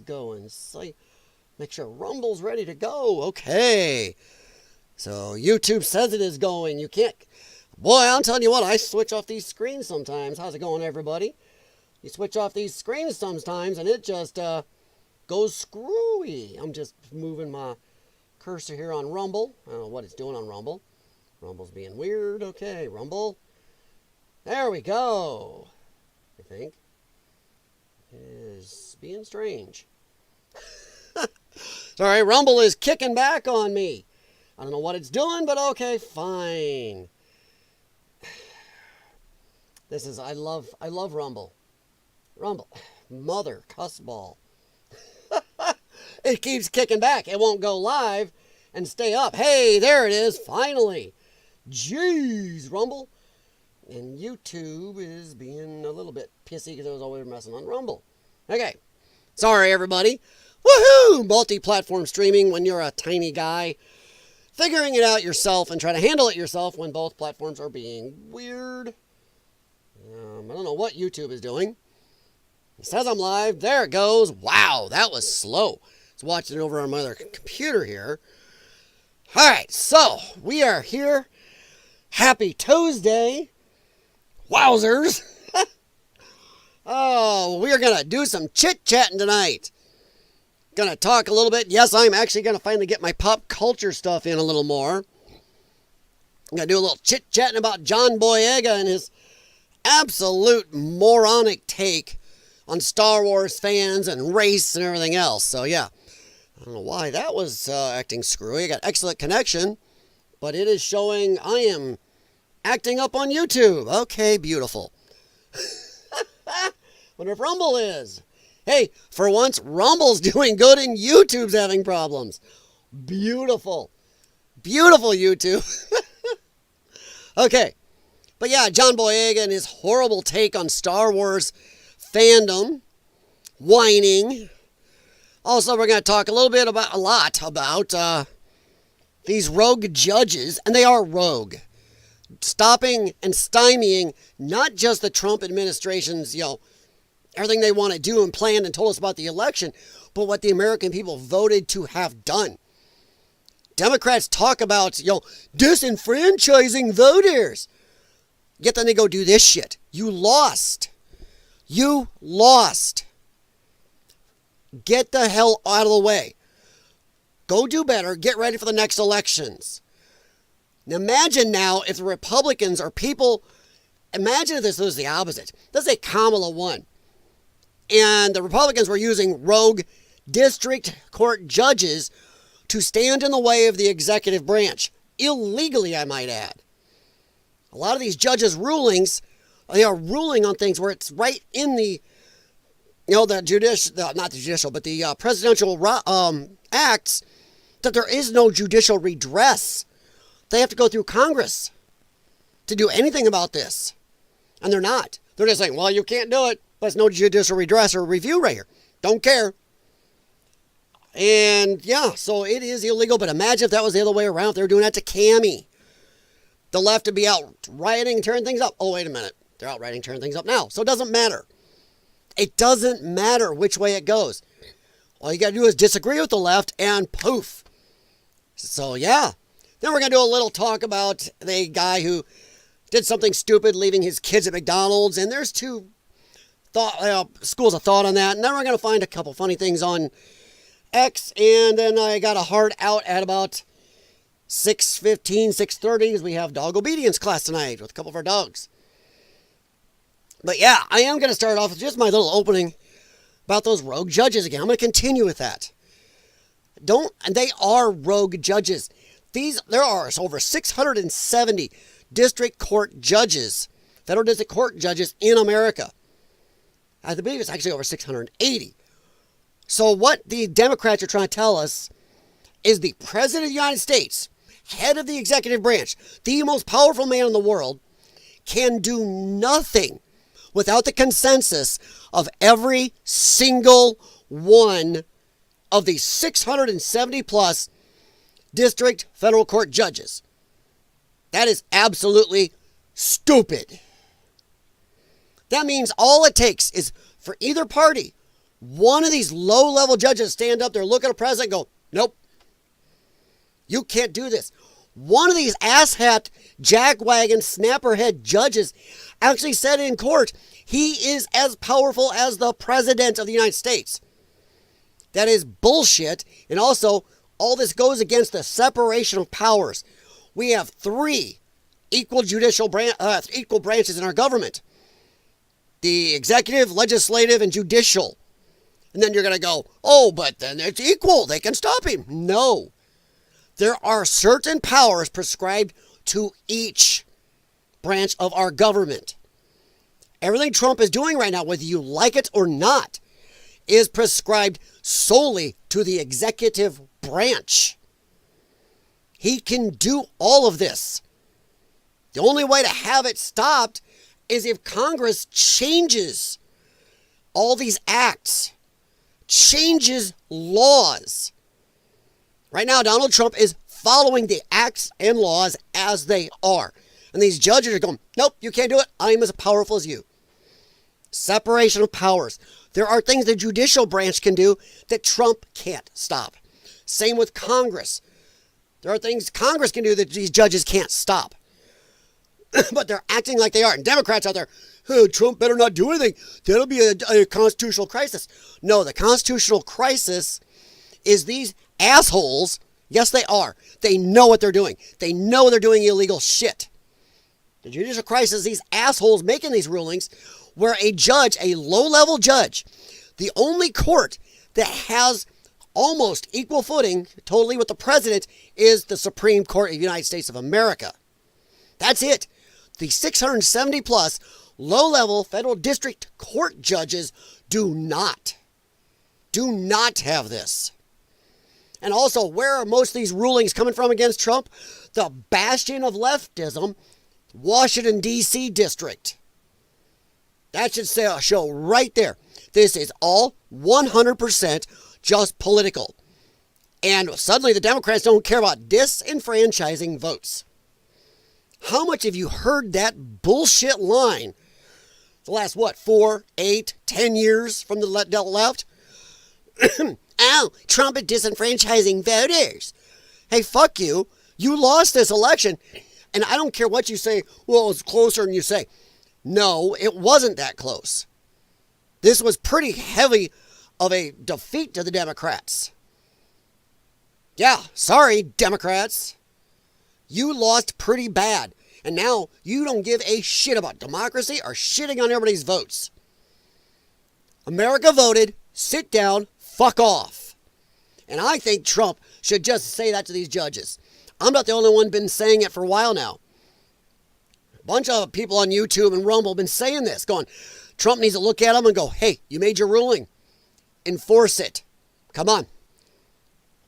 going. Make sure Rumble's ready to go. Okay. So YouTube says it is going. You can't. Boy, I'm telling you what, I switch off these screens sometimes. How's it going, everybody? You switch off these screens sometimes and it just goes screwy. I'm just moving my cursor here on Rumble. I don't know what it's doing on Rumble. Rumble's being weird. Okay, Rumble. There we go. I think. It is being strange. Sorry, Rumble is kicking back on me. I don't know what it's doing, but okay, fine. I love Rumble. Rumble. Mother cuss ball. It keeps kicking back. It won't go live and stay up. Hey, there it is, finally. Jeez, Rumble. And YouTube is being a little bit pissy because I was always messing on Rumble. Okay. Sorry, everybody. Woohoo! Multi-platform streaming when you're a tiny guy. Figuring it out yourself and trying to handle it yourself when both platforms are being weird. I don't know what YouTube is doing. It says I'm live. There it goes. Wow, that was slow. Let's watch it over on my other computer here. All right, so we are here. Happy Tuesday. Wowzers. Oh, we are going to do some chit-chatting tonight. Going to talk a little bit. Yes, I'm actually going to finally get my pop culture stuff in a little more. I'm going to do a little chit-chatting about John Boyega and his absolute moronic take on Star Wars fans and race and everything else. So, yeah. I don't know why that was acting screwy. I got excellent connection, but it is showing I am acting up on YouTube. Okay, beautiful. Wonder if Rumble is. Hey, for once, Rumble's doing good and YouTube's having problems. Beautiful. Beautiful, YouTube. Okay. But yeah, John Boyega and his horrible take on Star Wars fandom, whining. Also, we're going to talk a lot about these rogue judges, and they are rogue, stopping and stymieing not just the Trump administration's, everything they want to do and plan and told us about the election, but what the American people voted to have done. Democrats talk about, disenfranchising voters. Yet then they go do this shit. You lost. You lost. Get the hell out of the way. Go do better. Get ready for the next elections. Now imagine now if the Republicans are people, imagine if this was the opposite. Let's say Kamala won. And the Republicans were using rogue district court judges to stand in the way of the executive branch. Illegally, I might add. A lot of these judges' rulings, they are ruling on things where it's right in the, the presidential acts that there is no judicial redress. They have to go through Congress to do anything about this. And they're not. They're just saying, well, you can't do it. There's no judicial redress or review right here. Don't care. And yeah, so it is illegal. But imagine if that was the other way around. If they were doing that to Cammie. The left would be out rioting and tearing things up. Oh, wait a minute. They're out rioting, tearing things up now. So it doesn't matter. It doesn't matter which way it goes. All you got to do is disagree with the left and poof. So yeah. Then we're going to do a little talk about the guy who did something stupid, leaving his kids at McDonald's. And there's two schools of thought on that. And then we're going to find a couple funny things on X. And then I got a hard out at about 6:15, 6:30, because we have dog obedience class tonight with a couple of our dogs. But yeah, I am going to start off with just my little opening about those rogue judges again. I'm going to continue with that. They are rogue judges. There are over 670 district court judges, federal district court judges in America. I believe it's actually over 680. So what the Democrats are trying to tell us is the President of the United States, head of the executive branch, the most powerful man in the world, can do nothing without the consensus of every single one of the 670 plus district federal court judges. That is absolutely stupid. That means all it takes is for either party one of these low-level judges stand up there, look at a president and go, nope, you can't do this. One of these asshat, jackwagon, snapperhead judges actually said in court he is as powerful as the president of the United States. That is bullshit. And also, all this goes against the separation of powers. We have three equal equal branches in our government: the executive, legislative, and judicial. And then you're going to go, oh, but then it's equal. They can stop him. No. There are certain powers prescribed to each branch of our government. Everything Trump is doing right now, whether you like it or not, is prescribed solely to the executive branch. He can do all of this. The only way to have it stopped is if Congress changes all these acts, changes laws. Right now, Donald Trump is following the acts and laws as they are. And these judges are going, nope, you can't do it. I'm as powerful as you. Separation of powers. There are things the judicial branch can do that Trump can't stop. Same with Congress. There are things Congress can do that these judges can't stop. But they're acting like they are. And Democrats out there, oh, Trump better not do anything. That'll be a constitutional crisis. No, the constitutional crisis is these assholes. Yes, they are. They know what they're doing. They know they're doing illegal shit. The judicial crisis is these assholes making these rulings where a judge, a low-level judge, the only court that has almost equal footing totally with the president is the Supreme Court of the United States of America. That's it. The 670 plus low-level federal district court judges do not have this. And also, where are most of these rulings coming from against Trump? The bastion of leftism, Washington, D.C. district. That should show right there. This is all 100% just political. And suddenly the Democrats don't care about disenfranchising votes. How much have you heard that bullshit line the last, 4, 8, 10 years from the left? Oh, Trump is disenfranchising voters. Hey, fuck you. You lost this election. And I don't care what you say. Well, it was closer than you say. No, it wasn't that close. This was pretty heavy of a defeat to the Democrats. Yeah, sorry, Democrats. You lost pretty bad. And now you don't give a shit about democracy or shitting on everybody's votes. America voted. Sit down. Fuck off. And I think Trump should just say that to these judges. I'm not the only one been saying it for a while now. A bunch of people on YouTube and Rumble have been saying this, going, Trump needs to look at them and go, hey, you made your ruling. Enforce it. Come on.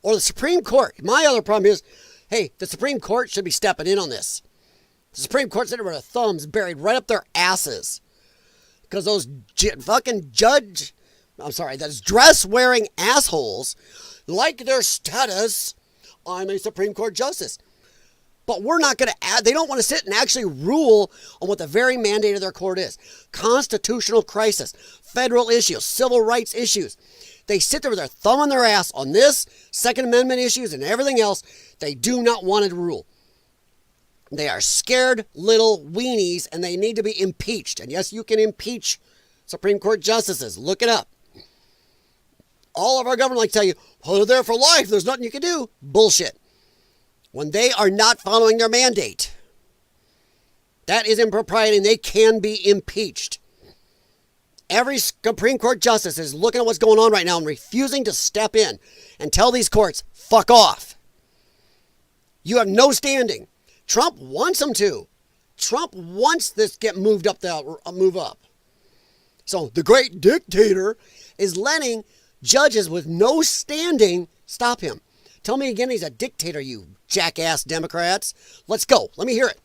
Or the Supreme Court. My other problem is, hey, the Supreme Court should be stepping in on this. The Supreme Court's sitting with their thumbs buried right up their asses. Because those those dress-wearing assholes like their status, I'm a Supreme Court justice. But we're not going to add, they don't want to sit and actually rule on what the very mandate of their court is. Constitutional crisis, federal issues, civil rights issues. They sit there with their thumb on their ass on this, Second Amendment issues, and everything else. They do not want to rule. They are scared little weenies, and they need to be impeached. And yes, you can impeach Supreme Court justices. Look it up. All of our government like tell you, oh, they're there for life. There's nothing you can do. Bullshit. When they are not following their mandate, that is impropriety, and they can be impeached. Every Supreme Court justice is looking at what's going on right now and refusing to step in and tell these courts, fuck off. You have no standing. Trump wants them to. Trump wants this to get moved up, move up. So the great dictator is letting judges with no standing stop him. Tell me again he's a dictator, you jackass Democrats. Let's go. Let me hear it.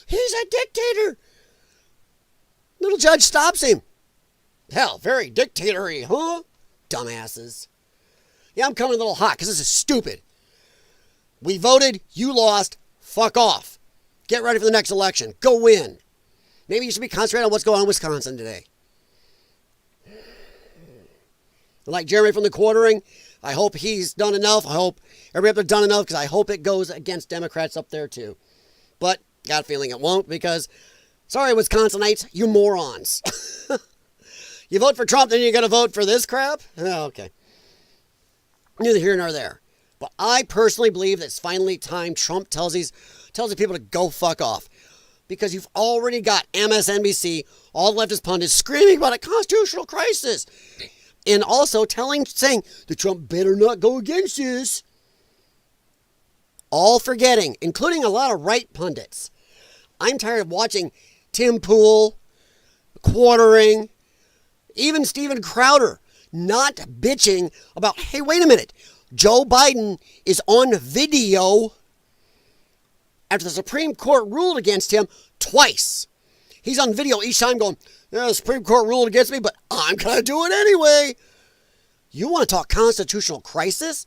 He's a dictator. Little judge stops him. Hell, very dictatory, huh? Dumbasses. Yeah, I'm coming a little hot because this is stupid. We voted. You lost. Fuck off. Get ready for the next election. Go win. Maybe you should be concentrating on what's going on in Wisconsin today. Like Jeremy from the Quartering, I hope he's done enough. I hope everybody up there done enough because I hope it goes against Democrats up there too. But got a feeling it won't because, sorry, Wisconsinites, you morons. You vote for Trump, then you got to vote for this crap? Oh, okay. Neither here nor there. But I personally believe that it's finally time Trump tells these people to go fuck off. Because you've already got MSNBC, all the leftist pundits screaming about a constitutional crisis. And also saying the Trump better not go against this. All forgetting, including a lot of right pundits. I'm tired of watching Tim Pool, Quartering, even Steven Crowder not bitching about, hey, wait a minute. Joe Biden is on video after the Supreme Court ruled against him twice. He's on video each time going, yeah, the Supreme Court ruled against me, but I'm going to do it anyway. You want to talk constitutional crisis?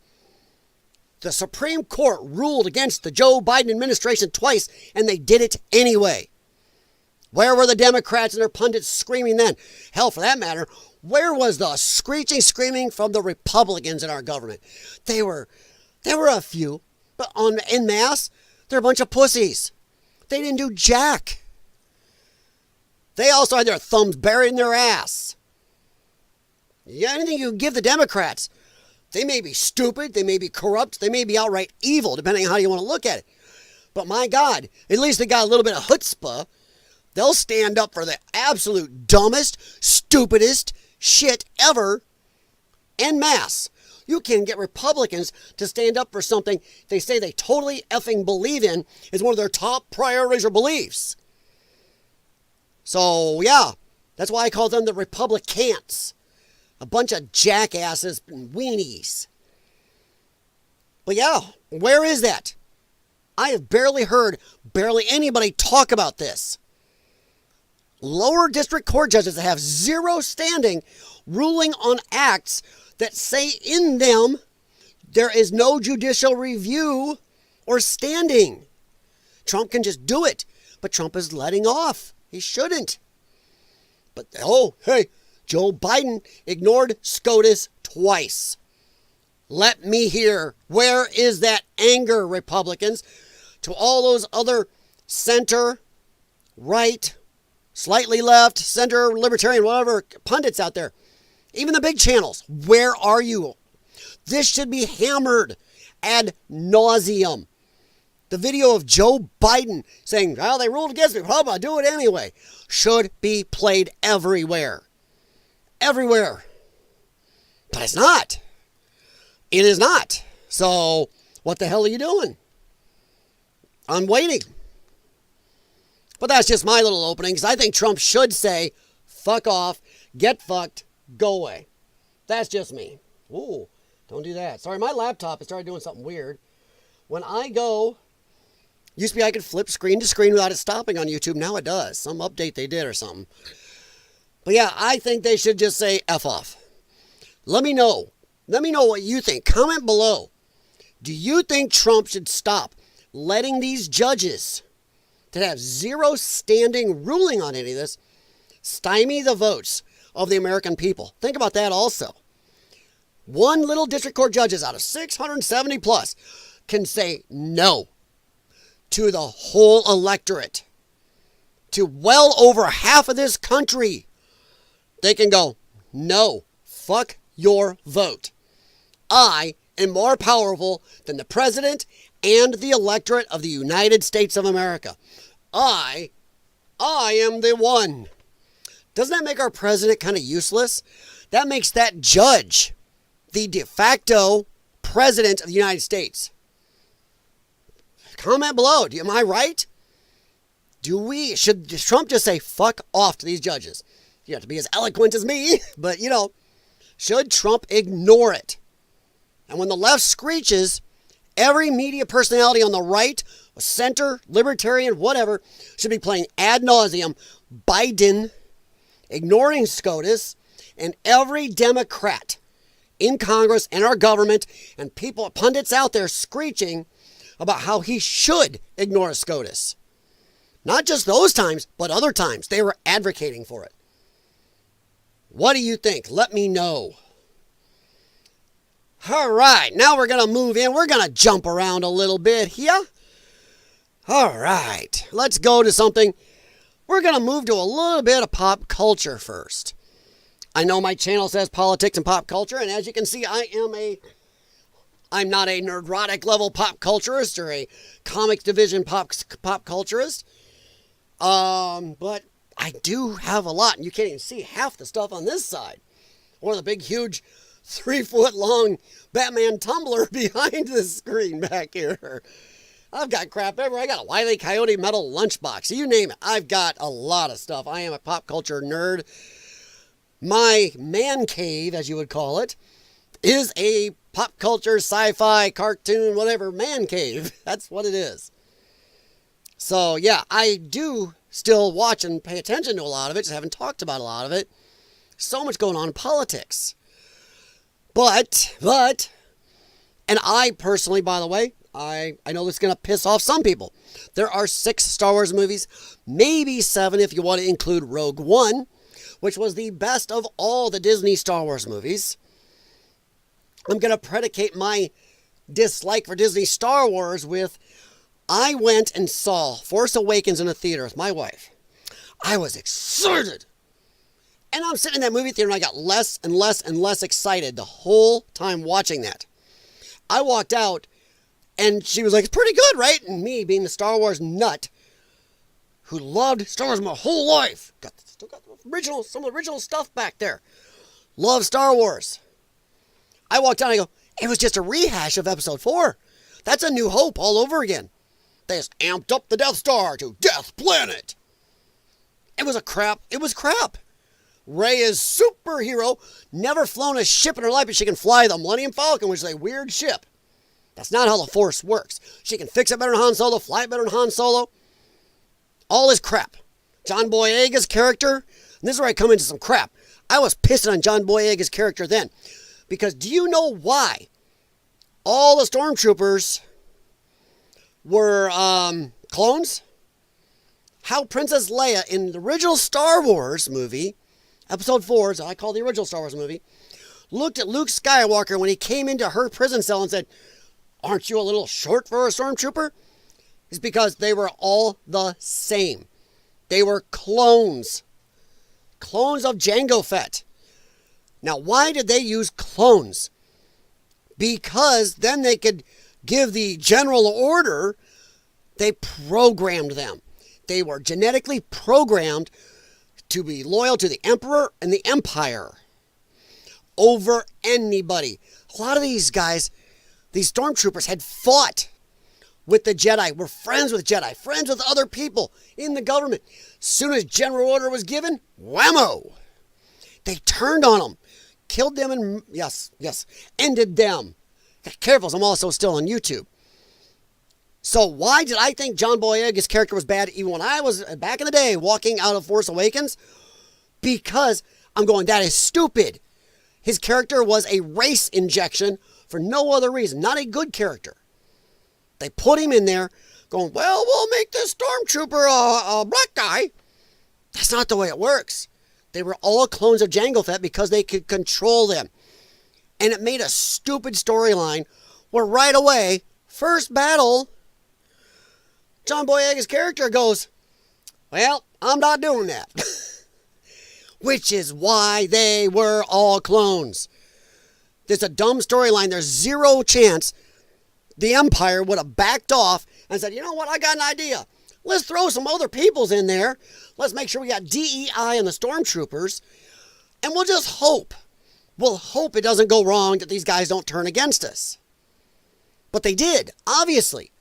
The Supreme Court ruled against the Joe Biden administration twice, and they did it anyway. Where were the Democrats and their pundits screaming then? Hell, for that matter, where was the screaming from the Republicans in our government? There were a few, but en masse, they're a bunch of pussies. They didn't do jack. They also had their thumbs buried in their ass. Yeah, anything you give the Democrats, they may be stupid, they may be corrupt, they may be outright evil, depending on how you want to look at it. But my God, at least they got a little bit of chutzpah. They'll stand up for the absolute dumbest, stupidest shit ever en masse. You can get Republicans to stand up for something they say they totally effing believe in is one of their top priorities or beliefs. So, yeah, that's why I call them the Republicans. A bunch of jackasses and weenies. But yeah, where is that? I have barely heard anybody talk about this. Lower district court judges that have zero standing ruling on acts that say in them there is no judicial review or standing. Trump can just do it, but Trump is letting off. He shouldn't. But, oh, hey, Joe Biden ignored SCOTUS twice. Let me hear, where is that anger, Republicans, to all those other center, right, slightly left, center, libertarian, whatever, pundits out there. Even the big channels, where are you? This should be hammered ad nauseum. The video of Joe Biden saying, well, they ruled against me, but I'll do it anyway, should be played everywhere. Everywhere. But it's not. It is not. So, what the hell are you doing? I'm waiting. But that's just my little opening, because I think Trump should say, fuck off, get fucked, go away. That's just me. Ooh, don't do that. Sorry, my laptop has started doing something weird. When I go, used to be I could flip screen to screen without it stopping on YouTube. Now it does. Some update they did or something. But yeah, I think they should just say F off. Let me know. Let me know what you think. Comment below. Do you think Trump should stop letting these judges that have zero standing ruling on any of this stymie the votes of the American people? Think about that also. One little district court judges out of 670 plus can say no to the whole electorate, to well over half of this country. They can go, no, fuck your vote. I am more powerful than the president and the electorate of the United States of America. I am the one. Doesn't that make our president kind of useless? That makes that judge the de facto president of the United States. Comment below. Am I right? Should Trump just say fuck off to these judges? You have to be as eloquent as me, but should Trump ignore it? And when the left screeches, every media personality on the right, center, libertarian, whatever, should be playing ad nauseum Biden, ignoring SCOTUS, and every Democrat in Congress and our government and people, pundits out there screeching about how he should ignore SCOTUS. Not just those times, but other times they were advocating for it. What do you think? Let me know. All right, now we're going to move in. We're going to jump around a little bit here. All right, let's go to something. We're going to move to a little bit of pop culture first. I know my channel says politics and pop culture, and as you can see, I'm not a neurotic level pop culturist or a comics division pop culturist. But I do have a lot, and you can't even see half the stuff on this side. One of the big, huge, 3-foot-long Batman tumbler behind the screen back here. I've got crap everywhere. I got a Wile E. Coyote metal lunchbox. You name it. I've got a lot of stuff. I am a pop culture nerd. My man cave, as you would call it, is a pop culture, sci-fi, cartoon, whatever, man cave. That's what it is. So, yeah, I do still watch and pay attention to a lot of it. Just haven't talked about a lot of it. So much going on in politics. But, and I personally, by the way, I know this is going to piss off some people. There are 6 Star Wars movies, maybe 7 if you want to include Rogue One, which was the best of all the Disney Star Wars movies. I'm going to predicate my dislike for Disney Star Wars with, I went and saw Force Awakens in a theater with my wife. I was excited. And I'm sitting in that movie theater and I got less and less and less excited the whole time watching that. I walked out and she was like, it's pretty good, right? And me, being the Star Wars nut, who loved Star Wars my whole life, still got some of the original stuff back there. Love Star Wars. I walked out and I go, it was just a rehash of Episode 4. That's A New Hope all over again. They just amped up the Death Star to Death Planet. It was crap. Rey is superhero, never flown a ship in her life, but she can fly the Millennium Falcon, which is a weird ship. That's not how the Force works. She can fix it better than Han Solo, fly it better than Han Solo. All is crap. John Boyega's character, and this is where I come into some crap. I was pissing on John Boyega's character then. Because do you know why all the stormtroopers were clones? How Princess Leia in the original Star Wars movie, Episode 4, as I call the original Star Wars movie, looked at Luke Skywalker when he came into her prison cell and said, aren't you a little short for a stormtrooper? It's because they were all the same. They were clones. Clones of Jango Fett. Now, why did they use clones? Because then they could give the general order. They programmed them. They were genetically programmed to be loyal to the Emperor and the Empire over anybody. A lot of these guys, these stormtroopers, had fought with the Jedi, were friends with Jedi, friends with other people in the government. As soon as general order was given, whammo! They turned on them, killed them, and yes, ended them. Careful, I'm also still on YouTube. So why did I think John Boyega's character was bad even when I was, back in the day, walking out of Force Awakens? Because I'm going, that is stupid. His character was a race injection for no other reason, not a good character. They put him in there going, well, we'll make this stormtrooper a black guy. That's not the way it works. They were all clones of Jango Fett because they could control them. And it made a stupid storyline where right away, first battle, John Boyega's character goes, well, I'm not doing that. Which is why they were all clones. There's a dumb storyline. There's zero chance the Empire would have backed off and said, you know what, I got an idea. Let's throw some other peoples in there. Let's make sure we got DEI and the stormtroopers. And we'll just hope. We'll hope it doesn't go wrong, that these guys don't turn against us. But they did, obviously.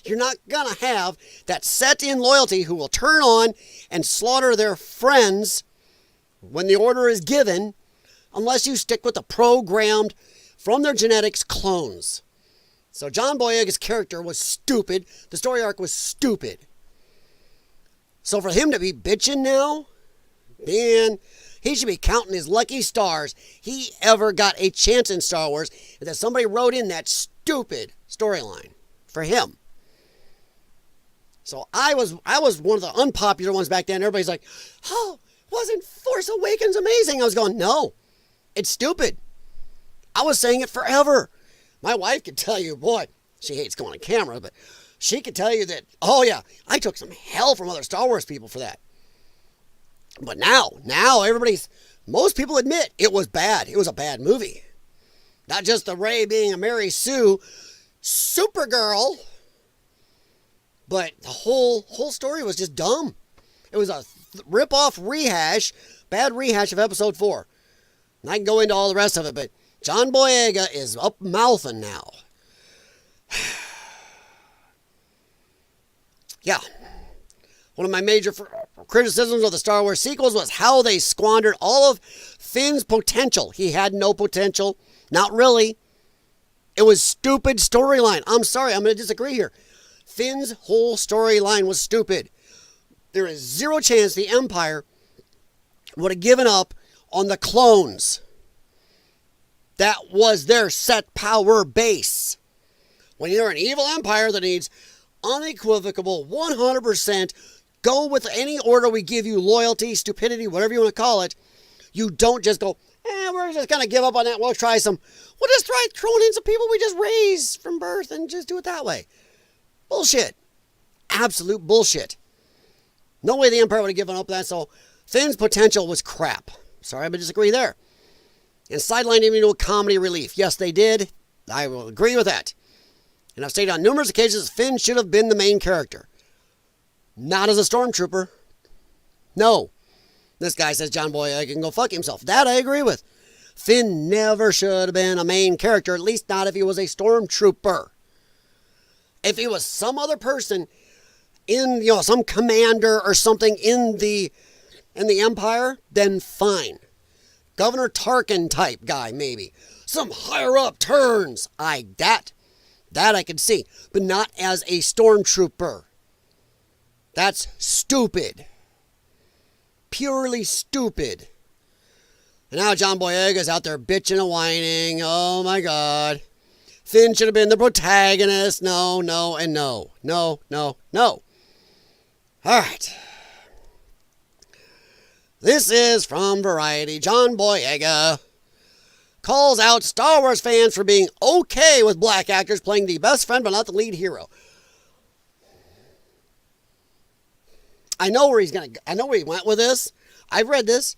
You're not going to have that set-in loyalty who will turn on and slaughter their friends when the order is given unless you stick with the programmed, from their genetics, clones. So John Boyega's character was stupid. The story arc was stupid. So for him to be bitching now, man, he should be counting his lucky stars he ever got a chance in Star Wars and that somebody wrote in that stupid storyline for him. So I was one of the unpopular ones back then. Everybody's like, oh, wasn't Force Awakens amazing? I was going, no, it's stupid. I was saying it forever. My wife could tell you, boy, she hates going on camera, but she could tell you that, oh yeah, I took some hell from other Star Wars people for that. But now most people admit it was bad. It was a bad movie. Not just the Rey being a Mary Sue Supergirl, but the whole story was just dumb. It was a rip-off bad rehash of Episode 4. And I can go into all the rest of it, but John Boyega is up mouthing now. Yeah. One of my major criticisms of the Star Wars sequels was how they squandered all of Finn's potential. He had no potential. Not really. It was stupid storyline. I'm sorry, I'm going to disagree here. Finn's whole storyline was stupid. There is zero chance the Empire would have given up on the clones. That was their set power base. When you're an evil empire that needs unequivocal 100% go with any order we give you, loyalty, stupidity, whatever you want to call it, you don't just go, we're just going to give up on that. We'll just try throwing in some people we just raised from birth and just do it that way. Bullshit. Absolute bullshit. No way the Empire would have given up that, so Finn's potential was crap. Sorry, I'm going to disagree there. And sidelined him into a comedy relief. Yes, they did. I will agree with that. And I've stated on numerous occasions Finn should have been the main character. Not as a stormtrooper. No. This guy says John Boyega can go fuck himself. That I agree with. Finn never should have been a main character, at least not if he was a stormtrooper. If he was some other person in, some commander or something in the Empire, then fine. Governor Tarkin type guy, maybe. Some higher up turns. That I could see. But not as a stormtrooper. That's stupid. Purely stupid. And now John Boyega's out there bitching and whining. Oh my God. Finn should have been the protagonist. No, and no. No. All right. This is from Variety. John Boyega calls out Star Wars fans for being okay with black actors playing the best friend but not the lead hero. I know where he went with this. I've read this.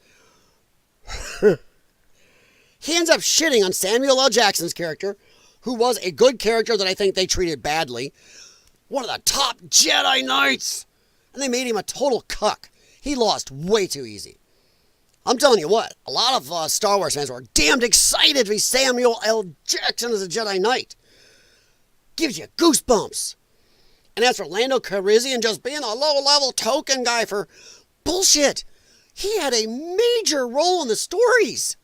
He ends up shitting on Samuel L. Jackson's character, who was a good character that I think they treated badly. One of the top Jedi Knights. And they made him a total cuck. He lost way too easy. I'm telling you what, a lot of Star Wars fans were damned excited to be Samuel L. Jackson as a Jedi Knight. Gives you goosebumps. And as for Lando Calrissian just being a low-level token guy for bullshit, he had a major role in the stories.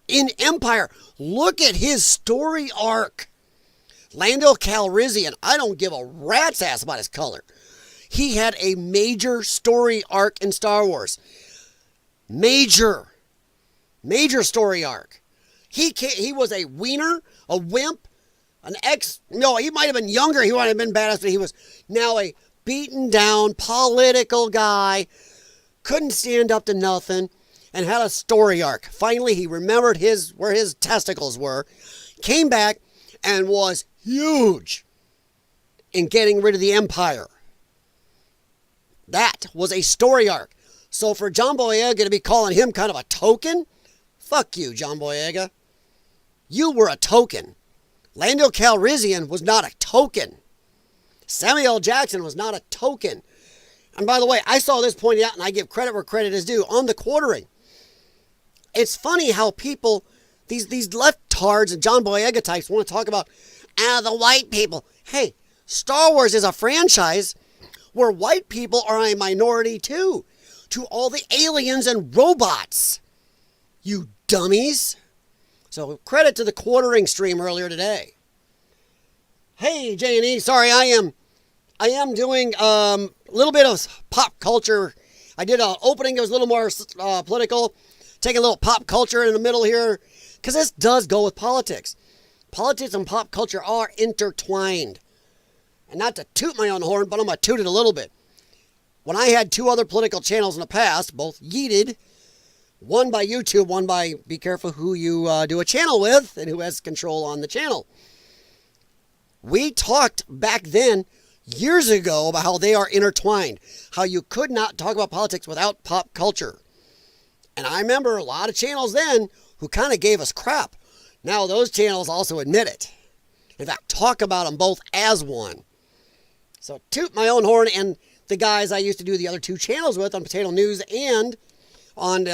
In Empire, look at his story arc. Lando Calrissian, I don't give a rat's ass about his color. He had a major story arc in Star Wars. Major story arc. He was a wiener, a wimp, he might have been younger, he might have been badass, but he was now a beaten down political guy, couldn't stand up to nothing, and had a story arc. Finally, he remembered where his testicles were, came back, and was huge in getting rid of the Empire. That was a story arc. So for John Boyega to be calling him kind of a token, fuck you, John Boyega. You were a token. Lando Calrissian was not a token. Samuel L. Jackson was not a token. And by the way, I saw this pointed out, and I give credit where credit is due, on the quartering. It's funny how people, these leftards and John Boyega types want to talk about, the white people. Hey, Star Wars is a franchise where white people are a minority too, to all the aliens and robots. You dummies. So credit to the quartering stream earlier today. Hey, J&E, sorry, I am doing a little bit of pop culture. I did an opening that was a little more political, taking a little pop culture in the middle here, because this does go with politics. Politics and pop culture are intertwined. And not to toot my own horn, but I'm going to toot it a little bit. When I had two other political channels in the past, both yeeted, One by YouTube, one by be careful who you do a channel with and who has control on the channel. We talked back then, years ago, about how they are intertwined, how you could not talk about politics without pop culture. And I remember a lot of channels then who kind of gave us crap. Now those channels also admit it. In fact, talk about them both as one. So toot my own horn, and the guys I used to do the other two channels with on Potato News and on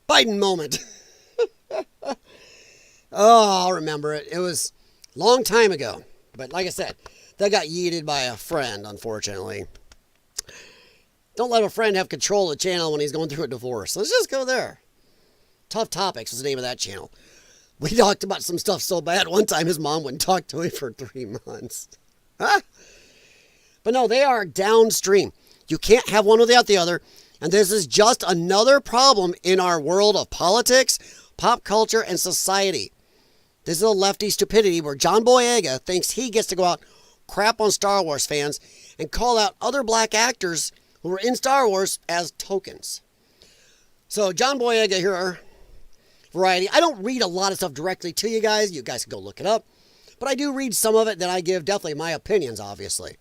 Biden Moment. Oh, I'll remember it. It was a long time ago. But like I said, that got yeeted by a friend, unfortunately. Don't let a friend have control of the channel when he's going through a divorce. Let's just go there. Tough Topics was the name of that channel. We talked about some stuff so bad. One time his mom wouldn't talk to me for 3 months. Huh? But no, they are downstream. You can't have one without the other. And this is just another problem in our world of politics, pop culture, and society. This is a lefty stupidity where John Boyega thinks he gets to go out, crap on Star Wars fans, and call out other black actors who were in Star Wars as tokens. So John Boyega here, Variety. I don't read a lot of stuff directly to you guys. You guys can go look it up. But I do read some of it that I give definitely my opinions, obviously.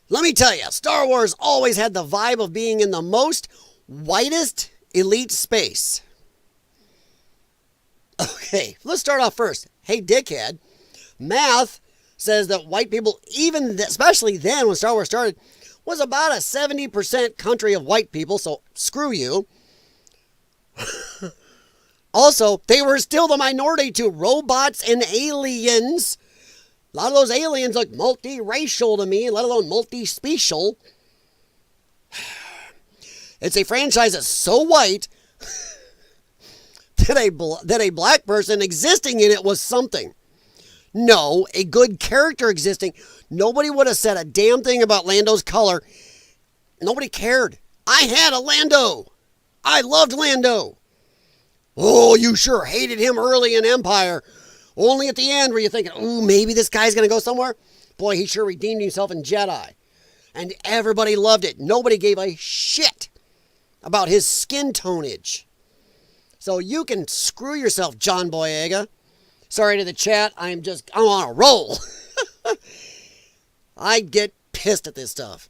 Let me tell you, Star Wars always had the vibe of being in the most whitest elite space. Okay, let's start off first. Hey, dickhead. Math says that white people, even especially then when Star Wars started, was about a 70% country of white people, so screw you. Also, they were still the minority to robots and aliens. A lot of those aliens look multiracial to me, let alone multispecial. It's a franchise that's so white that a black person existing in it was something. No, a good character existing. Nobody would have said a damn thing about Lando's color. Nobody cared. I had a Lando. I loved Lando. Oh, you sure hated him early in Empire. Only at the end were you thinking, ooh, maybe this guy's going to go somewhere? Boy, he sure redeemed himself in Jedi. And everybody loved it. Nobody gave a shit about his skin tonage. So you can screw yourself, John Boyega. Sorry to the chat. I'm on a roll. I get pissed at this stuff.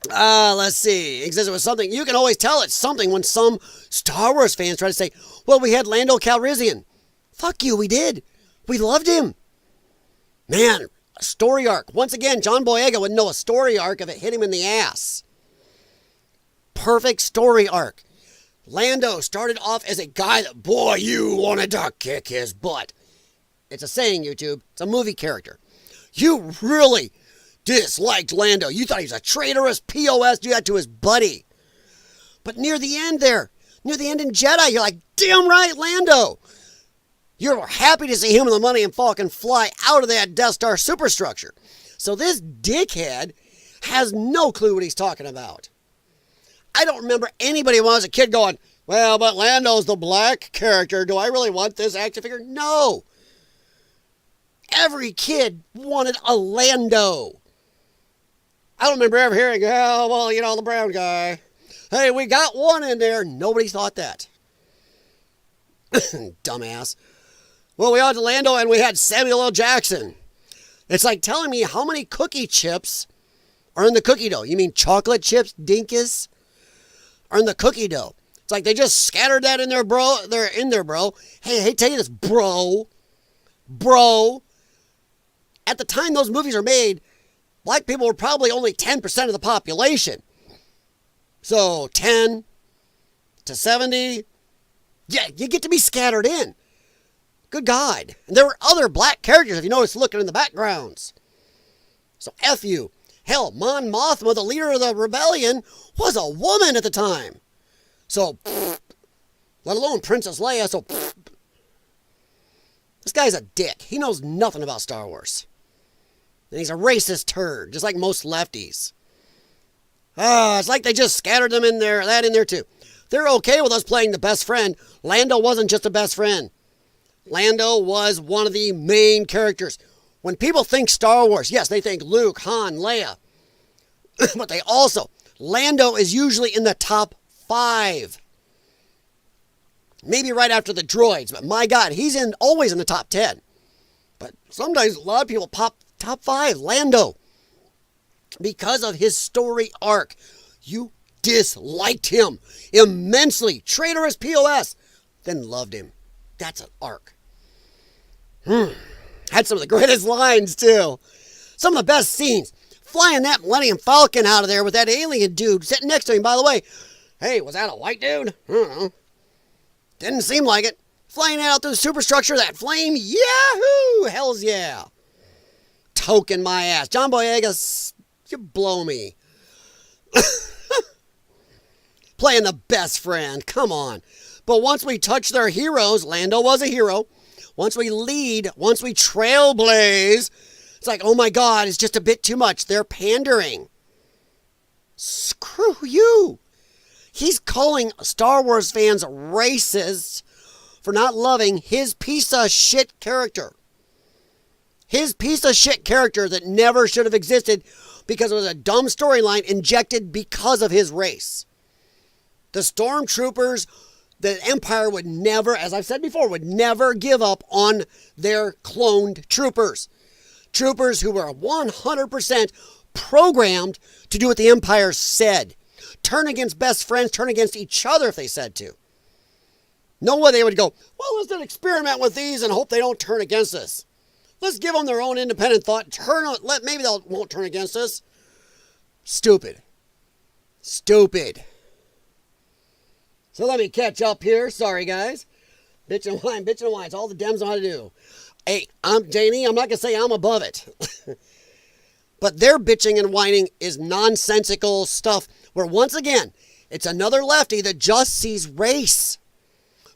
Let's see. Existed was something. You can always tell it's something when some Star Wars fans try to say, well, we had Lando Calrissian. Fuck you, we did. We loved him. Man, a story arc. Once again, John Boyega would know a story arc if it hit him in the ass. Perfect story arc. Lando started off as a guy that, boy, you wanted to kick his butt. It's a saying, YouTube. It's a movie character. You really disliked Lando. You thought he was a traitorous POS. Do that to his buddy. But near the end in Jedi, you're like, damn right, Lando. You're happy to see him in the Millennium Falcon fly out of that Death Star superstructure. So this dickhead has no clue what he's talking about. I don't remember anybody when I was a kid going, well, but Lando's the black character. Do I really want this action figure? No. Every kid wanted a Lando. I don't remember ever hearing, oh, well, you know, the brown guy. Hey, we got one in there. Nobody thought that. Dumbass. Well, we had Lando and we had Samuel L. Jackson. It's like telling me how many cookie chips are in the cookie dough. You mean chocolate chips, dinkus? Are in the cookie dough. It's like they just scattered that in there, bro. They're in there, bro. Hey, tell you this, bro. Bro. At the time those movies were made, black people were probably only 10% of the population. So 10 to 70. Yeah, you get to be scattered in. Good God. And there were other black characters, if you notice, looking in the backgrounds. So F you. Hell, Mon Mothma, the leader of the rebellion, was a woman at the time. So, let alone Princess Leia, so, this guy's a dick. He knows nothing about Star Wars. And he's a racist turd, just like most lefties. It's like they just scattered them in there, that in there too. They're okay with us playing the best friend. Lando wasn't just a best friend. Lando was one of the main characters. When people think Star Wars, yes, they think Luke, Han, Leia. But they also, Lando is usually in the top 5. Maybe right after the droids, but my God, he's always in the top 10. But sometimes a lot of people pop top 5, Lando. Because of his story arc. You disliked him immensely. Traitorous POS. Then loved him. That's an arc. Had some of the greatest lines, too. Some of the best scenes. Flying that Millennium Falcon out of there with that alien dude sitting next to him. By the way, hey, was that a white dude? I don't know. Didn't seem like it. Flying out through the superstructure, that flame. Yahoo! Hells yeah. Token my ass. John Boyega, you blow me. Playing the best friend. Come on. But once we touch their heroes, Lando was a hero. Once we lead, once we trailblaze, it's like, oh my God, it's just a bit too much. They're pandering. Screw you. He's calling Star Wars fans racist for not loving his piece of shit character. His piece of shit character that never should have existed because it was a dumb storyline injected because of his race. The stormtroopers, the Empire would never, as I've said before, would never give up on their cloned troopers. Troopers who were 100% programmed to do what the Empire said. Turn against best friends, turn against each other if they said to. No way they would go, well, let's experiment with these and hope they don't turn against us. Let's give them their own independent thought. Maybe they won't turn against us. Stupid. Stupid. So let me catch up here. Sorry, guys. Bitch and whine, bitch and whine. It's all the Dems know how to do. Hey, I'm Janie. I'm not going to say I'm above it. But their bitching and whining is nonsensical stuff where, once again, it's another lefty that just sees race.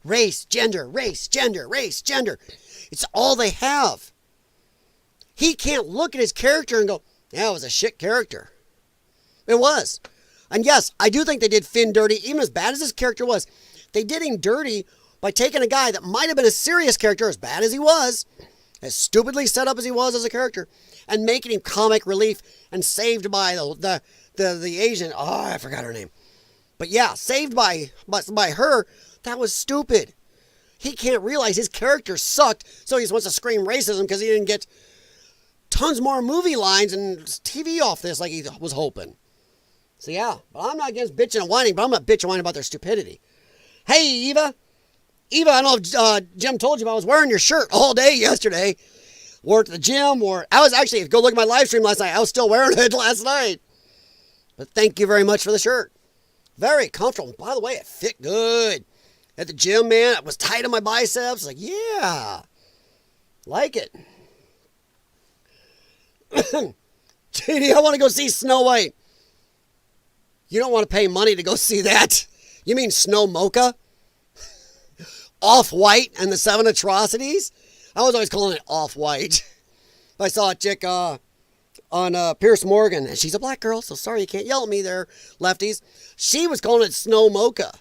Race, gender, race, gender, race, gender. It's all they have. He can't look at his character and go, yeah, it was a shit character. It was. And yes, I do think they did Finn dirty, even as bad as his character was. They did him dirty by taking a guy that might have been a serious character, as bad as he was, as stupidly set up as he was as a character, and making him comic relief and saved by the Asian. Oh, I forgot her name. But yeah, saved by her. That was stupid. He can't realize his character sucked, so he just wants to scream racism because he didn't get tons more movie lines and TV off this like he was hoping. So yeah, but I'm not against bitching and whining, but I'm not bitching and whining about their stupidity. Hey, Eva. Eva, I don't know if Jim told you, but I was wearing your shirt all day yesterday. Wore it to the gym. I was actually, if you go look at my live stream last night, I was still wearing it last night. But thank you very much for the shirt. Very comfortable. By the way, it fit good. At the gym, man, it was tight on my biceps. Like, yeah. Like it. JD, I want to go see Snow White. You don't want to pay money to go see that. You mean Snow Mocha? Off-White and the Seven Atrocities? I was always calling it Off-White. I saw a chick on Pierce Morgan, and she's a black girl, so sorry you can't yell at me there, lefties. She was calling it Snow Mocha.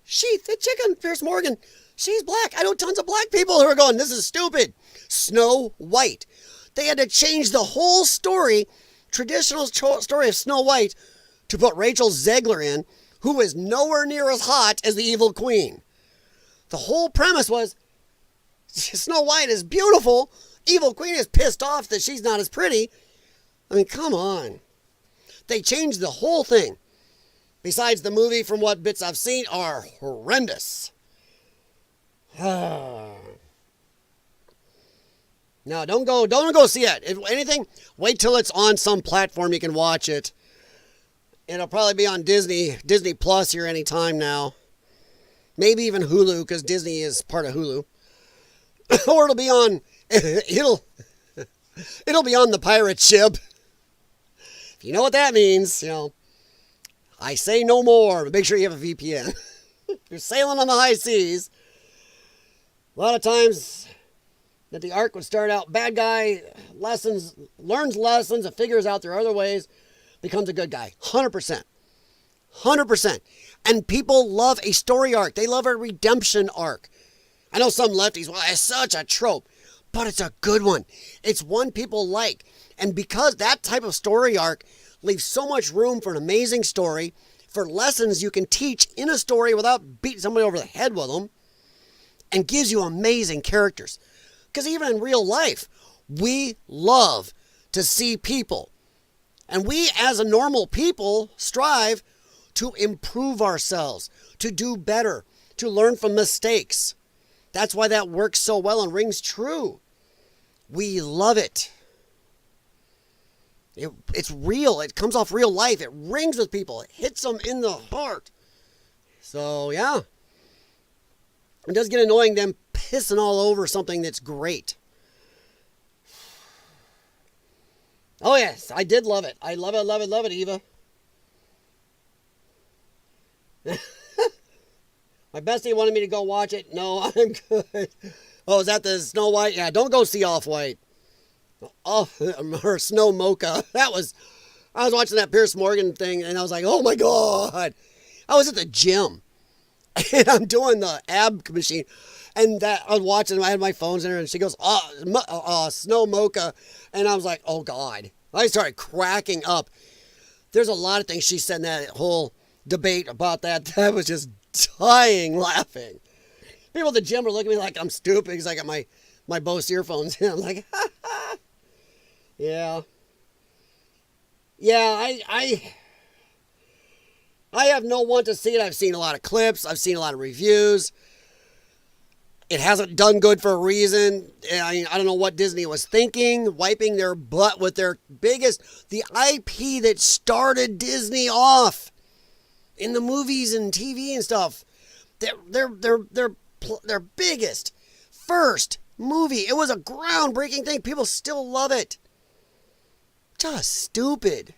The chick on Pierce Morgan, she's black. I know tons of black people who are going, this is stupid. Snow White. They had to change the whole story, traditional story of Snow White, to put Rachel Zegler in, who is nowhere near as hot as the evil queen. The whole premise was Snow White is beautiful. Evil queen is pissed off that she's not as pretty. I mean, come on. They changed the whole thing. Besides, the movie, from what bits I've seen, are horrendous. No, don't go see it. If anything, wait till it's on some platform you can watch it. It'll probably be on Disney Plus here anytime now. Maybe even Hulu, because Disney is part of Hulu. Or it'll be on the pirate ship. If you know what that means, I say no more, but make sure you have a VPN. You're sailing on the high seas. A lot of times that the arc would start out, bad guy, learns lessons and figures out there are other ways, becomes a good guy. 100%. 100%. And people love a story arc. They love a redemption arc. I know some lefties, well, it's such a trope, but it's a good one. It's one people like. And because that type of story arc leaves so much room for an amazing story, for lessons you can teach in a story without beating somebody over the head with them, and gives you amazing characters. Because even in real life, we love to see people, and we as a normal people strive to improve ourselves, to do better, to learn from mistakes. That's why that works so well and rings true. We love it. It's real. It comes off real life. It rings with people. It hits them in the heart. So, yeah. It does get annoying them pissing all over something that's great. Oh, yes. I did love it. I love it, love it, love it, Eva. My bestie wanted me to go watch it. No, I'm good. Oh, is that the Snow White? Yeah, don't go see Off-White. Oh, or Snow Mocha. I was watching that Pierce Morgan thing, and I was like, oh my God. I was at the gym, and I'm doing the ab machine, and I was watching, I had my phones in her, and she goes, Snow Mocha, and I was like, oh God. I started cracking up. There's a lot of things she said in that whole debate about that. I was just dying laughing. People at the gym are looking at me like I'm stupid because I got my Bose earphones in. I'm like, ha ha. Yeah. Yeah, I have no want to see it. I've seen a lot of clips. I've seen a lot of reviews. It hasn't done good for a reason. I don't know what Disney was thinking, wiping their butt with their biggest, the IP that started Disney off in the movies and TV and stuff. Their biggest, first movie. It was a groundbreaking thing. People still love it. Just stupid.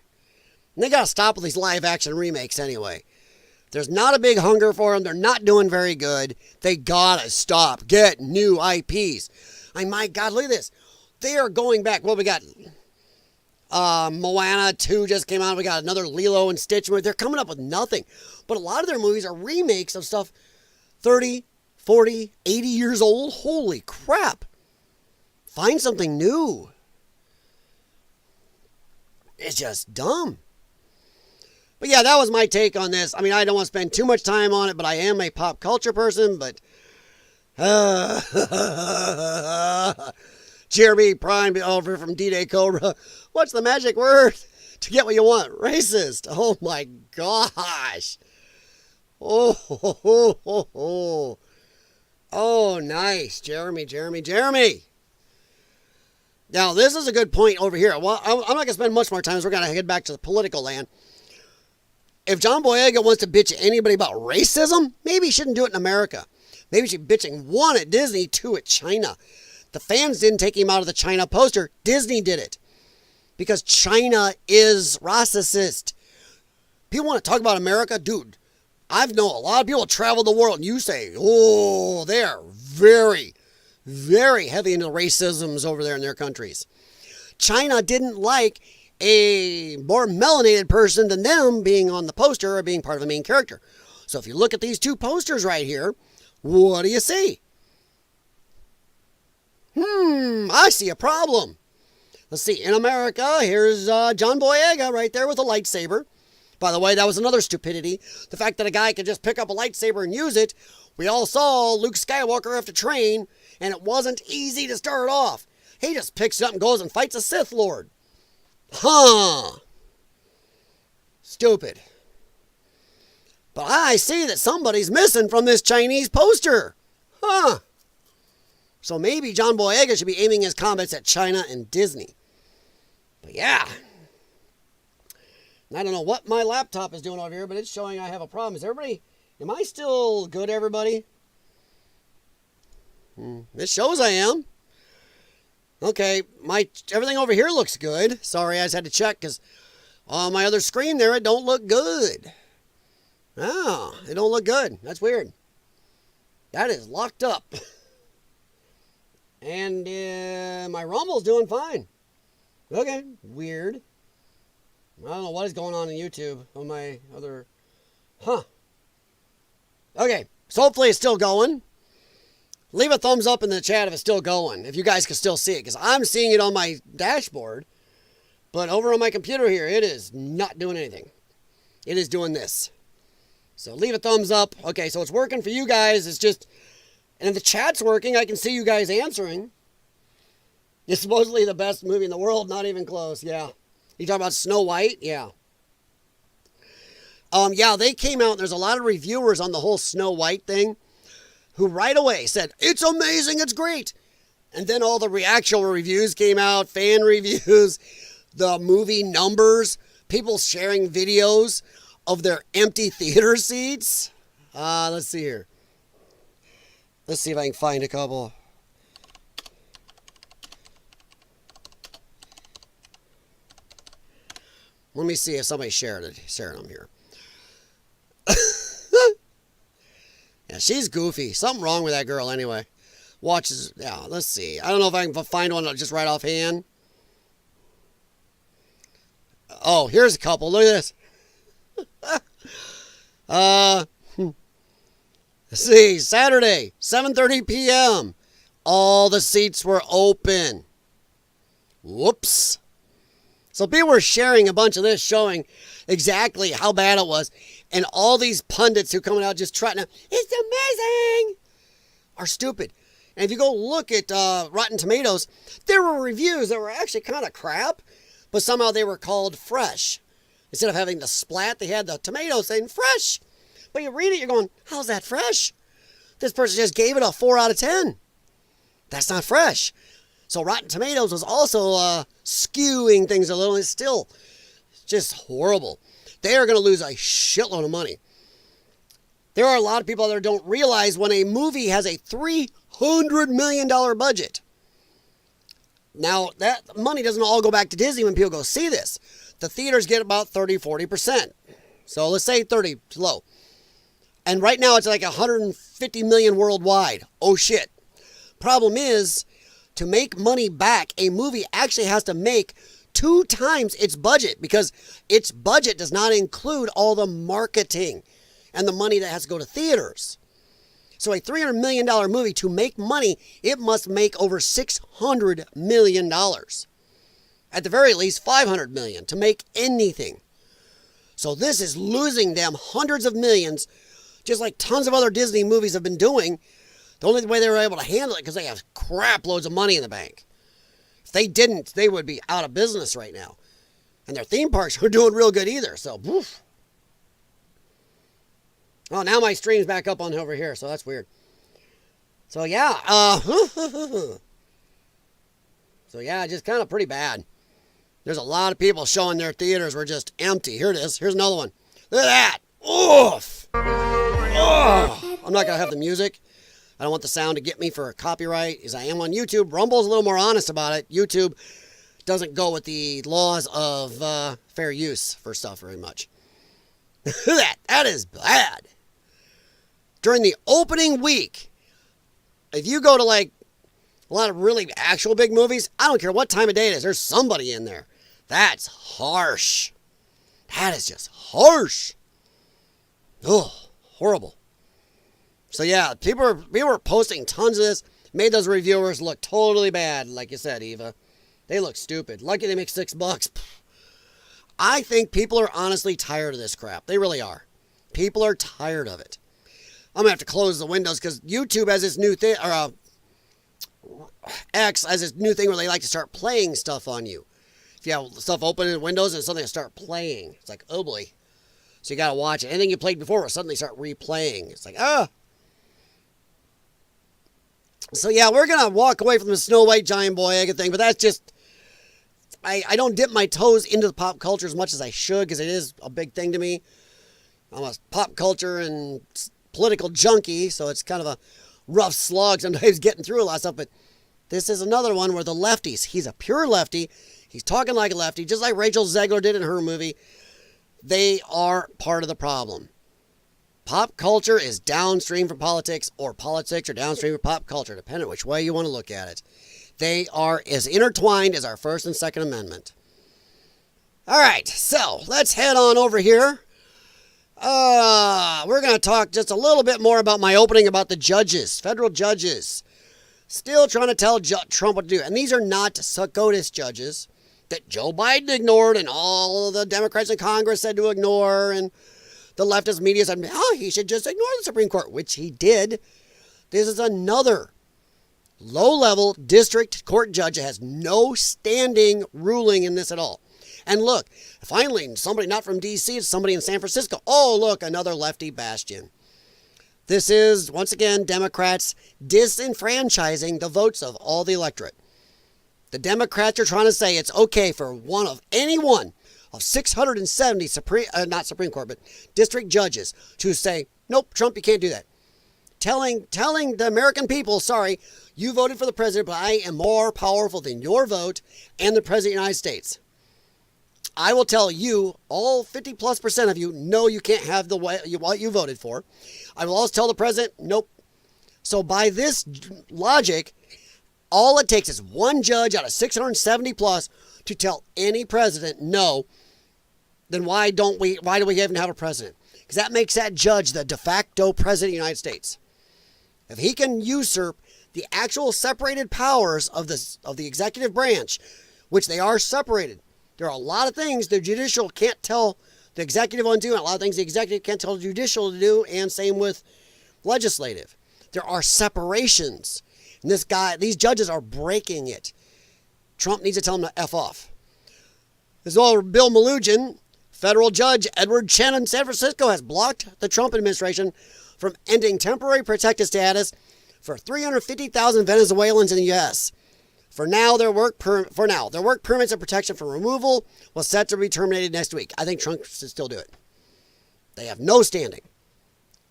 And they got to stop with these live action remakes anyway. There's not a big hunger for them. They're not doing very good. They got to stop. Get new IPs. My God, look at this. They are going back. Well, we got Moana 2 just came out. We got another Lilo and Stitch movie. They're coming up with nothing. But a lot of their movies are remakes of stuff 30, 40, 80 years old. Holy crap. Find something new. It's just dumb. But yeah, that was my take on this. I mean, I don't want to spend too much time on it, but I am a pop culture person. But Jeremy Prime over from D-Day Cobra. What's the magic word to get what you want? Racist. Oh my gosh. Oh, nice. Jeremy. Now, this is a good point over here. Well, I'm not going to spend much more time, so we're going to head back to the political land. If John Boyega wants to bitch at anybody about racism, maybe he shouldn't do it in America. Maybe he should be bitching, one, at Disney, two, at China. The fans didn't take him out of the China poster. Disney did it. Because China is racist. People want to talk about America? Dude, I've known a lot of people travel the world, and you say, oh, they are very, very heavy into racisms over there in their countries. China didn't like a more melanated person than them being on the poster or being part of the main character. So if you look at these two posters right here, what do you see? I see a problem. Let's see. In America, here's John Boyega right there with a lightsaber. By the way, that was another stupidity. The fact that a guy could just pick up a lightsaber and use it. We all saw Luke Skywalker have to train, and it wasn't easy to start off. He just picks it up and goes and fights a Sith Lord. Stupid. But I see that somebody's missing from this Chinese poster. So maybe John Boyega should be aiming his comments at China and Disney. But yeah. I don't know what my laptop is doing over here, but it's showing I have a problem. Am I still good, everybody? It shows I am. Okay, everything over here looks good. Sorry, I just had to check because on my other screen there, it don't look good. Oh, it don't look good. That's weird. That is locked up. And my Rumble's doing fine. Okay, weird. I don't know what is going on in YouTube on my other... Okay, so hopefully it's still going. Leave a thumbs up in the chat if it's still going, if you guys can still see it, because I'm seeing it on my dashboard, but over on my computer here, it is not doing anything. It is doing this. So leave a thumbs up. Okay, so it's working for you guys. It's just, and if the chat's working, I can see you guys answering. It's supposedly the best movie in the world. Not even close. Yeah. You talking about Snow White? Yeah. Yeah, they came out, and there's a lot of reviewers on the whole Snow White thing who right away said, it's amazing, it's great. And then all the actual reviews came out, fan reviews, the movie numbers, people sharing videos of their empty theater seats. Let's see here. Let's see if I can find a couple. Let me see if somebody shared them here. Yeah, she's goofy. Something wrong with that girl anyway. Watches, yeah, let's see. I don't know if I can find one just right offhand. Oh, here's a couple. Look at this. Let's see, Saturday, 7:30 p.m. All the seats were open. Whoops. So people were sharing a bunch of this, showing exactly how bad it was. And all these pundits who coming out just trotting out, it's amazing, are stupid. And if you go look at Rotten Tomatoes, there were reviews that were actually kind of crap, but somehow they were called fresh. Instead of having the splat, they had the tomatoes saying fresh. But you read it, you're going, how's that fresh? This person just gave it a 4 out of 10. That's not fresh. So Rotten Tomatoes was also skewing things a little. It's still just horrible. They are going to lose a shitload of money. There are a lot of people that don't realize when a movie has a $300 million budget. Now, that money doesn't all go back to Disney when people go see this. The theaters get about 30, 40%. So let's say 30, low. And right now it's like 150 million worldwide. Oh shit. Problem is, to make money back, a movie actually has to make 2 times its budget, because its budget does not include all the marketing and the money that has to go to theaters. So a $300 million movie, to make money, it must make over $600 million. At the very least, $500 million to make anything. So this is losing them hundreds of millions, just like tons of other Disney movies have been doing. The only way they were able to handle it because they have crap loads of money in the bank. If they didn't, they would be out of business right now. And their theme parks aren't doing real good either. So, woof. Oh, now my stream's back up on over here, so that's weird. So, yeah. So, yeah, just kind of pretty bad. There's a lot of people showing their theaters were just empty. Here it is. Here's another one. Look at that. Oof. Oh, I'm not going to have the music. I don't want the sound to get me for a copyright, as I am on YouTube. Rumble's a little more honest about it. YouTube doesn't go with the laws of fair use for stuff very much. That is bad. During the opening week, if you go to like a lot of really actual big movies, I don't care what time of day it is, there's somebody in there. That's harsh. That is just harsh. Oh, horrible. So yeah, people were posting tons of this, made those reviewers look totally bad, like you said, Eva. They look stupid. Lucky they make $6. I think people are honestly tired of this crap. They really are. People are tired of it. I'm going to have to close the windows because YouTube has this new thing, or X has this new thing where they like to start playing stuff on you. If you have stuff open in Windows and something to start playing, it's like, oh boy. So you got to watch it. Anything you played before will suddenly start replaying. It's like, ah. So yeah, we're going to walk away from the Snow White Giant Boyega thing, but that's just, I don't dip my toes into the pop culture as much as I should, because it is a big thing to me. I'm a pop culture and political junkie, so it's kind of a rough slog sometimes getting through a lot of stuff, but this is another one where the lefties, he's a pure lefty, he's talking like a lefty, just like Rachel Zegler did in her movie. They are part of the problem. Pop culture is downstream from politics, or politics are downstream from pop culture, depending on which way you want to look at it. They are as intertwined as our First and Second Amendment. All right, so let's head on over here. We're going to talk just a little bit more about my opening about the judges, federal judges. Still trying to tell Trump what to do. And these are not SCOTUS judges that Joe Biden ignored and all of the Democrats in Congress said to ignore. And The leftist media said, oh, he should just ignore the Supreme Court, which he did. This is another low-level district court judge that has no standing ruling in this at all. And look, finally, somebody not from D.C., it's somebody in San Francisco. Oh, look, another lefty bastion. This is, once again, Democrats disenfranchising the votes of all the electorate. The Democrats are trying to say it's okay for any one of 670 not Supreme Court, but district judges to say, nope, Trump, you can't do that. Telling the American people, sorry, you voted for the president, but I am more powerful than your vote and the president of the United States. I will tell you, all 50+% of you, no, you can't have what you voted for. I will also tell the president, nope. So by this logic, all it takes is one judge out of 670 plus to tell any president no. Then why do we even have a president? Because that makes that judge the de facto president of the United States. If he can usurp the actual separated powers of the executive branch, which they are separated. There are a lot of things the judicial can't tell the executive on doing, a lot of things the executive can't tell the judicial to do, and same with legislative. There are separations. And these judges are breaking it. Trump needs to tell them to F off. As well, Bill Melugin, federal judge Edward Chen in San Francisco, has blocked the Trump administration from ending temporary protected status for 350,000 Venezuelans in the U.S. For now, their work permits and protection for removal was set to be terminated next week. I think Trump should still do it. They have no standing.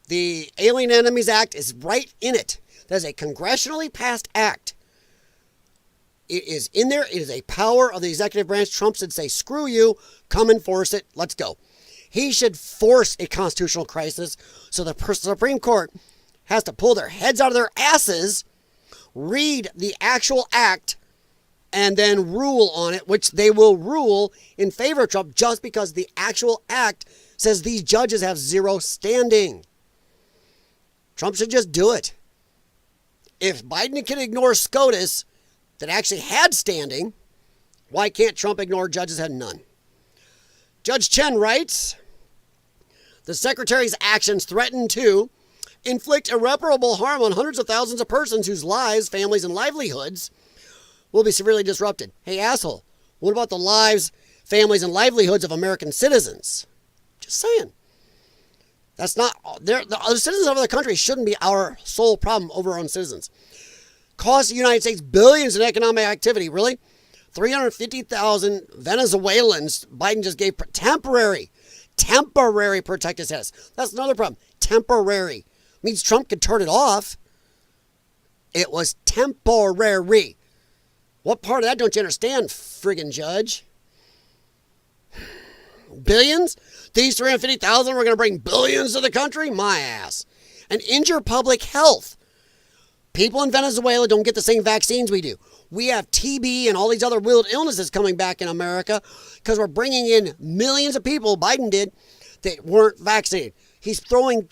The Alien Enemies Act is right in it. That is a congressionally passed act. It is in there. It is a power of the executive branch. Trump should say, screw you, come enforce it, let's go. He should force a constitutional crisis so the Supreme Court has to pull their heads out of their asses, read the actual act, and then rule on it, which they will rule in favor of Trump just because the actual act says these judges have zero standing. Trump should just do it. If Biden can ignore SCOTUS that actually had standing, why can't Trump ignore judges that had none? Judge Chen writes, the secretary's actions threaten to inflict irreparable harm on hundreds of thousands of persons whose lives, families, and livelihoods will be severely disrupted. Hey, asshole, what about the lives, families, and livelihoods of American citizens? Just saying. That's not, the other citizens of other countries shouldn't be our sole problem over our own citizens. Cost the United States billions in economic activity, really? 350,000 Venezuelans Biden just gave temporary protected status. That's another problem. Temporary. Means Trump could turn it off. It was temporary. What part of that don't you understand, friggin' judge? Billions? These 350,000 were going to bring billions to the country? My ass. And injure public health. People in Venezuela don't get the same vaccines we do. We have TB and all these other weird illnesses coming back in America because we're bringing in millions of people, Biden did, that weren't vaccinated. He's throwing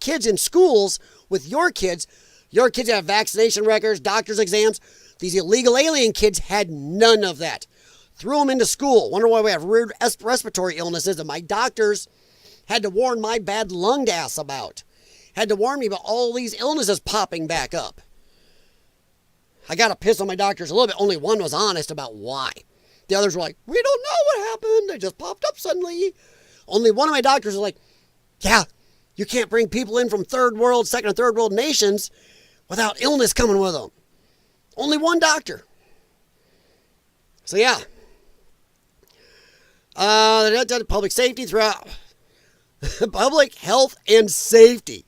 kids in schools with your kids. Your kids have vaccination records, doctor's exams. These illegal alien kids had none of that. Threw them into school. Wonder why we have weird respiratory illnesses that my doctors had to warn my bad lunged ass about. Had to warn me about all these illnesses popping back up. I got to piss on my doctors a little bit. Only one was honest about why. The others were like, we don't know what happened. They just popped up suddenly. Only one of my doctors was like, yeah, you can't bring people in from second and third world nations without illness coming with them. Only one doctor. So yeah. Public safety throughout. Public health and safety.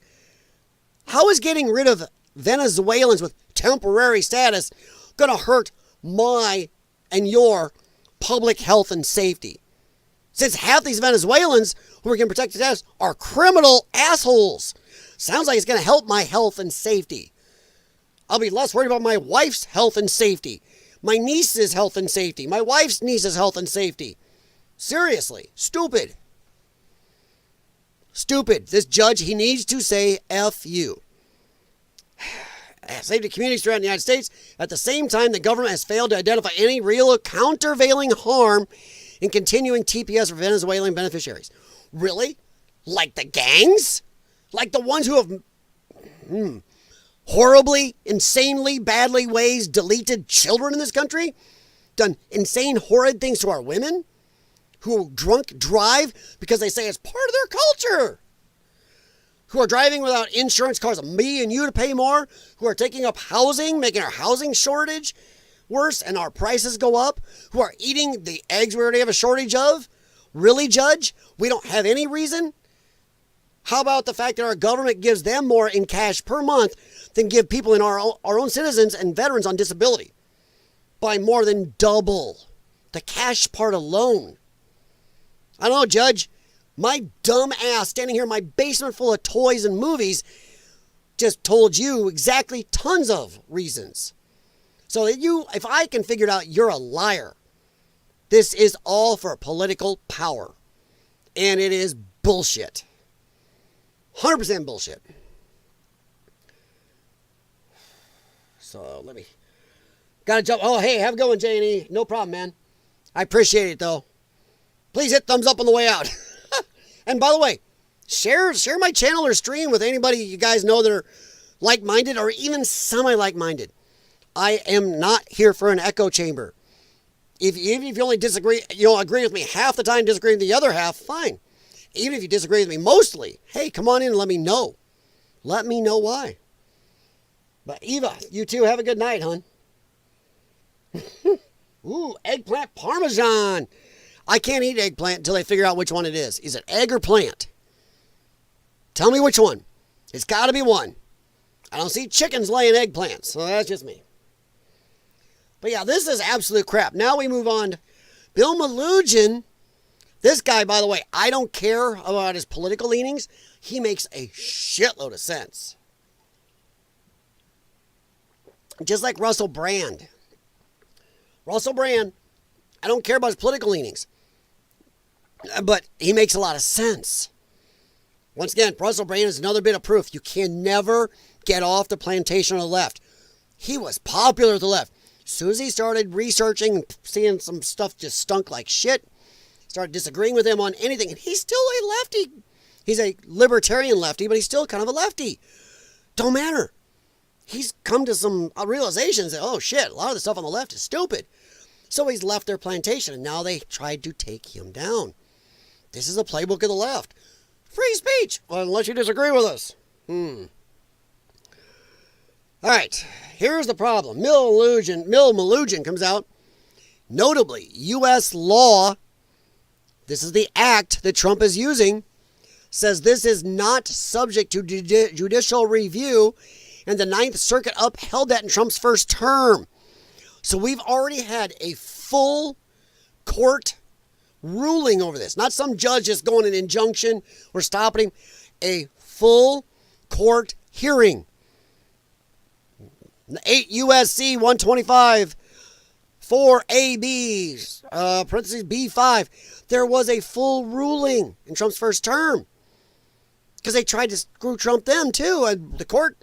How is getting rid of Venezuelans with temporary status going to hurt my and your public health and safety? Since half these Venezuelans who are getting protected status are criminal assholes. Sounds like it's going to help my health and safety. I'll be less worried about my wife's health and safety, my niece's health and safety, my wife's niece's health and safety. Seriously, stupid. Stupid. This judge, he needs to say F you. Safety communities throughout the United States. At the same time, the government has failed to identify any real countervailing harm in continuing TPS for Venezuelan beneficiaries. Really? Like the gangs? Like the ones who have horribly, insanely, badly ways deleted children in this country? Done insane, horrid things to our women? Who drunk drive because they say it's part of their culture? Who are driving without insurance, causing me and you to pay more? Who are taking up housing, making our housing shortage worse and our prices go up? Who are eating the eggs we already have a shortage of? Really, Judge? We don't have any reason? How about the fact that our government gives them more in cash per month than give people in our own citizens and veterans on disability? By more than double. The cash part alone. I don't know, Judge. My dumb ass standing here in my basement full of toys and movies just told you exactly tons of reasons. So that if I can figure it out, you're a liar. This is all for political power. And it is bullshit. 100% bullshit. So let me... Gotta jump. Oh, hey, have a good one, J&E. No problem, man. I appreciate it, though. Please hit thumbs up on the way out. And by the way, share my channel or stream with anybody you guys know that are like-minded or even semi-like-minded. I am not here for an echo chamber. Even if you only disagree, agree with me half the time, disagree with the other half, fine. Even if you disagree with me mostly, hey, come on in and let me know. Let me know why. But Eva, you too, have a good night, hon. Ooh, eggplant parmesan. I can't eat eggplant until they figure out which one it is. Is it egg or plant? Tell me which one. It's got to be one. I don't see chickens laying eggplants, so that's just me. But yeah, this is absolute crap. Now we move on. Bill Melugin. This guy, by the way, I don't care about his political leanings. He makes a shitload of sense. Just like Russell Brand. Russell Brand, I don't care about his political leanings. But he makes a lot of sense. Once again, Russell Brand is another bit of proof. You can never get off the plantation on the left. He was popular with the left. As soon as he started researching and seeing some stuff just stunk like shit, started disagreeing with him on anything. And he's still a lefty. He's a libertarian lefty, but he's still kind of a lefty. Don't matter. He's come to some realizations that, oh shit, a lot of the stuff on the left is stupid. So he's left their plantation, and now they tried to take him down. This is a playbook of the left. Free speech, well, unless you disagree with us. All right, here's the problem. Bill Melugin comes out. Notably, U.S. law, this is the act that Trump is using, says this is not subject to judicial review, and the Ninth Circuit upheld that in Trump's first term. So we've already had a full court ruling over this. Not some judge just going an injunction or stopping him. A full court hearing. 8 U.S.C. 125, 4AB, parentheses B5. There was a full ruling in Trump's first term. Because they tried to screw Trump them too. And the court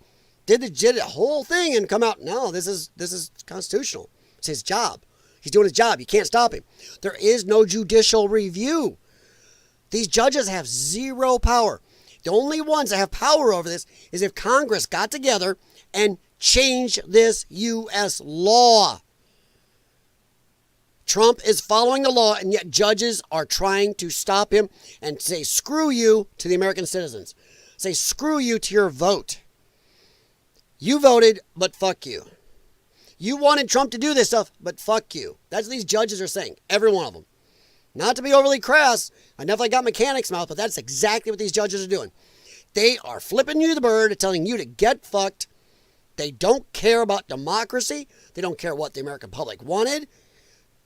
did the whole thing and come out, no, this is constitutional. It's his job. He's doing his job. You can't stop him. There is no judicial review. These judges have zero power. The only ones that have power over this is if Congress got together and changed this U.S. law. Trump is following the law, and yet judges are trying to stop him and say, screw you to the American citizens. Say, screw you to your vote. You voted, but fuck you. You wanted Trump to do this stuff, but fuck you. That's what these judges are saying. Every one of them. Not to be overly crass. I definitely got mechanic's mouth, but that's exactly what these judges are doing. They are flipping you the bird, telling you to get fucked. They don't care about democracy. They don't care what the American public wanted.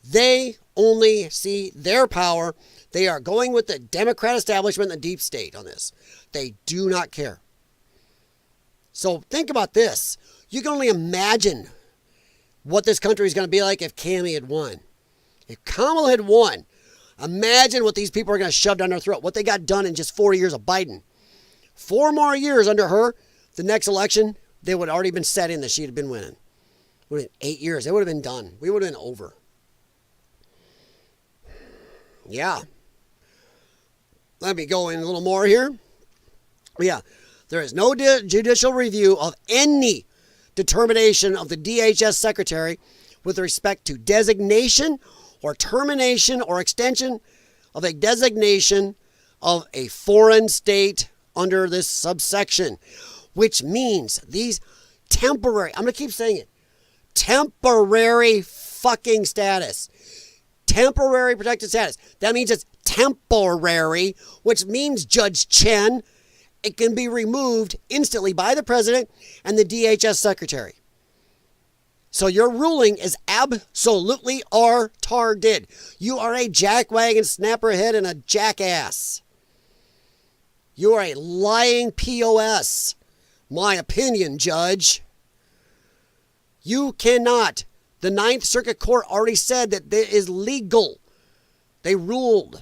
They only see their power. They are going with the Democrat establishment and the deep state on this. They do not care. So think about this. You can only imagine what this country is going to be like if Cammie had won. If Kamala had won, imagine what these people are going to shove down their throat. What they got done in just 4 years of Biden. 4 more years under her, the next election, they would have already been set in that she'd have been winning. It would have been 8 years. They would have been done. We would have been over. Yeah. Let me go in a little more here. Yeah, there is no judicial review of any determination of the DHS secretary with respect to designation or termination or extension of a designation of a foreign state under this subsection, which means these temporary, I'm going to keep saying it, temporary fucking status, temporary protected status. That means it's temporary, which means, Judge Chen, it can be removed instantly by the president and the DHS secretary. So your ruling is absolutely retarded. You are a jackwagon, snapperhead, and a jackass. You are a lying POS. My opinion, Judge. You cannot. The Ninth Circuit Court already said that it is legal. They ruled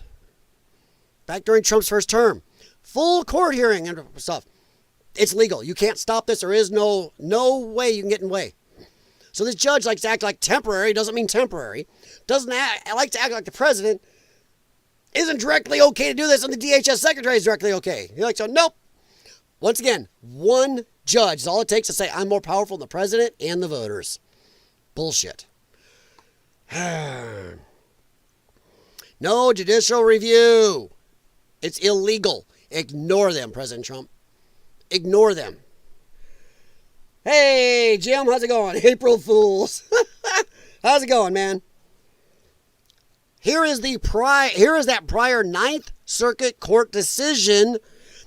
back during Trump's first term. Full court hearing and stuff. It's legal. You can't stop this. There is no way you can get in the way. So this judge likes to act like temporary. Doesn't mean temporary. Doesn't like to act like the president isn't directly okay to do this, and the DHS secretary is directly okay. You're like, so nope. Once again, one judge is all it takes to say I'm more powerful than the president and the voters. Bullshit. No judicial review. It's illegal. Ignore them, President Trump. Ignore them. Hey, Jim, how's it going? April Fools. How's it going, man? Here is that prior Ninth Circuit Court decision.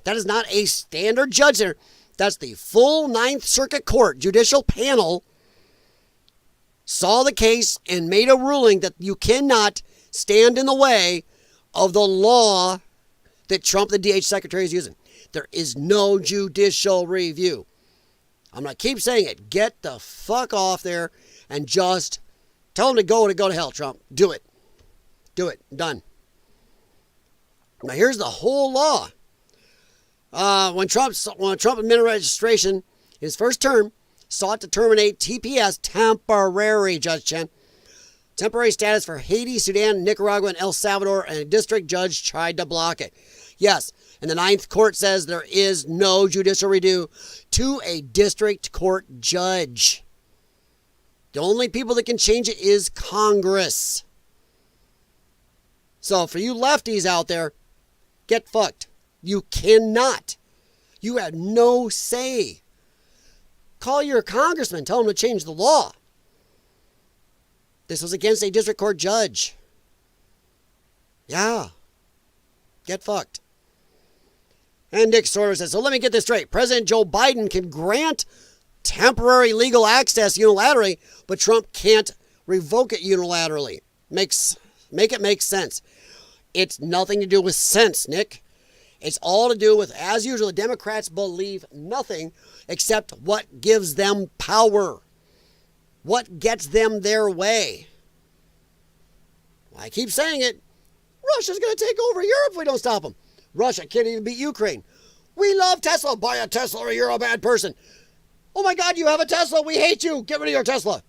That is not a standard judge there. That's the full Ninth Circuit Court judicial panel saw the case and made a ruling that you cannot stand in the way of the law that Trump, the DH secretary, is using. There is no judicial review. I'm going to keep saying it. Get the fuck off there and just tell them to go to hell, Trump. Do it. Do it. Done. Now here's the whole law. When Trump administration, his first term, sought to terminate TPS, temporary, Judge Chen, temporary status for Haiti, Sudan, Nicaragua, and El Salvador, and a district judge tried to block it. Yes, and the Ninth Court says there is no judicial review to a district court judge. The only people that can change it is Congress. So for you lefties out there, get fucked. You cannot. You have no say. Call your congressman. Tell him to change the law. This was against a district court judge. Yeah. Get fucked. And Nick Sorter says, so let me get this straight. President Joe Biden can grant temporary legal access unilaterally, but Trump can't revoke it unilaterally. Make it make sense. It's nothing to do with sense, Nick. It's all to do with, as usual, the Democrats believe nothing except what gives them power. What gets them their way. I keep saying it. Russia's going to take over Europe if we don't stop them. Russia can't even beat Ukraine. We love Tesla. Buy a Tesla or you're a bad person. Oh my God, you have a Tesla. We hate you. Get rid of your Tesla.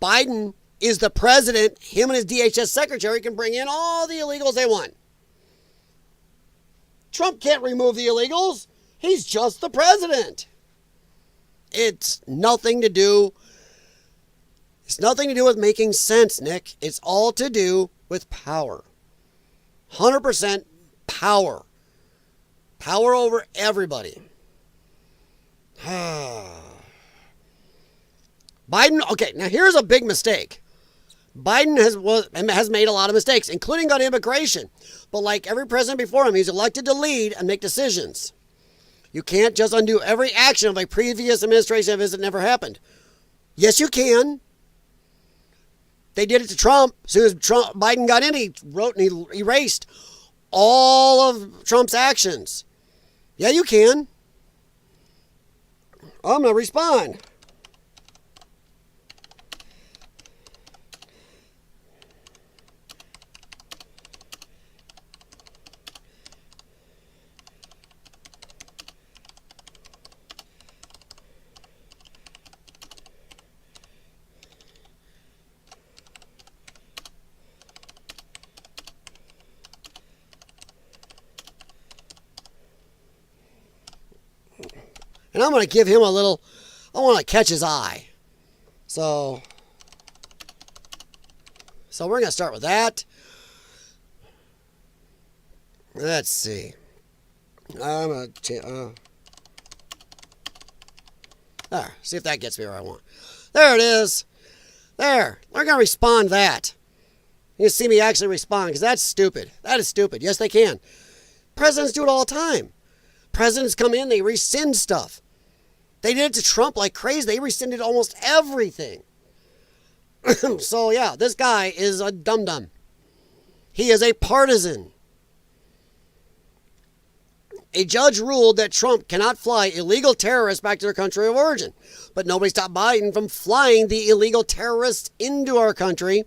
Biden is the president. Him and his DHS secretary can bring in all the illegals they want. Trump can't remove the illegals. He's just the president. It's nothing to do with making sense, Nick. It's all to do with power. 100% power. Power over everybody. Biden, okay, now here's a big mistake. Biden has made a lot of mistakes, including on immigration. But like every president before him, he's elected to lead and make decisions. You can't just undo every action of a previous administration if it never happened. Yes, you can. They did it to Trump. As soon as Biden got in, he wrote and he erased all of Trump's actions. Yeah, you can. I'm going to respond. And I'm going to give him a little, I want to catch his eye. So we're going to start with that. Let's see. I'm going to, there, see if that gets me where I want. There it is. There. They're going to respond to that. You see me actually respond, because that's stupid. That is stupid. Yes, they can. Presidents do it all the time. Presidents come in, they rescind stuff. They did it to Trump like crazy. They rescinded almost everything. So, yeah, this guy is a dum-dum. He is a partisan. A judge ruled that Trump cannot fly illegal terrorists back to their country of origin. But nobody stopped Biden from flying the illegal terrorists into our country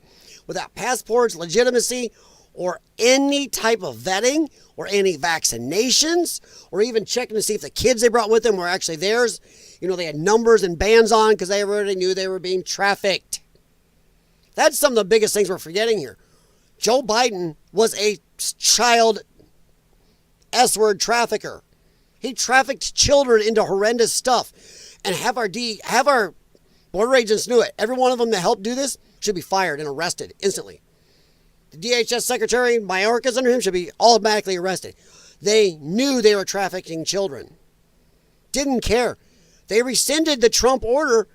without passports, legitimacy, or any type of vetting, or any vaccinations, or even checking to see if the kids they brought with them were actually theirs. You know, they had numbers and bands on because they already knew they were being trafficked. That's some of the biggest things we're forgetting here. Joe Biden was a child S-word trafficker. He trafficked children into horrendous stuff. And have our border agents knew it. Every one of them that helped do this should be fired and arrested instantly. The DHS Secretary, Mayorkas under him, should be automatically arrested. They knew they were trafficking children. Didn't care. They rescinded the Trump order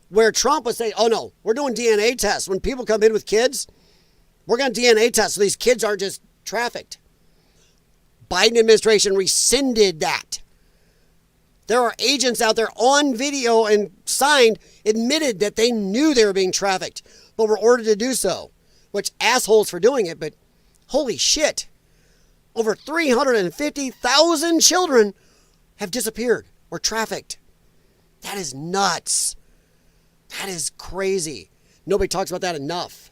where Trump would say, oh no, we're doing DNA tests. When people come in with kids, we're going to DNA test so these kids aren't just trafficked. Biden administration rescinded that. There are agents out there on video and signed, admitted that they knew they were being trafficked, but were ordered to do so. Which assholes for doing it, but holy shit. Over 350,000 children have disappeared or trafficked. That is nuts. That is crazy. Nobody talks about that enough.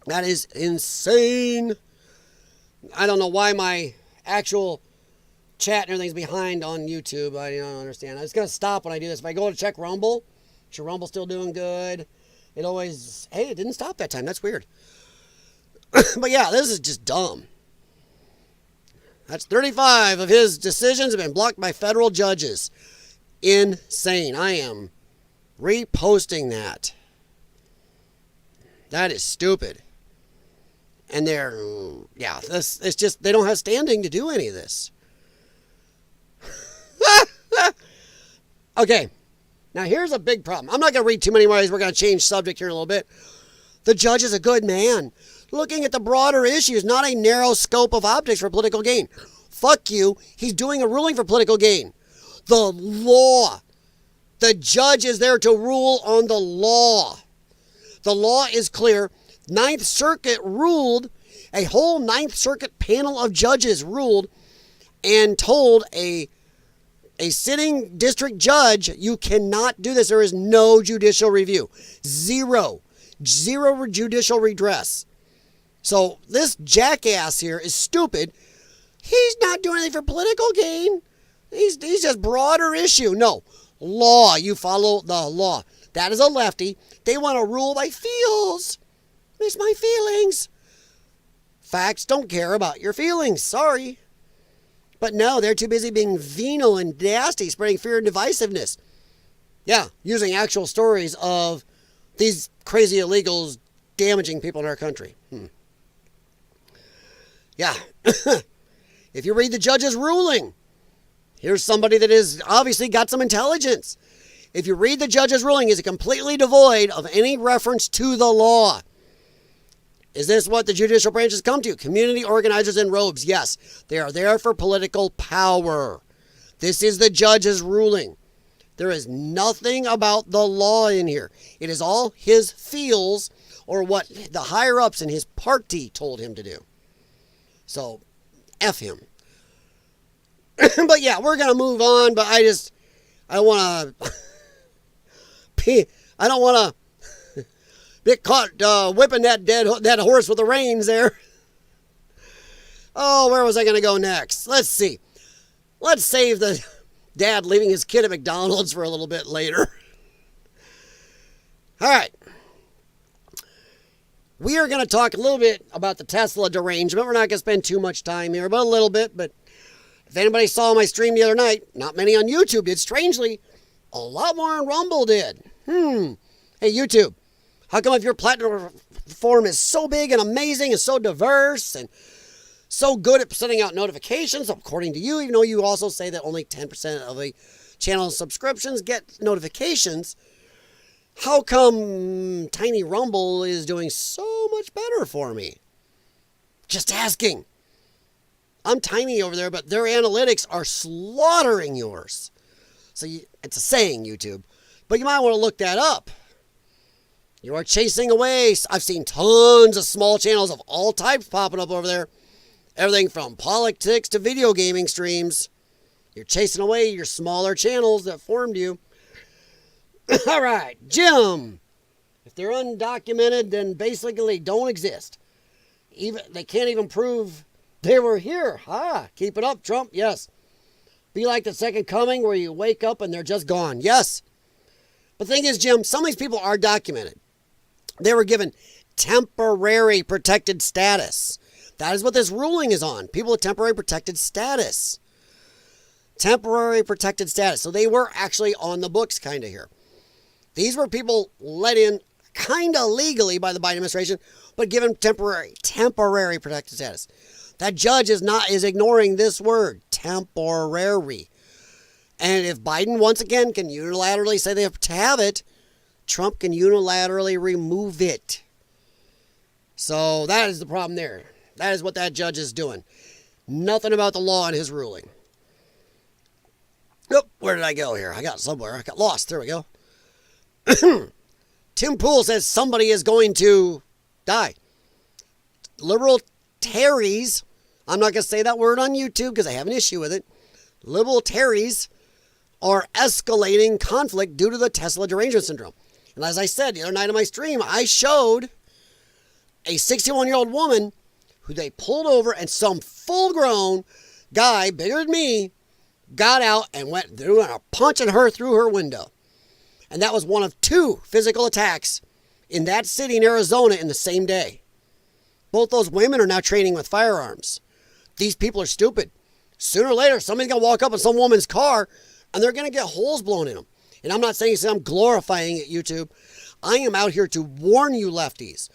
That is insane. I don't know why my actual chat and everything's behind on YouTube. I don't understand. It's going to stop when I do this. If I go to check Rumble, sure, Rumble's still doing good. It always, hey, it didn't stop that time. That's weird. But yeah, this is just dumb. That's 35 of his decisions have been blocked by federal judges. Insane. I am reposting that. That is stupid. And it's just, they don't have standing to do any of this. Okay. Now, here's a big problem. I'm not going to read too many ways. We're going to change subject here in a little bit. The judge is a good man, looking at the broader issues, not a narrow scope of optics for political gain. Fuck you. He's doing a ruling for political gain. The law. The judge is there to rule on the law. The law is clear. Ninth Circuit ruled, a whole Ninth Circuit panel of judges ruled and told a sitting district judge, you cannot do this. There is no judicial review. Zero judicial redress. So this jackass here is stupid. He's not doing anything for political gain. He's just broader issue. No, law. You follow the law. That is a lefty. They want to rule by feels. It's my feelings. Facts don't care about your feelings. Sorry. But no, they're too busy being venal and nasty, spreading fear and divisiveness. Yeah, using actual stories of these crazy illegals damaging people in our country. Yeah. If you read the judge's ruling, here's somebody that has obviously got some intelligence. If you read the judge's ruling, is it completely devoid of any reference to the law? Is this what the judicial branch has come to? Community organizers in robes. Yes, they are there for political power. This is the judge's ruling. There is nothing about the law in here. It is all his feels or what the higher-ups in his party told him to do. So, F him. But yeah, we're going to move on, but I don't want to get caught whipping that horse with the reins there. Oh, where was I going to go next? Let's see. Let's save the dad leaving his kid at McDonald's for a little bit later. All right. We are going to talk a little bit about the Tesla derangement. We're not going to spend too much time here, but a little bit. But If anybody saw my stream the other night, not many on YouTube did. Strangely, a lot more on Rumble did. Hey, YouTube, how come if your platform is so big and amazing and so diverse and so good at sending out notifications, according to you, even though you also say that only 10% of the channel subscriptions get notifications, how come Tiny Rumble is doing so much better for me? Just asking. I'm tiny over there, but their analytics are slaughtering yours. So it's a saying, YouTube. But you might want to look that up. You are chasing away. I've seen tons of small channels of all types popping up over there. Everything from politics to video gaming streams. You're chasing away your smaller channels that formed you. All right, Jim. If they're undocumented, then basically don't exist. They can't even prove they were here. Keep it up, Trump. Yes. Be like the second coming where you wake up and they're just gone. Yes. But the thing is, Jim, some of these people are documented. They were given temporary protected status. That is what this ruling is on. People with temporary protected status. Temporary protected status. So they were actually on the books kind of here. These were people let in kind of legally by the Biden administration, but given temporary protected status. That judge is ignoring this word, temporary. And if Biden once again can unilaterally say they have to have it, Trump can unilaterally remove it. So that is the problem there. That is what that judge is doing. Nothing about the law in his ruling. Nope, where did I go here? I got somewhere. I got lost. There we go. Tim Pool says somebody is going to die. Liberal Terries, I'm not going to say that word on YouTube because I have an issue with it. Liberal Terries are escalating conflict due to the Tesla derangement syndrome. And as I said the other night on my stream, I showed a 61-year-old woman who they pulled over and some full-grown guy, bigger than me, got out and went through and punching her through her window. And that was one of 2 physical attacks in that city in Arizona in the same day. Both those women are now training with firearms. These people are stupid. Sooner or later, somebody's going to walk up in some woman's car and they're going to get holes blown in them. And I'm not saying I'm glorifying it, YouTube. I am out here to warn you lefties.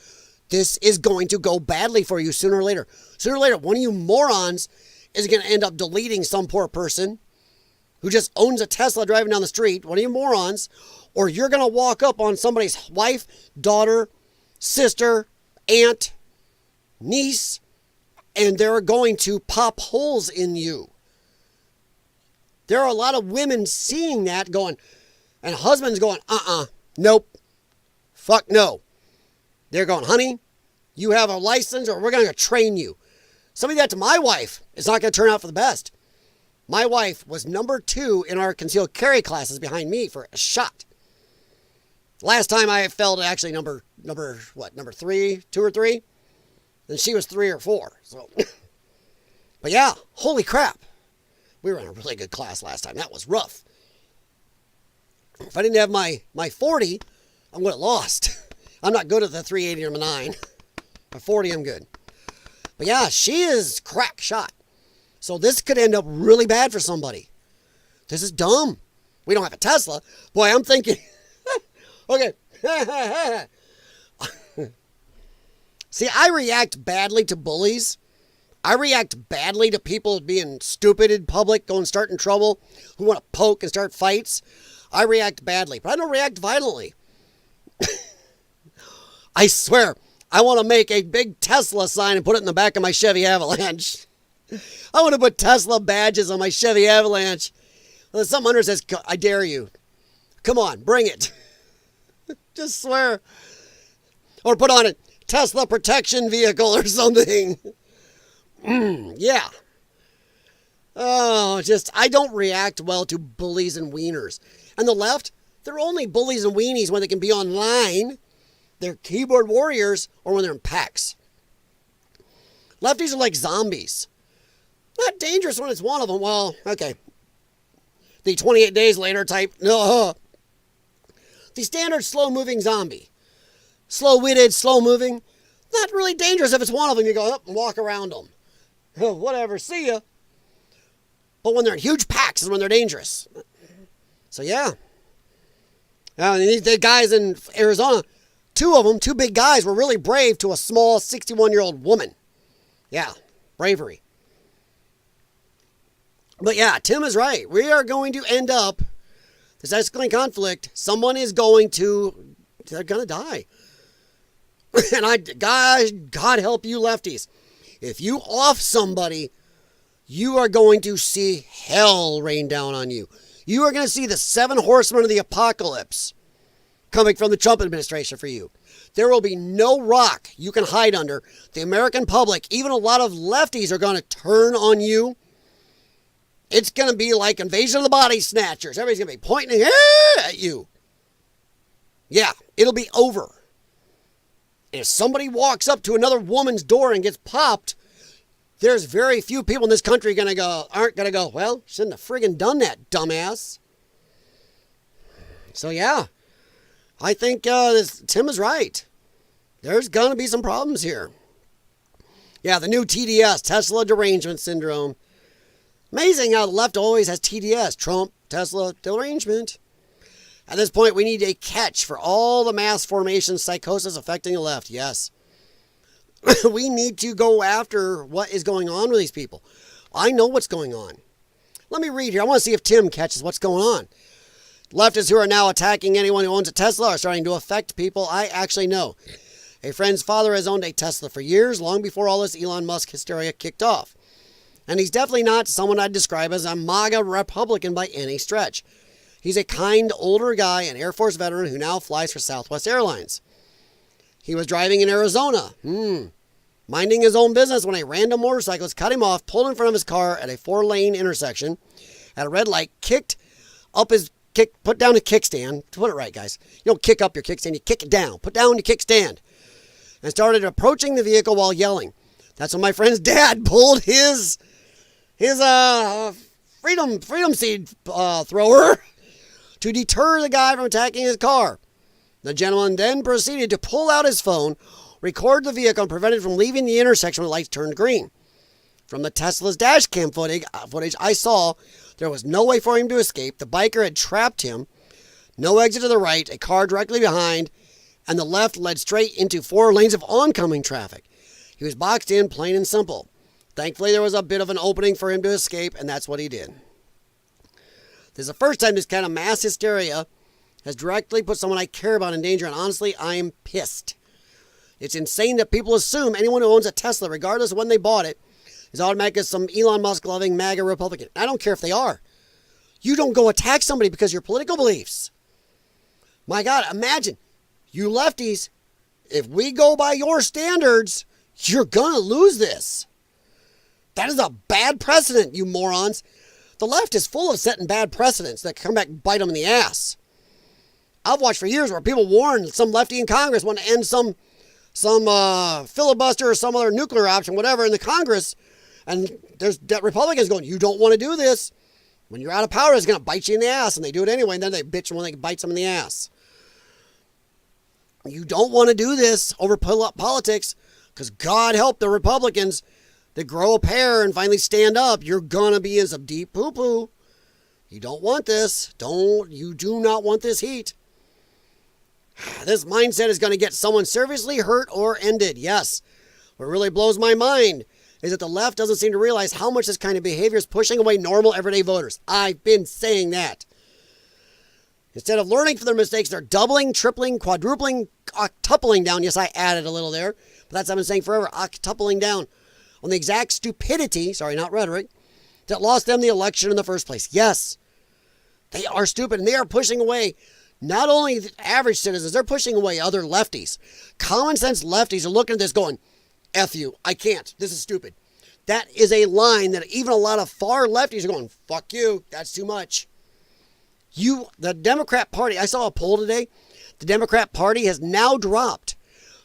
This is going to go badly for you sooner or later. Sooner or later, one of you morons is going to end up deleting some poor person who just owns a Tesla driving down the street, one of you morons, or you're going to walk up on somebody's wife, daughter, sister, aunt, niece, and they're going to pop holes in you. There are a lot of women seeing that going, and husbands going, nope, fuck no. They're going, honey, you have a license or we're going to train you. Somebody did that to my wife. It's not going to turn out for the best. My wife was number 2 in our concealed carry classes behind me for a shot. Last time I fell to actually number 3, 2 or 3. And she was 3 or 4. So, but yeah, holy crap. We were in a really good class last time. That was rough. If I didn't have my 40, I would have lost. I'm not good at the 380 or 9. By 40, I'm good. But yeah, she is crack shot. So this could end up really bad for somebody. This is dumb. We don't have a Tesla. Boy, I'm thinking. Okay. See, I react badly to bullies. I react badly to people being stupid in public, starting trouble, who want to poke and start fights. I react badly, but I don't react violently. I swear, I want to make a big Tesla sign and put it in the back of my Chevy Avalanche. I want to put Tesla badges on my Chevy Avalanche. Some under says, I dare you. Come on, bring it. Just swear. Or put on it, Tesla protection vehicle or something. Yeah. Oh, I don't react well to bullies and wieners. And the left, they're only bullies and weenies when they can be online. They're keyboard warriors or when they're in packs. Lefties are like zombies. Not dangerous when it's one of them. Well, okay. The 28 days later type. No. The standard slow-moving zombie. Slow-witted, slow-moving. Not really dangerous if it's one of them. You go up and walk around them. Whatever. See ya. But when they're in huge packs is when they're dangerous. So, yeah. The guys in Arizona, two of them, two big guys, were really brave to a small 61-year-old woman. Yeah, bravery. But yeah, Tim is right. We are going to end up, this escalating conflict, someone is going to, they're going to die. And God help you lefties. If you off somebody, you are going to see hell rain down on you. You are going to see the 7 horsemen of the apocalypse coming from the Trump administration for you. There will be no rock you can hide under. The American public, even a lot of lefties, are going to turn on you. It's going to be like Invasion of the Body Snatchers. Everybody's going to be pointing at you. Yeah, it'll be over. And if somebody walks up to another woman's door and gets popped, there's very few people in this country aren't going to go, well, shouldn't have friggin' done that, dumbass. So, yeah, I think Tim is right. There's going to be some problems here. Yeah, the new TDS, Tesla Derangement Syndrome. Amazing how the left always has TDS, Trump, Tesla, derangement. At this point, we need a catch for all the mass formation psychosis affecting the left. Yes. We need to go after what is going on with these people. I know what's going on. Let me read here. I want to see if Tim catches what's going on. Leftists who are now attacking anyone who owns a Tesla are starting to affect people I actually know. A friend's father has owned a Tesla for years, long before all this Elon Musk hysteria kicked off. And he's definitely not someone I'd describe as a MAGA Republican by any stretch. He's a kind, older guy, an Air Force veteran who now flies for Southwest Airlines. He was driving in Arizona, minding his own business when a random motorcyclist cut him off, pulled in front of his car at a 4-lane intersection, at a red light, put down a kickstand. Put it right, guys. You don't kick up your kickstand, you kick it down. Put down your kickstand. And started approaching the vehicle while yelling. That's when my friend's dad pulled his freedom seed thrower to deter the guy from attacking his car. The gentleman then proceeded to pull out his phone, record the vehicle, and prevent it from leaving the intersection when the lights turned green. From the Tesla's dash cam footage I saw, there was no way for him to escape. The biker had trapped him. No exit to the right, a car directly behind, and the left led straight into 4 lanes of oncoming traffic. He was boxed in, plain and simple. Thankfully, there was a bit of an opening for him to escape, and that's what he did. This is the first time this kind of mass hysteria has directly put someone I care about in danger, and honestly, I'm pissed. It's insane that people assume anyone who owns a Tesla, regardless of when they bought it, is automatically some Elon Musk-loving MAGA Republican. I don't care if they are. You don't go attack somebody because of your political beliefs. My God, imagine, you lefties, if we go by your standards, you're going to lose this. That is a bad precedent, you morons. The left is full of setting bad precedents that come back and bite them in the ass. I've watched for years where people warn some lefty in Congress want to end some filibuster or some other nuclear option, whatever, in the Congress. And there's Republicans going, you don't want to do this. When you're out of power, it's going to bite you in the ass. And they do it anyway. And then they bitch when it bites them in the ass. You don't want to do this over politics because God help the Republicans that grow a pair and finally stand up. You're going to be in some deep poo-poo. You don't want this. You do not want this heat. This mindset is going to get someone seriously hurt or ended. Yes. What really blows my mind is that the left doesn't seem to realize how much this kind of behavior is pushing away normal everyday voters. I've been saying that. Instead of learning from their mistakes, they're doubling, tripling, quadrupling, octupling down. Yes, I added a little there, but that's what I've been saying forever. Octupling down on the exact stupidity, sorry, not rhetoric, that lost them the election in the first place. Yes, they are stupid, and they are pushing away not only the average citizens, they're pushing away other lefties. Common sense lefties are looking at this going, F you, I can't, this is stupid. That is a line that even a lot of far lefties are going, fuck you, that's too much. The Democrat Party, I saw a poll today, the Democrat Party has now dropped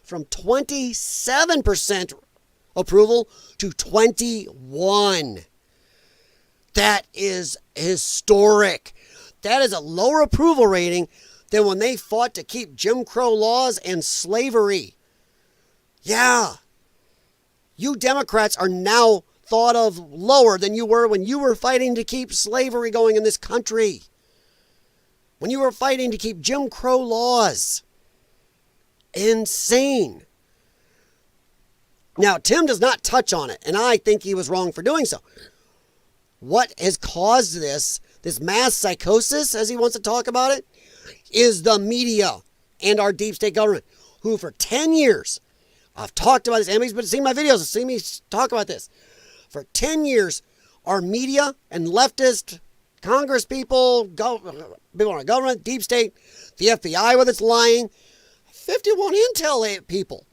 from 27% approval to 21%. That is historic. That is a lower approval rating than when they fought to keep Jim Crow laws and slavery. Yeah. You Democrats are now thought of lower than you were when you were fighting to keep slavery going in this country. When you were fighting to keep Jim Crow laws. Insane. Now, Tim does not touch on it, and I think he was wrong for doing so. What has caused this mass psychosis, as he wants to talk about it, is the media and our deep state government, who for 10 years, I've talked about this, anybody's been seeing my videos, have seen me talk about this. For 10 years, our media and leftist Congress people, people in our government, deep state, the FBI with its lying, 51 intel people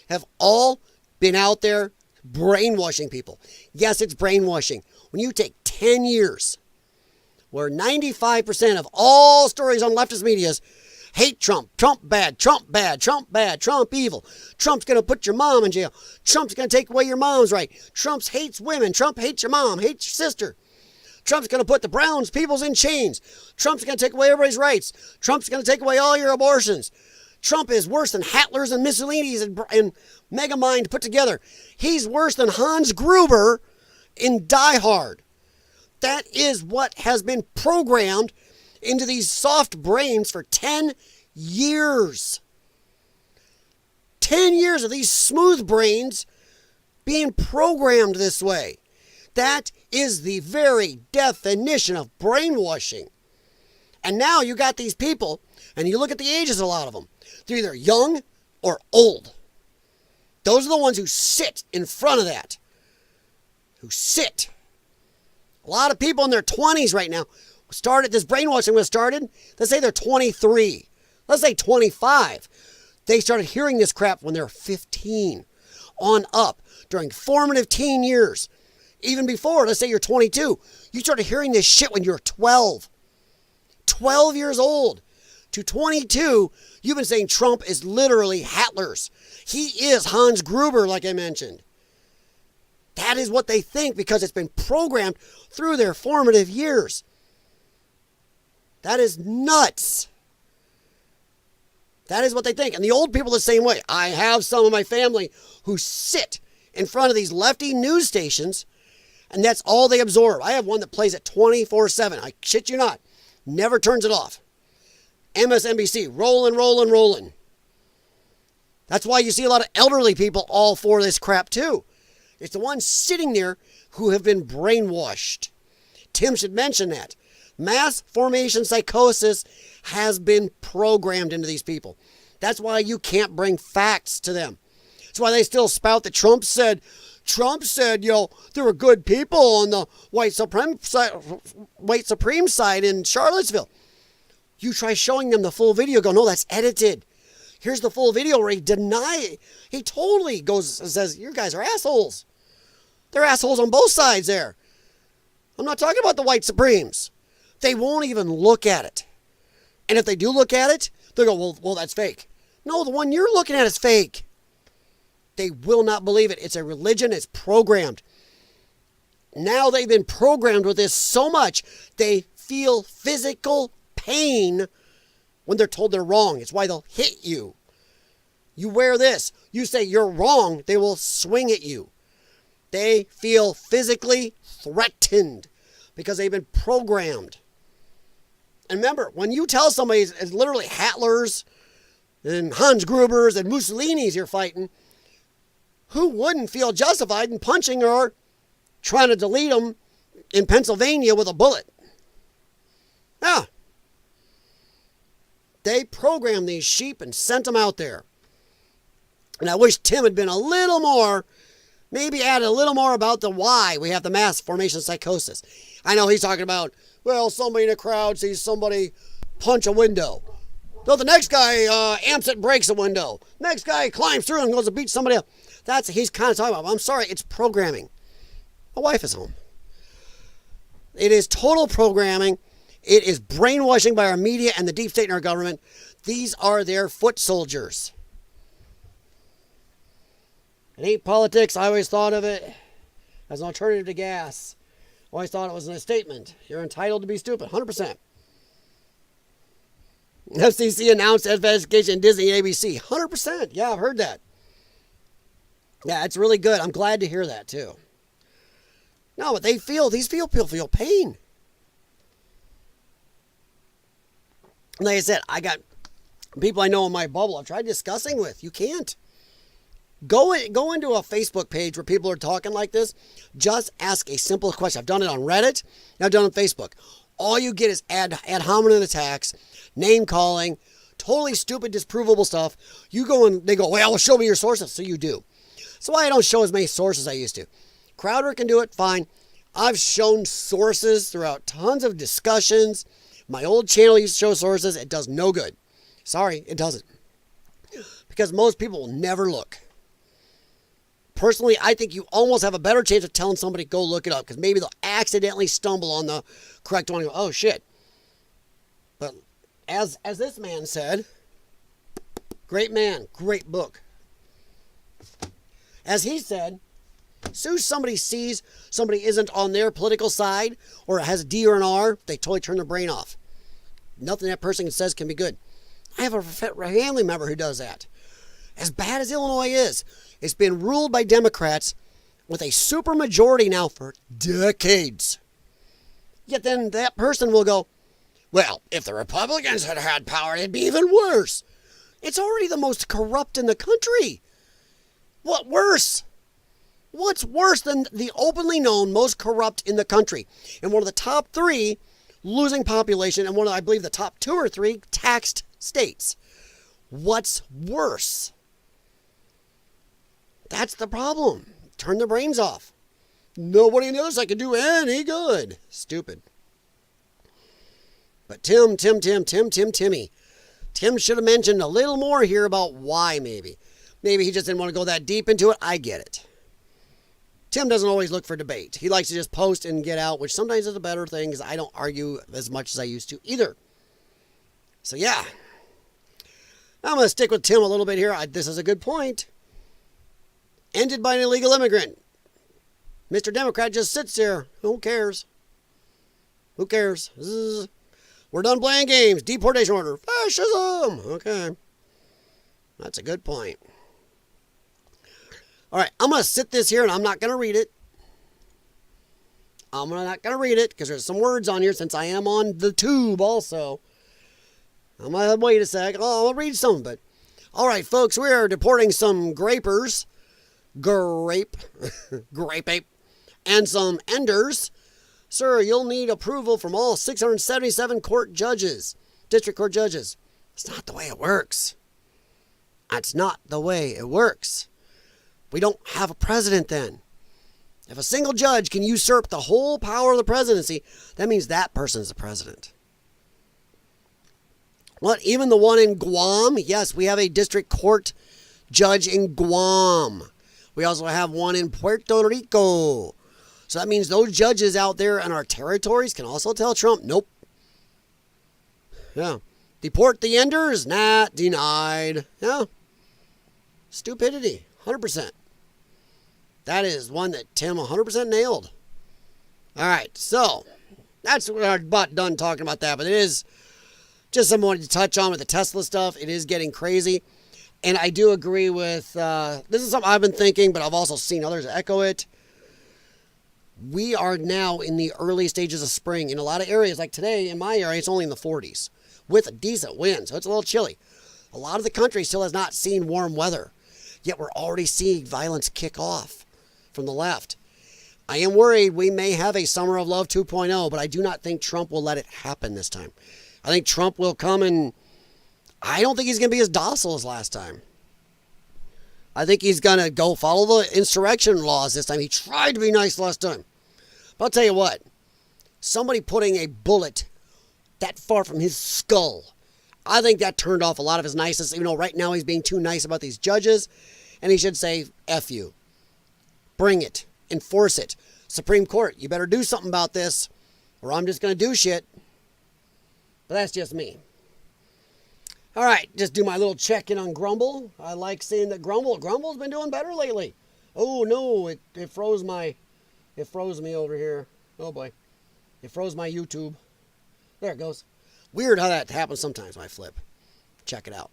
have all been out there brainwashing people. Yes, it's brainwashing. When you take 10 years, where 95% of all stories on leftist media is hate Trump, Trump bad, Trump bad, Trump bad, Trump evil, Trump's going to put your mom in jail, Trump's going to take away your mom's right, Trump hates women, Trump hates your mom, hates your sister, Trump's going to put the Browns peoples in chains, Trump's going to take away everybody's rights, Trump's going to take away all your abortions, Trump is worse than Hitlers and Mussolini's and Megamind put together. He's worse than Hans Gruber in Die Hard. That is what has been programmed into these soft brains for 10 years. 10 years of these smooth brains being programmed this way. That is the very definition of brainwashing. And now you got these people, and you look at the ages of a lot of them. They're either young or old. Those are the ones who sit in front of that. Who sit. A lot of people in their 20s right now started, this brainwashing was started, let's say they're 23. Let's say 25. They started hearing this crap when they're 15 on up during formative teen years. Even before, let's say you're 22. You started hearing this shit when you're 12. 12 years old to 22, you've been saying Trump is literally Hitler's. He is Hans Gruber, like I mentioned. That is what they think because it's been programmed through their formative years. That is nuts. That is what they think. And the old people the same way. I have some of my family who sit in front of these lefty news stations, and that's all they absorb. I have one that plays it 24/7. I shit you not. Never turns it off. MSNBC, rolling, rolling, rolling. That's why you see a lot of elderly people all for this crap too. It's the ones sitting there who have been brainwashed. Tim should mention that. Mass formation psychosis has been programmed into these people. That's why you can't bring facts to them. That's why they still spout that Trump said, there were good people on the white supreme side in Charlottesville. You try showing them the full video, go, no, that's edited. Here's the full video where he he totally goes and says, you guys are assholes. They're assholes on both sides there. I'm not talking about the white supremes. They won't even look at it. And if they do look at it, they'll go, well, that's fake. No, the one you're looking at is fake. They will not believe it. It's a religion. It's programmed. Now they've been programmed with this so much, they feel physical pain when they're told they're wrong. It's why they'll hit you. You wear this. You say you're wrong, they will swing at you. They feel physically threatened because they've been programmed. And remember, when you tell somebody it's literally Hitlers and Hans Grubers and Mussolini's you're fighting, who wouldn't feel justified in punching or trying to delete them in Pennsylvania with a bullet? Yeah. They programmed these sheep and sent them out there. And I wish Tim had been a little more, maybe added a little more about the why we have the mass formation psychosis. I know he's talking about, well, somebody in a crowd sees somebody punch a window. So the next guy amps it and breaks a window. Next guy climbs through and goes to beat somebody else. He's kind of talking about. I'm sorry, it's programming. My wife is home. It is total programming. It is brainwashing by our media and the deep state in our government. These are their foot soldiers. It ain't politics. I always thought of it as an alternative to gas. Always thought it was a statement. You're entitled to be stupid. 100%. FCC announced investigation in Disney and ABC. 100%. Yeah, I've heard that. Yeah, it's really good. I'm glad to hear that too. No, but these people feel pain. Like I said, I got people I know in my bubble I've tried discussing with. You can't. Go into a Facebook page where people are talking like this. Just ask a simple question. I've done it on Reddit. And I've done it on Facebook. All you get is ad hominem attacks, name calling, totally stupid, disprovable stuff. You go and they go, well, show me your sources. So you do. So I don't show as many sources as I used to. Crowder can do it, fine. I've shown sources throughout tons of discussions. My old channel used to show sources. It does no good. Sorry, it doesn't. Because most people will never look. Personally, I think you almost have a better chance of telling somebody, go look it up. Because maybe they'll accidentally stumble on the correct one and go, oh, shit. But as this man said, great man, great book. As he said, as soon as somebody sees somebody isn't on their political side or has a D or an R, they totally turn their brain off. Nothing that person says can be good. I have a family member who does that. As bad as Illinois is, it's been ruled by Democrats with a super majority now for decades. Yet then that person will go, well, if the Republicans had had power, it'd be even worse. It's already the most corrupt in the country. What worse? What's worse than the openly known most corrupt in the country? And one of the top 3 losing population and one of, I believe, the top 2 or 3 taxed states. What's worse? That's the problem. Turn their brains off. Nobody knows I can do any good. Stupid. But Timmy. Tim should have mentioned a little more here about why maybe. Maybe he just didn't want to go that deep into it. I get it. Tim doesn't always look for debate. He likes to just post and get out, which sometimes is a better thing because I don't argue as much as I used to either. So yeah. I'm going to stick with Tim a little bit here. This is a good point. Ended by an illegal immigrant. Mr. Democrat just sits there. Who cares? Who cares? We're done playing games. Deportation order. Fascism. Okay. That's a good point. All right, I'm going to sit this here and I'm not going to read it. I'm not going to read it because there's some words on here since I am on the tube also. I'm going to wait a sec. Oh, I'll read some, but all right, folks, we are deporting some grapers, grape ape, and some enders. Sir, you'll need approval from all 677 court judges, district court judges. It's not the way it works. That's not the way it works. We don't have a president then. If a single judge can usurp the whole power of the presidency, that means that person's the president. What, even the one in Guam? Yes, we have a district court judge in Guam. We also have one in Puerto Rico. So that means those judges out there in our territories can also tell Trump, nope. Yeah. Deport the enders? Nah, denied. Yeah. Stupidity. 100%. That is one that Tim 100% nailed. All right, so that's what I'm about done talking about that. But it is just something I wanted to touch on with the Tesla stuff. It is getting crazy. And I do agree with, this is something I've been thinking, but I've also seen others echo it. We are now in the early stages of spring. In a lot of areas, like today in my area, it's only in the 40s with a decent wind, so it's a little chilly. A lot of the country still has not seen warm weather, yet we're already seeing violence kick off from the left. I am worried we may have a Summer of Love 2.0, but I do not think Trump will let it happen this time. I think Trump will come and I don't think he's going to be as docile as last time. I think he's going to go follow the insurrection laws this time. He tried to be nice last time. But I'll tell you what, somebody putting a bullet that far from his skull, I think that turned off a lot of his niceness. Even though right now he's being too nice about these judges, and he should say, F you. Bring it. Enforce it. Supreme Court, you better do something about this, or I'm just going to do shit. But that's just me. All right, just do my little check-in on Grumble. I like seeing that Grumble's been doing better lately. Oh, no, it froze me over here. Oh, boy. It froze my YouTube. There it goes. Weird how that happens sometimes when I flip. Check it out.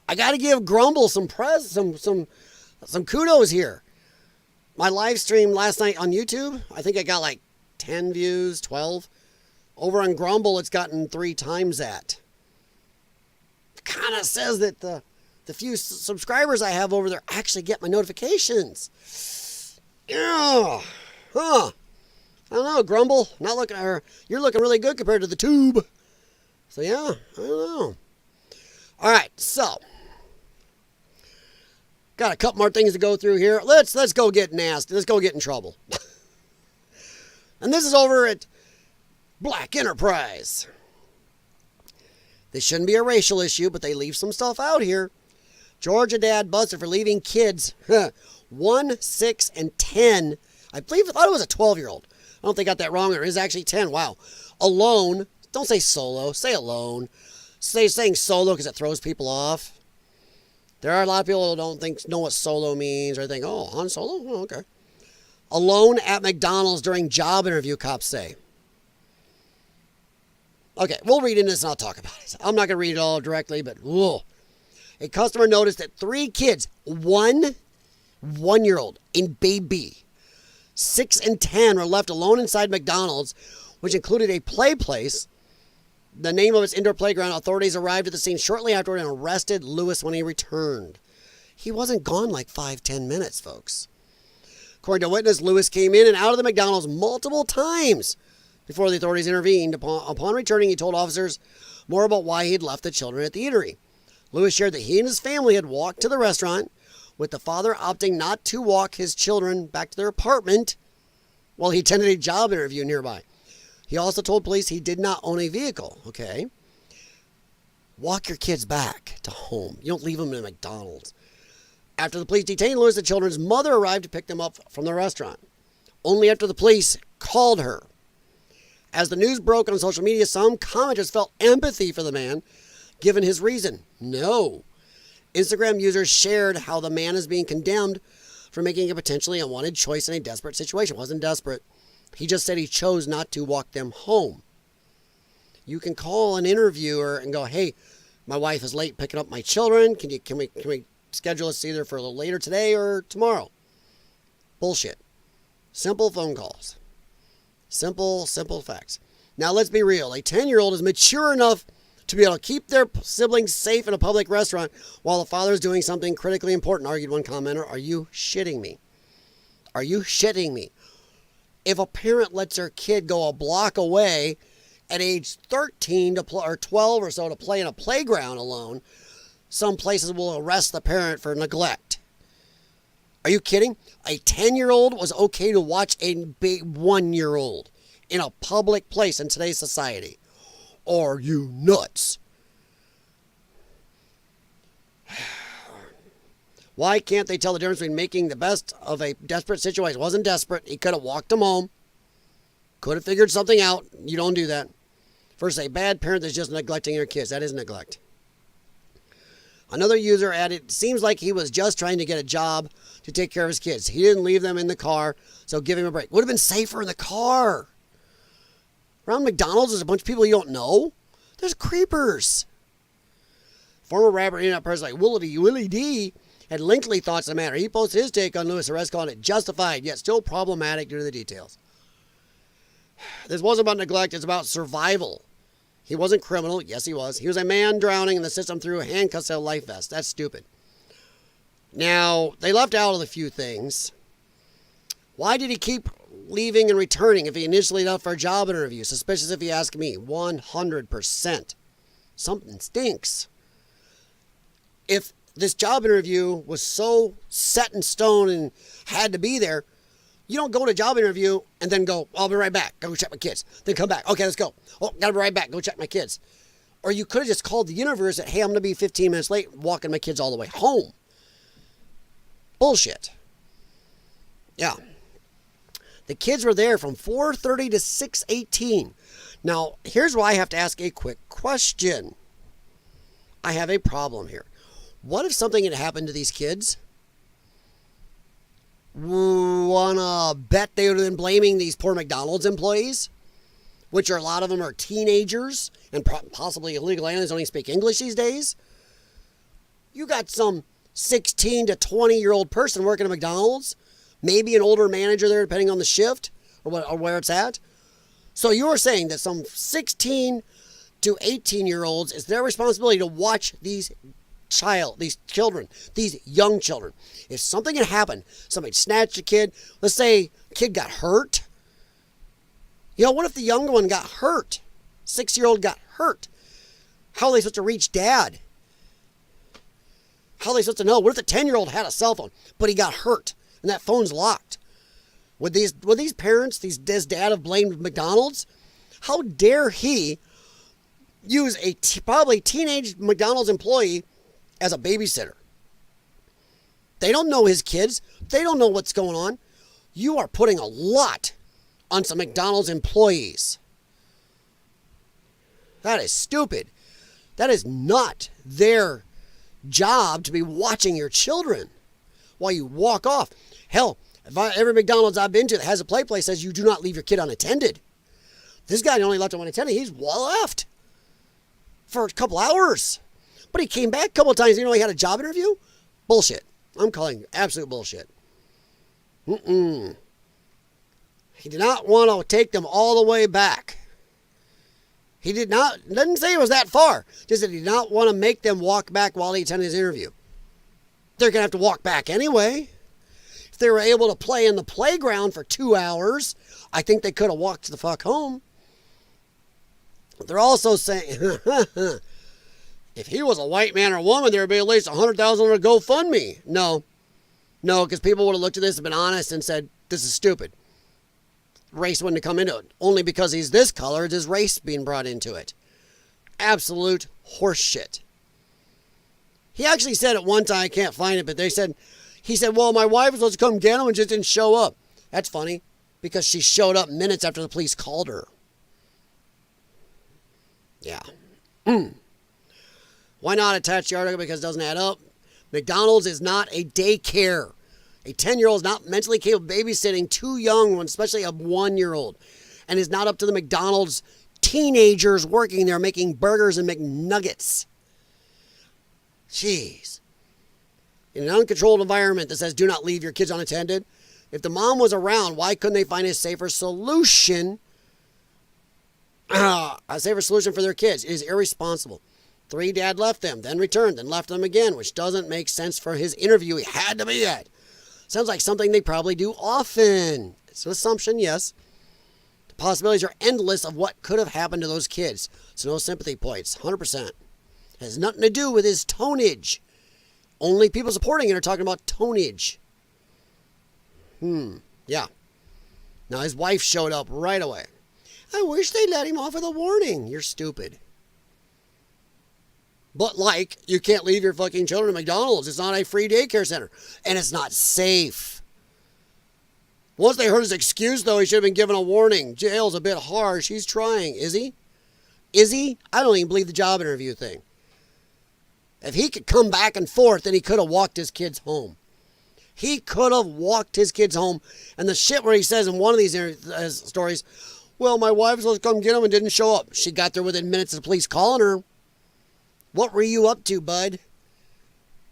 I got to give Grumble some kudos here. My live stream last night on YouTube, I think I got like 10 views, 12. Over on Grumble, it's gotten 3 times that. Kind of says that the few subscribers I have over there actually get my notifications. Yeah. Huh. I don't know, Grumble. Not looking at her. You're looking really good compared to the tube. So yeah, I don't know. All right, so got a couple more things to go through here. Let's go get nasty. Let's go get in trouble. And this is over at Black Enterprise. This shouldn't be a racial issue, but they leave some stuff out here. Georgia dad busted for leaving kids 1, 6, and 10. I thought it was a 12-year-old. I don't think I got that wrong. It is actually 10. Wow. Alone. Don't say solo. Say alone. Saying solo because it throws people off. There are a lot of people who don't know what solo means, or think, oh, Han Solo? Oh, okay. Alone at McDonald's during job interview, cops say. Okay, we'll read in this and I'll talk about it. I'm not going to read it all directly, but whoa. A customer noticed that 3 kids, 1-year-old and baby, 6 and 10 were left alone inside McDonald's, which included a play place. The name of its indoor playground. Authorities arrived at the scene shortly afterward and arrested Lewis when he returned. He wasn't gone like 5-10 minutes, folks. According to a witness, Lewis came in and out of the McDonald's multiple times before the authorities intervened. Upon returning, he told officers more about why he'd left the children at the eatery. Lewis shared that he and his family had walked to the restaurant, with the father opting not to walk his children back to their apartment while he attended a job interview nearby. He also told police he did not own a vehicle. Okay. Walk your kids back to home. You don't leave them in McDonald's. After the police detained Lewis, the children's mother arrived to pick them up from the restaurant. Only after the police called her. As the news broke on social media, some commenters felt empathy for the man, given his reason. No. Instagram users shared how the man is being condemned for making a potentially unwanted choice in a desperate situation. It wasn't desperate. He just said he chose not to walk them home. You can call an interviewer and go, hey, my wife is late picking up my children. Can we schedule this either for a little later today or tomorrow? Bullshit. Simple phone calls. Simple facts. Now let's be real. A 10-year-old is mature enough to be able to keep their siblings safe in a public restaurant while the father is doing something critically important, argued one commenter. Are you shitting me? Are you shitting me? If a parent lets their kid go a block away at age 13 or 12 or so to play in a playground alone, some places will arrest the parent for neglect. Are you kidding? A 10-year-old was okay to watch a 1-year-old in a public place in today's society. Are you nuts? Why can't they tell the difference between making the best of a desperate situation? It wasn't desperate. He could have walked them home. Could have figured something out. You don't do that. First, a bad parent that's just neglecting their kids. That is neglect. Another user added, seems like he was just trying to get a job to take care of his kids. He didn't leave them in the car, so give him a break. Would have been safer in the car. Around McDonald's, there's a bunch of people you don't know. There's creepers. Former rapper internet person like Willie D had lengthy thoughts on the matter. He posted his take on Lewis' arrest, calling it justified, yet still problematic due to the details. This wasn't about neglect, it's about survival. He wasn't criminal. Yes, he was. He was a man drowning in the system through handcuffs and a life vest. That's stupid. Now, they left out of a few things. Why did he keep leaving and returning if he initially left for a job interview? Suspicious if you ask me. 100%. Something stinks. If this job interview was so set in stone and had to be there, you don't go to a job interview and then go, I'll be right back. Go check my kids. Then come back. Okay, let's go. Oh, gotta be right back. Go check my kids. Or you could have just called the universe and said, hey, I'm going to be 15 minutes late walking my kids all the way home. Bullshit. Yeah. The kids were there from 4:30 to 6:18. Now, here's why I have to ask a quick question. I have a problem here. What if something had happened to these kids? Wanna bet they would have been blaming these poor McDonald's employees? Which are a lot of them are teenagers and possibly illegal aliens, don't even speak English these days. You got some 16 to 20-year-old person working at McDonald's maybe an older manager there, depending on the shift or where it's at. So you're saying that some 16 to 18-year-olds, it's their responsibility to watch these children, these young children. If something had happened, somebody snatched a kid, let's say a kid got hurt. What if the younger one got hurt? 6-year-old got hurt. How are they supposed to reach dad? How are they supposed to know? What if the 10-year-old had a cell phone, but he got hurt and that phone's locked? Would these parents, this dad have blamed McDonald's? How dare he use a probably teenage McDonald's employee as a babysitter? They don't know his kids. They don't know what's going on. You are putting a lot on some McDonald's employees. That is stupid. That is not their job to be watching your children while you walk off. Hell, every McDonald's I've been to that has a play place says you do not leave your kid unattended. This guy only left him unattended. He's left for a couple hours. But he came back a couple of times. He had a job interview? Bullshit. I'm calling absolute bullshit. He did not want to take them all the way back. He didn't say it was that far. Just that he did not want to make them walk back while he attended his interview. They're going to have to walk back anyway. If they were able to play in the playground for 2 hours, I think they could have walked the fuck home. But they're also saying, if he was a white man or woman, there would be at least $100,000 on a GoFundMe. No, because people would have looked at this and been honest and said, this is stupid. Race wouldn't have come into it. Only because he's this color is race being brought into it. Absolute horseshit. He actually said at one time, I can't find it, but he said, well, my wife was supposed to come get him and just didn't show up. That's funny, because she showed up minutes after the police called her. Yeah. Why not attach the article? Because it doesn't add up. McDonald's is not a daycare. A 10-year-old is not mentally capable of babysitting two young ones, especially a 1-year-old. And it's not up to the McDonald's teenagers working there making burgers and McNuggets. Jeez. In an uncontrolled environment that says do not leave your kids unattended, if the mom was around, why couldn't they find a safer solution? A safer solution for their kids? It is irresponsible. 3, dad left them, then returned, then left them again, which doesn't make sense for his interview he had to be at. Sounds like something they probably do often. It's an assumption, yes. The possibilities are endless of what could have happened to those kids. So no sympathy points, 100%. It has nothing to do with his tonnage. Only people supporting it are talking about tonnage. Yeah. Now his wife showed up right away. I wish they'd let him off with a warning. You're stupid. But you can't leave your fucking children at McDonald's. It's not a free daycare center. And it's not safe. Once they heard his excuse, though, he should have been given a warning. Jail's a bit harsh. He's trying. Is he? Is he? I don't even believe the job interview thing. If he could come back and forth, then he could have walked his kids home. He could have walked his kids home. And the shit where he says in one of these stories, well, my wife was supposed to come get him and didn't show up. She got there within minutes of the police calling her. What were you up to, bud?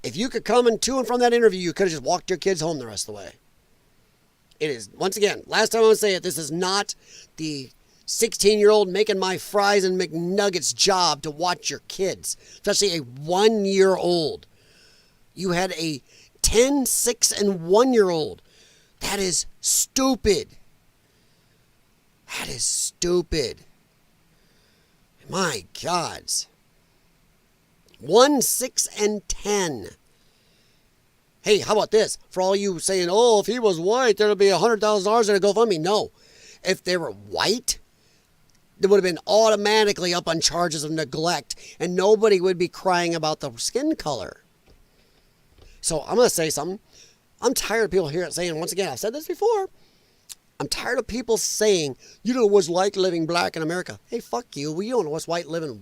If you could come to and from that interview, you could have just walked your kids home the rest of the way. It is, once again, last time I want to say it, this is not the 16-year-old making my fries and McNuggets job to watch your kids, especially a 1-year-old. You had a 10, 6, and 1-year-old. That is stupid. That is stupid. My gods. 1, 6, and 10. Hey, how about this? For all you saying, oh, if he was white, there'd be $100,000 in a GoFundMe. No. If they were white, they would have been automatically up on charges of neglect, and nobody would be crying about the skin color. So I'm going to say something. I'm tired of people here saying, once again, I've said this before, I'm tired of people saying, you don't know what's like living black in America. Hey, fuck you. We don't know what's like living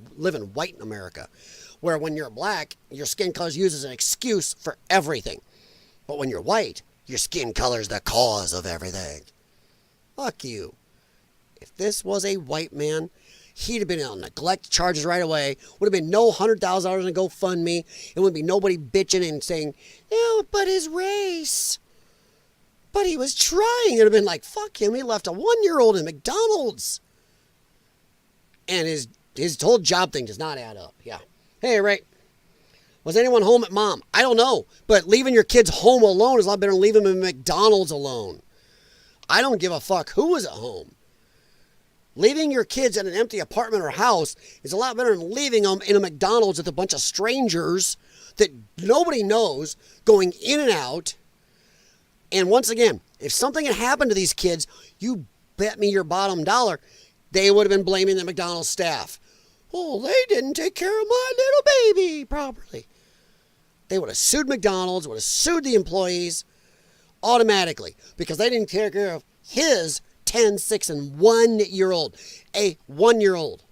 white in America. Where when you're black, your skin color is used as an excuse for everything. But when you're white, your skin color is the cause of everything. Fuck you. If this was a white man, he'd have been on neglect charges right away. Would have been no $100,000 in GoFundMe. It wouldn't be nobody bitching and saying, no, but his race. But he was trying. It would have been like, fuck him. He left a 1-year-old in McDonald's. And his whole job thing does not add up. Yeah. Hey, Ray. Was anyone home at mom? I don't know. But leaving your kids home alone is a lot better than leaving them in McDonald's alone. I don't give a fuck who was at home. Leaving your kids in an empty apartment or house is a lot better than leaving them in a McDonald's with a bunch of strangers that nobody knows going in and out. And once again, if something had happened to these kids, you bet me your bottom dollar, they would have been blaming the McDonald's staff. Oh, they didn't take care of my little baby properly. They would have sued McDonald's, would have sued the employees automatically because they didn't take care of his 10, 6, and 1-year-old. A 1-year-old.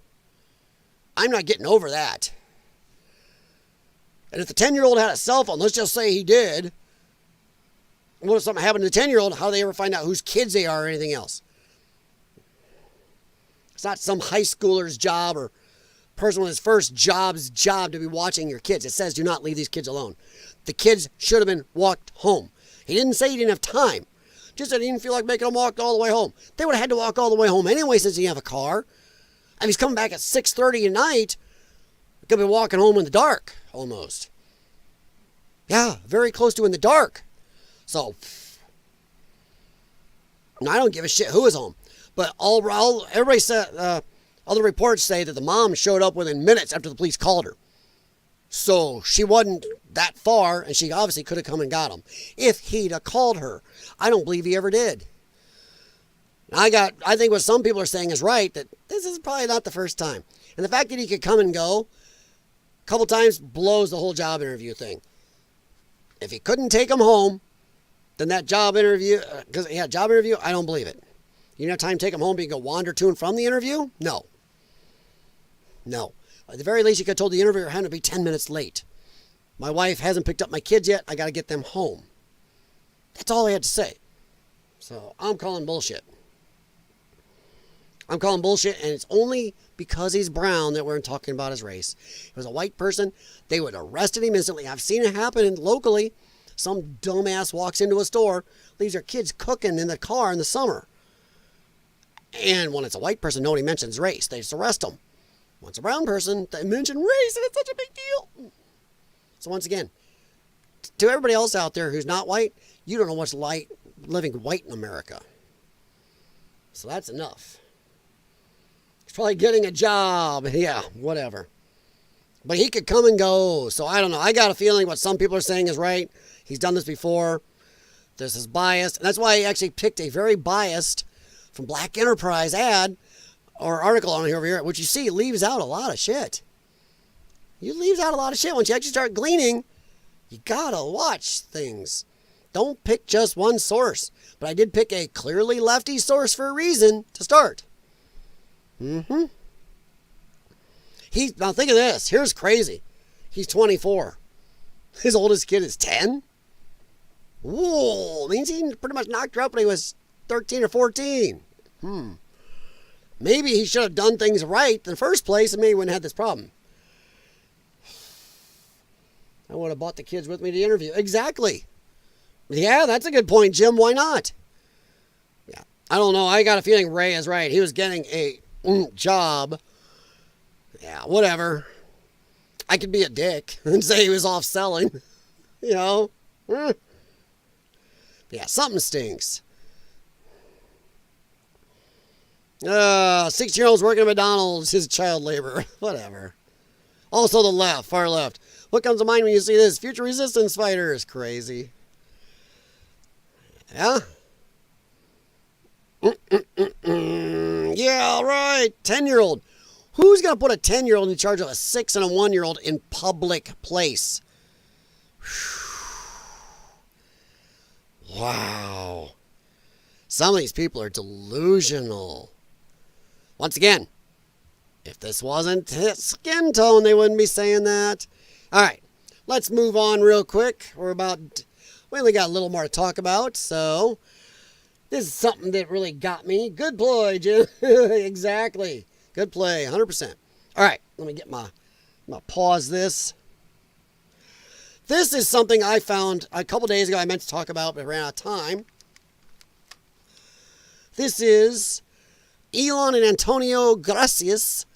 I'm not getting over that. And if the 10-year-old had a cell phone, let's just say he did, what if something happened to the 10-year-old? How do they ever find out whose kids they are or anything else? It's not some high schooler's job or person with his first job to be watching your kids. It says do not leave these kids alone. The kids should have been walked home. He didn't say he didn't have time. Just said he didn't feel like making them walk all the way home. They would have had to walk all the way home anyway since he didn't have a car. And he's coming back at 6:30 at night. Could be walking home in the dark, almost. Yeah, very close to in the dark. So, I don't give a shit who was home. But everybody said, all the reports say that the mom showed up within minutes after the police called her. So she wasn't that far, and she obviously could have come and got him if he'd have called her. I don't believe he ever did. I think what some people are saying is right, that this is probably not the first time. And the fact that he could come and go a couple times blows the whole job interview thing. If he couldn't take him home, then that job interview, I don't believe it. You didn't have time to take him home, but you can go wander to and from the interview? No. At the very least, you could have told the interviewer had to be 10 minutes late. My wife hasn't picked up my kids yet. I got to get them home. That's all I had to say. So I'm calling bullshit. And it's only because he's brown that we're talking about his race. If it was a white person, they would have arrested him instantly. I've seen it happen locally. Some dumbass walks into a store, leaves their kids cooking in the car in the summer. And when it's a white person, nobody mentions race. They just arrest them. When it's a brown person, they mention race, and it's such a big deal. So once again, to everybody else out there who's not white, you don't know what's like living white in America. So that's enough. He's probably getting a job. Yeah, whatever. But he could come and go. So I don't know. I got a feeling what some people are saying is right. He's done this before. This is biased. And that's why he actually picked a very biased from Black Enterprise ad or article on here, which you see leaves out a lot of shit. You leaves out a lot of shit. Once you actually start gleaning, you gotta watch things. Don't pick just one source. But I did pick a clearly lefty source for a reason to start. Now think of this. Here's crazy. He's 24. His oldest kid is 10. Whoa, means he pretty much knocked her up when he was 13 or 14. Maybe he should have done things right in the first place and maybe wouldn't have had this problem. I would have brought the kids with me to the interview. Exactly. Yeah, that's a good point, Jim. Why not? Yeah, I don't know. I got a feeling Ray is right. He was getting a job. Yeah, whatever. I could be a dick and say he was off selling. You know? Yeah, something stinks. 6-year-old's working at McDonald's, his child labor. Whatever. Also the left, far left. What comes to mind when you see this? Future resistance fighters. Crazy. Yeah? Yeah, all right. 10-year-old. Who's going to put a 10-year-old in charge of a 6 and a 1-year-old in public place? Wow. Some of these people are delusional. Once again, if this wasn't his skin tone, they wouldn't be saying that. All right, let's move on real quick. We only got a little more to talk about, so this is something that really got me. Good play, Jim. Exactly. Good play, 100%. All right, let me get I'm going to pause this. This is something I found a couple days ago I meant to talk about, but ran out of time. This is Elon and Antonio Gracias.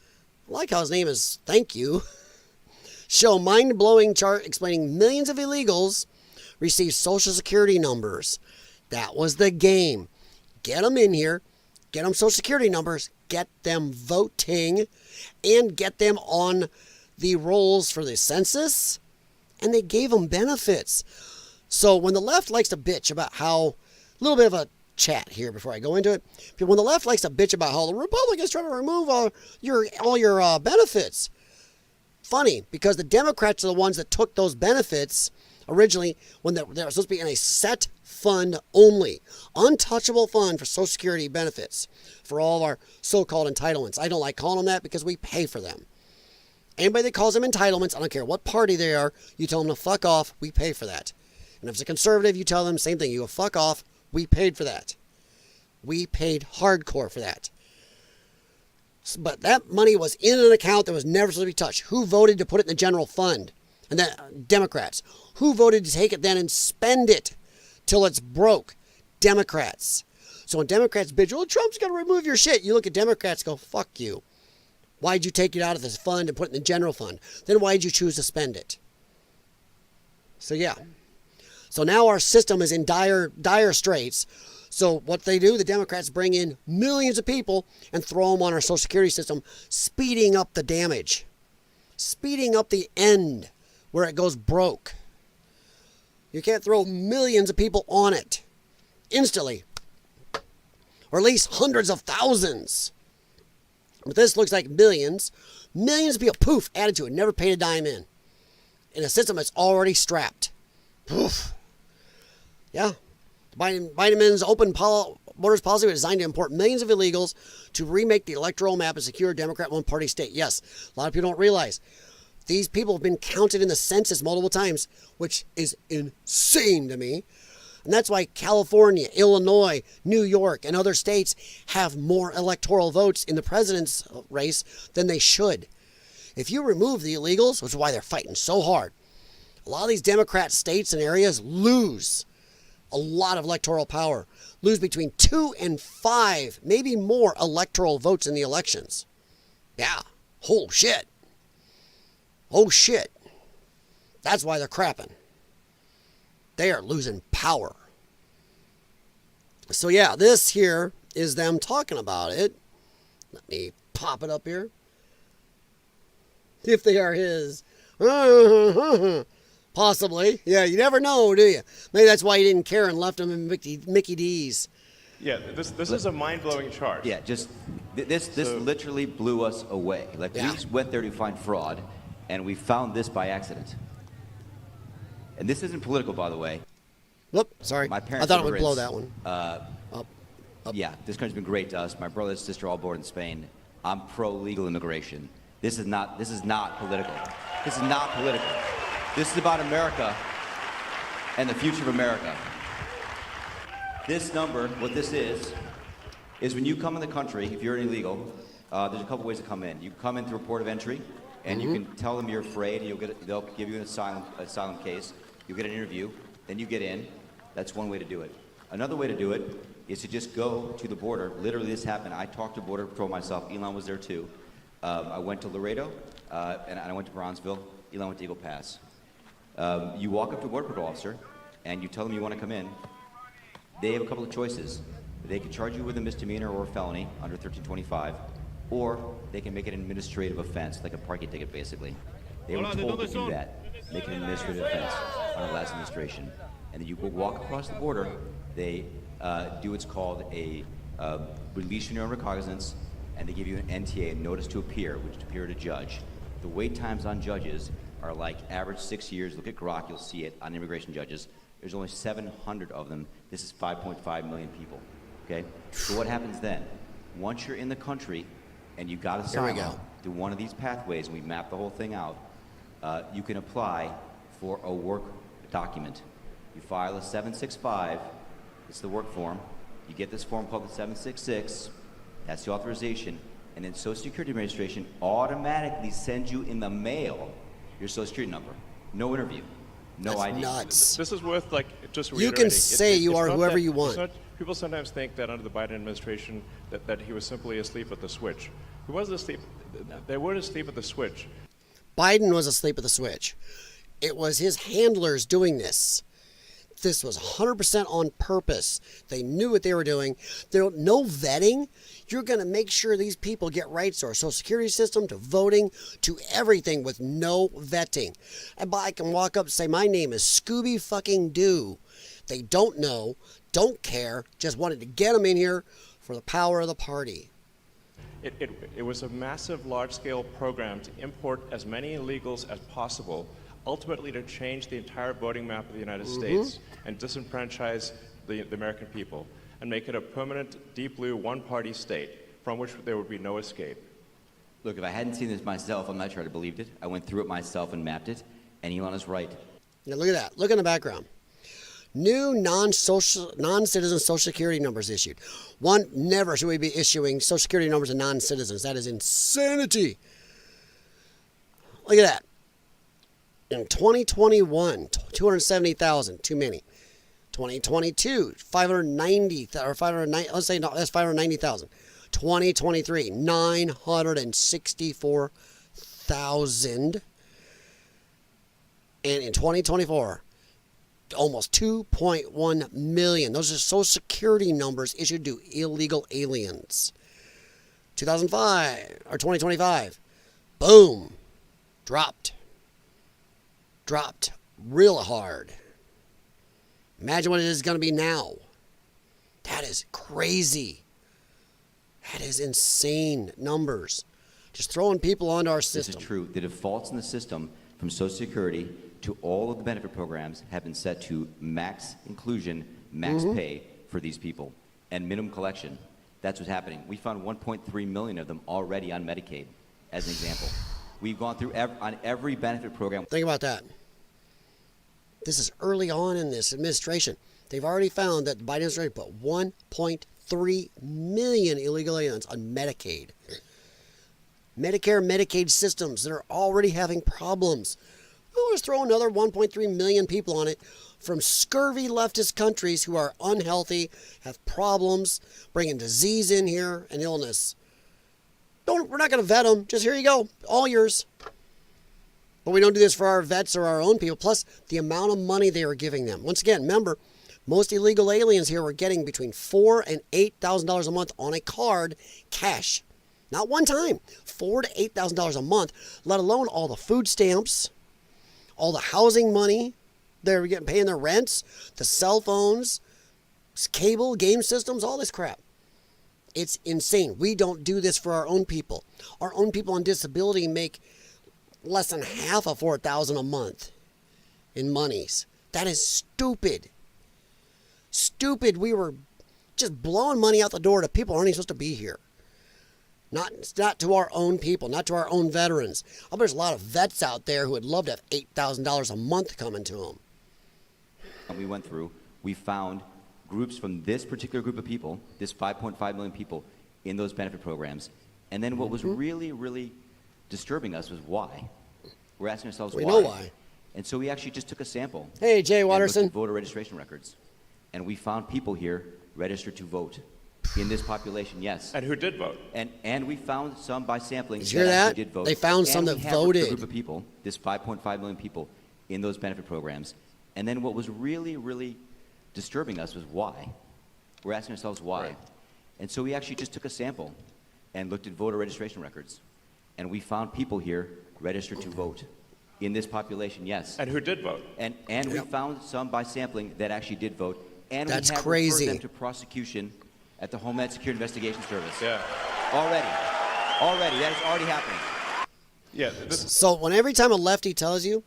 I like how his name is thank you. Show mind-blowing chart explaining millions of illegals receive Social Security numbers. That was the game. Get them in here, get them Social Security numbers, get them voting, and get them on the rolls for the census, and they gave them benefits. So when the left likes to bitch about how, a little bit of a chat here before I go into it, when the left likes to bitch about how the Republicans try to remove all your benefits, funny, because the Democrats are the ones that took those benefits originally when they were supposed to be in a set fund only, untouchable fund for Social Security benefits for all of our so-called entitlements. I don't like calling them that because we pay for them. Anybody that calls them entitlements, I don't care what party they are, you tell them to fuck off, we pay for that. And if it's a conservative, you tell them same thing, you go fuck off, we paid for that. We paid hardcore for that. But that money was in an account that was never supposed to be touched. Who voted to put it in the general fund? And then Democrats. Who voted to take it then and spend it till it's broke? Democrats. So when Democrats bitch, oh, Trump's got to remove your shit, you look at Democrats and go, fuck you. Why'd you take it out of this fund and put it in the general fund? Then why'd you choose to spend it? So yeah. So now our system is in dire straits. So what they do, the Democrats bring in millions of people and throw them on our Social Security system, speeding up the damage, speeding up the end where it goes broke. You can't throw millions of people on it instantly, or at least hundreds of thousands. But this looks like millions. Millions of people, poof, added to it, never paid a dime in a system that's already strapped. Poof. Yeah. Biden's open borders policy was designed to import millions of illegals to remake the electoral map a secure Democrat one-party state. Yes, a lot of people don't realize these people have been counted in the census multiple times, which is insane to me. And that's why California, Illinois, New York, and other states have more electoral votes in the president's race than they should. If you remove the illegals, which is why they're fighting so hard, a lot of these Democrat states and areas lose a lot of electoral power, lose between 2 and 5, maybe more electoral votes in the elections. Yeah. Oh, shit. Oh, shit. That's why they're crapping. They are losing power. So, yeah, this here is them talking about it. Let me pop it up here. If they are his. Possibly. Yeah, you never know, do you? Maybe that's why you didn't care and left them in Mickey D's. Yeah, this is a mind-blowing chart. Yeah, just this literally blew us away. Like, we just went there to find fraud, and we found this by accident. And this isn't political, by the way. Whoop, sorry. My parents I thought it would blow that one. Up. Yeah, this country's been great to us. My brother and sister all born in Spain. I'm pro-legal immigration. This is not political. This is not political. This is about America and the future of America. This number, what this is when you come in the country, if you're an illegal, there's a couple ways to come in. You come in through a port of entry, and you can tell them you're afraid. They'll give you an asylum case. You'll get an interview. Then you get in. That's one way to do it. Another way to do it is to just go to the border. Literally, this happened. I talked to Border Patrol myself. Elon was there too. I went to Laredo, and I went to Bronzeville. Elon went to Eagle Pass. You walk up to a Border Patrol officer, and you tell them you want to come in. They have a couple of choices. They can charge you with a misdemeanor or a felony under 1325, or they can make it an administrative offense, like a parking ticket, basically. They were told to do that, make it an administrative offense under the last administration. And then you will walk across the border. They do what's called a release your own recognizance, and they give you an NTA, a notice to appear, which is to appear at a judge. The wait times on judges are like average 6 years. Look at Grok, you'll see it on immigration judges. There's only 700 of them. This is 5.5 million people, okay? So what happens then? Once you're in the country and you got asylum through one of these pathways, and we map the whole thing out, you can apply for a work document. You file a 765, it's the work form. You get this form called the 766, that's the authorization, and then Social Security Administration automatically sends you in the mail your Social Security number. No interview. No That's ID. nuts. This is worth just You reiterating. can say you it's are not whoever that- you want. it's not- people sometimes think that under the Biden administration that he was simply asleep at the switch. He wasn't asleep. They weren't asleep at the switch. Biden was asleep at the switch. It was his handlers doing this. This was 100% on purpose. They knew what they were doing. There no vetting. You're going to make sure these people get rights to our Social Security system, to voting, to everything with no vetting. And I can walk up and say, my name is Scooby fucking Doo. They don't know, don't care, just wanted to get them in here for the power of the party. It was a massive, large-scale program to import as many illegals as possible, ultimately to change the entire voting map of the United States and disenfranchise the American people and make it a permanent, deep blue, one-party state from which there would be no escape. Look, if I hadn't seen this myself, I'm not sure I'd have believed it. I went through it myself and mapped it, and Elon is right. Now look at that. Look in the background. New non-citizen Social Security numbers issued. One, never should we be issuing Social Security numbers to non-citizens. That is insanity. Look at that. In 2021, 270,000, too many. 2022, 590, or 590, let's say no, that's 590,000. 2023, 964,000. And in 2024, almost 2.1 million. Those are Social Security numbers issued to illegal aliens. 2005 or 2025, boom, dropped real hard. Imagine what it is going to be now. That is crazy. That is insane numbers. Just throwing people onto our system. This is true. The defaults in the system from Social Security to all of the benefit programs have been set to max inclusion, max pay for these people, and minimum collection. That's what's happening. We found 1.3 million of them already on Medicaid, as an example. We've gone through on every benefit program. Think about that. This is early on in this administration. They've already found that the Biden administration put 1.3 million illegal aliens on Medicaid. Medicare and Medicaid systems that are already having problems. We'll just throw another 1.3 million people on it from scurvy leftist countries who are unhealthy, have problems, bringing disease in here and illness. We're not going to vet them. Just here you go, all yours. But we don't do this for our vets or our own people. Plus, the amount of money they are giving them. Once again, remember, most illegal aliens here are getting between $4,000 and $8,000 a month on a card, cash. Not one time. $4,000 to $8,000 a month, let alone all the food stamps, all the housing money they're getting, paying their rents, the cell phones, cable, game systems, all this crap. It's insane. We don't do this for our own people. Our own people on disability make less than half of $4,000 a month in monies. That is stupid. Stupid. We were just blowing money out the door to people who aren't even supposed to be here. Not to our own people, not to our own veterans. I bet there's a lot of vets out there who would love to have $8,000 a month coming to them. We went through, we found groups from this particular group of people, this 5.5 million people in those benefit programs. And then what was really, really disturbing us was why. We're asking ourselves why. We know why. And so we actually just took a sample. Hey, Jay and looked Watterson. at voter registration records. And we found people here registered to vote in this population, yes. And who did vote? And we found some by sampling Did you hear that? actually did vote. They found some And that we have a voted. group of people, this 5.5 million people in those benefit programs. And then what was really, really disturbing us was why. We're asking ourselves why. Right. And so we actually just took a sample and looked at voter registration records. And we found people here registered to vote in this population, yes. And who did vote? And we found some by sampling that actually did vote. And That's we have crazy. referred them to prosecution at the Homeland Security Investigation Service. Yeah. Already, that is already happening. Yeah. This, So when every time a lefty tells you,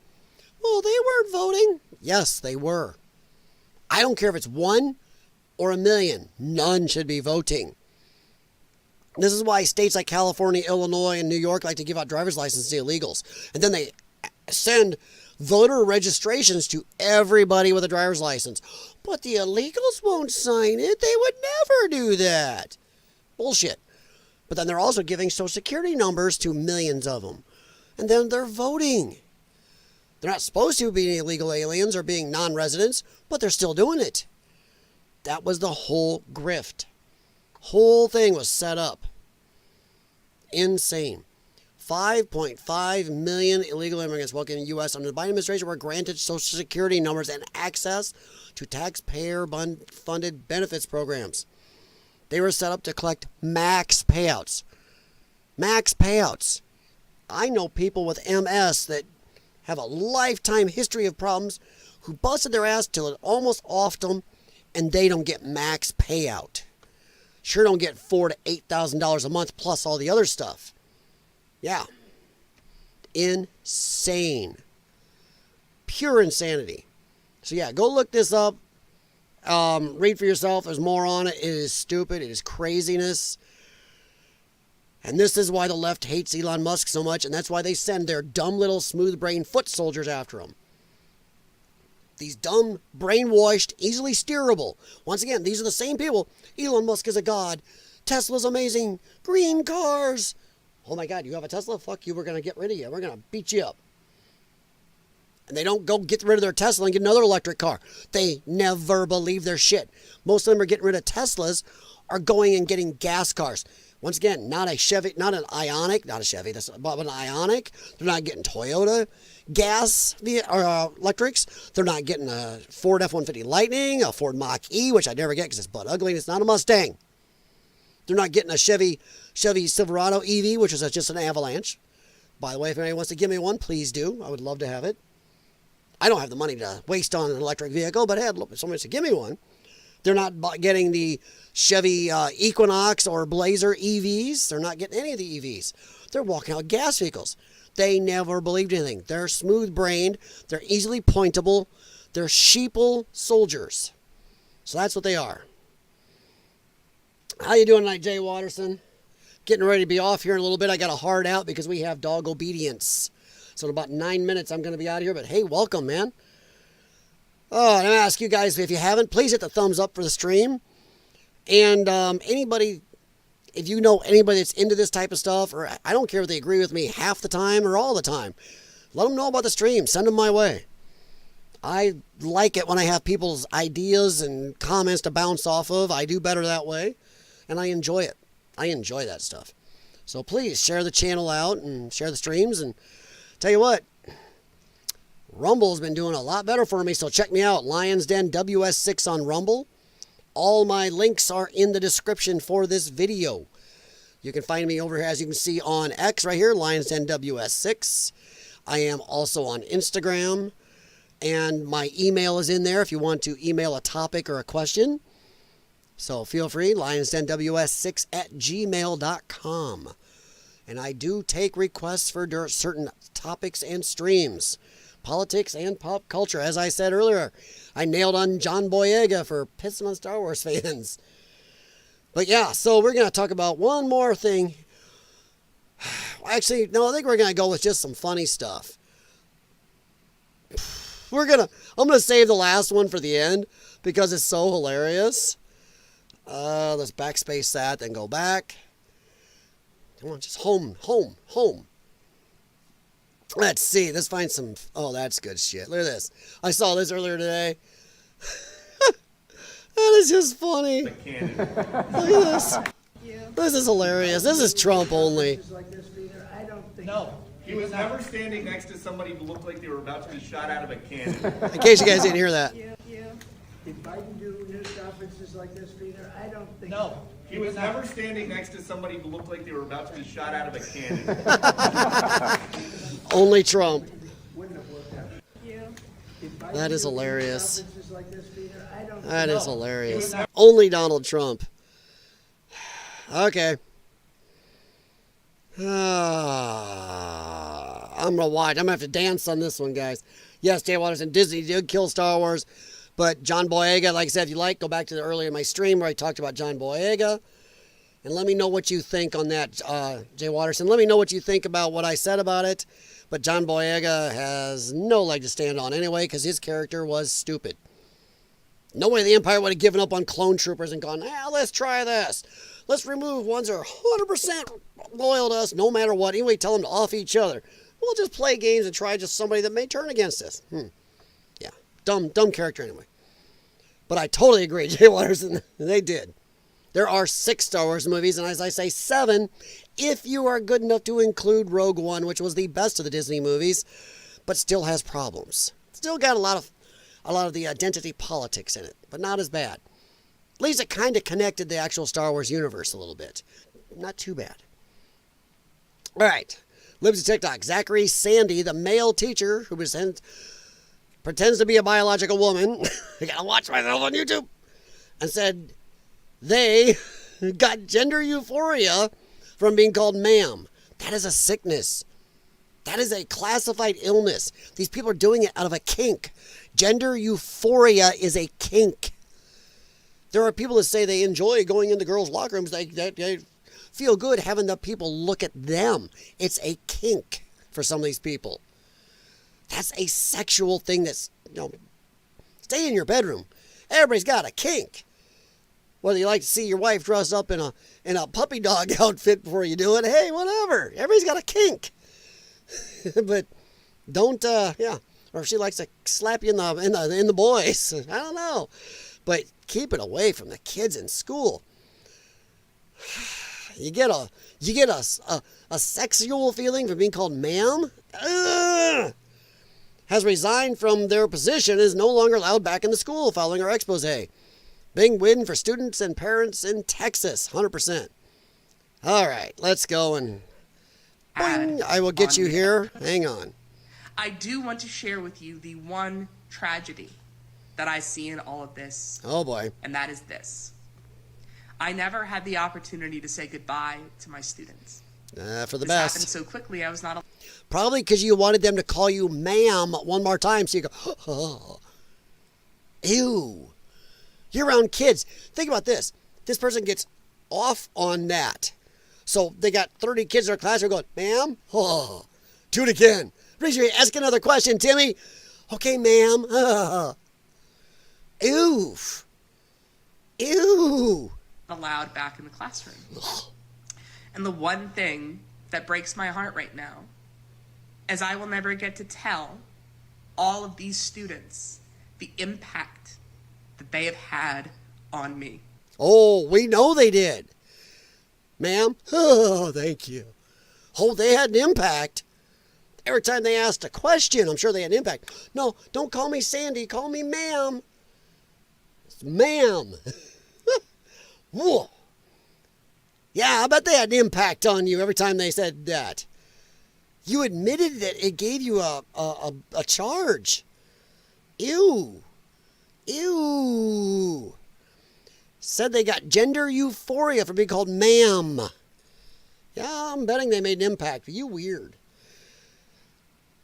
oh, they weren't voting. Yes, they were. I don't care if it's 1 or 1 million. None should be voting. This is why states like California, Illinois, and New York like to give out driver's licenses to illegals. And then they send voter registrations to everybody with a driver's license. But the illegals won't sign it. They would never do that. Bullshit. But then they're also giving Social Security numbers to millions of them. And then they're voting. They're not supposed to be illegal aliens or being non-residents, but they're still doing it. That was the whole grift. Whole thing was set up. Insane. 5.5 million illegal immigrants working in the U.S. under the Biden administration were granted Social Security numbers and access to taxpayer-funded benefits programs. They were set up to collect max payouts. Max payouts. I know people with MS that have a lifetime history of problems who busted their ass till it almost offed them, and they don't get max payout. Sure don't get $4,000 to $8,000 a month plus all the other stuff. Yeah. Insane. Pure insanity. So yeah, go look this up. Read for yourself. There's more on it. It is stupid. It is craziness. And this is why the left hates Elon Musk so much, and that's why they send their dumb little smooth-brained foot soldiers after him. These dumb, brainwashed, easily steerable. Once again, these are the same people. Elon Musk is a god. Tesla's amazing. Green cars. Oh my God, you have a Tesla? Fuck you, we're going to get rid of you. We're going to beat you up. And they don't go get rid of their Tesla and get another electric car. They never believe their shit. Most of them are getting rid of Teslas, are going and getting gas cars. Once again, not a Chevy, not an Ioniq, not a Chevy, but an Ioniq. They're not getting Toyota gas or electrics. They're not getting a Ford F-150 Lightning, a Ford Mach-E, which I never get because it's butt ugly and it's not a Mustang. They're not getting a Chevy Silverado EV, which is just an Avalanche. By the way, if anybody wants to give me one, please do. I would love to have it. I don't have the money to waste on an electric vehicle, but hey, if somebody wants to give me one. They're not getting the Chevy Equinox or Blazer EVs. They're not getting any of the EVs. They're walking out gas vehicles. They never believed anything. They're smooth-brained. They're easily pointable. They're sheeple soldiers. So that's what they are. How you doing tonight, Jay Watterson? Getting ready to be off here in a little bit. I got a hard out because we have dog obedience. So in about 9 minutes, I'm going to be out of here. But hey, welcome, man. Oh, and I'm going to ask you guys, if you haven't, please hit the thumbs up for the stream. And anybody, if you know anybody that's into this type of stuff, or I don't care if they agree with me half the time or all the time, let them know about the stream. Send them my way. I like it when I have people's ideas and comments to bounce off of. I do better that way, and I enjoy it. I enjoy that stuff. So please share the channel out and share the streams. And tell you what, Rumble's been doing a lot better for me, so check me out. Lions Den WS6 on Rumble. All my links are in the description for this video. You can find me over here, as you can see, on X right here, Lions Den WS6. I am also on Instagram, and my email is in there if you want to email a topic or a question. So feel free, lionsdenws6@gmail.com. And I do take requests for certain topics and streams. Politics and pop culture. As I said earlier, I nailed on John Boyega for pissing on Star Wars fans. But yeah, so we're going to talk about one more thing. Actually, no, I think we're going to go with just some funny stuff. I'm going to save the last one for the end because it's so hilarious. Let's backspace that, then go back. Come on, just home. Let's see. Let's find some. Oh, that's good shit. Look at this. I saw this earlier today. That is just funny. Look at this. This is hilarious. This is Trump only. No. He was never standing next to somebody who looked like they were about to be shot out of a cannon. In case you guys didn't hear that. Did Biden do news conferences like this, Peter? I don't think No. so. He was never standing next to somebody who looked like they were about to be shot out of a cannon. Only Trump. Wouldn't have worked out. Did Biden That is do news hilarious. conferences like this, Peter? I don't That think is so. hilarious. Only Donald Trump. Okay. I'm going to watch. I'm going to have to dance on this one, guys. Yes, Jay Watterson, Disney did kill Star Wars. But John Boyega, like I said, if you like, go back to the earlier in my stream where I talked about John Boyega. And let me know what you think on that, Jay Watterson. Let me know what you think about what I said about it. But John Boyega has no leg to stand on anyway because his character was stupid. No way the Empire would have given up on clone troopers and gone, let's try this. Let's remove ones that are 100% loyal to us no matter what. Anyway, tell them to off each other. We'll just play games and try just somebody that may turn against us. Yeah, dumb character anyway. But I totally agree, Jay Watterson. They did. There are 6 Star Wars movies, and as I say, 7, if you are good enough to include Rogue One, which was the best of the Disney movies, but still has problems. Still got a lot of the identity politics in it, but not as bad. At least it kind of connected the actual Star Wars universe a little bit. Not too bad. All right. Libs of TikTok. Zachary Sandy, the male teacher who pretends to be a biological woman. I gotta watch myself on YouTube. And said they got gender euphoria from being called ma'am. That is a sickness. That is a classified illness. These people are doing it out of a kink. Gender euphoria is a kink. There are people that say they enjoy going into girls' locker rooms. They feel good having the people look at them. It's a kink for some of these people. That's a sexual thing that's, stay in your bedroom. Everybody's got a kink. Whether you like to see your wife dressed up in a puppy dog outfit before you do it, hey, whatever. Everybody's got a kink. But don't, or if she likes to slap you in the boys, I don't know. But keep it away from the kids in school. You get a sexual feeling from being called ma'am. Has resigned from their position, is no longer allowed back in the school following our expose. Big win for students and parents in Texas, 100%. All right, let's go and boing, I will get you here. Hang on. I do want to share with you the one tragedy that I see in all of this. Oh boy. And that is this. I never had the opportunity to say goodbye to my students. For the this best. happened so quickly, I was not. Probably because you wanted them to call you ma'am one more time, so you go, oh, ew. You're around kids. Think about this. This person gets off on that. So they got 30 kids in their class. They're going, ma'am? Oh, do it again. Raise your hand. Ask another question, Timmy. Okay, ma'am. Ew. Ew. Allowed back in the classroom. And the one thing that breaks my heart right now is I will never get to tell all of these students the impact that they have had on me. Oh, we know they did. Ma'am? Oh, thank you. Oh, they had an impact. Every time they asked a question, I'm sure they had an impact. No, don't call me Sandy. Call me ma'am. It's ma'am. Whoa. Yeah, I bet they had an impact on you every time they said that. You admitted that it gave you a charge. Ew. Ew. Said they got gender euphoria for being called ma'am. Yeah, I'm betting they made an impact. You weird.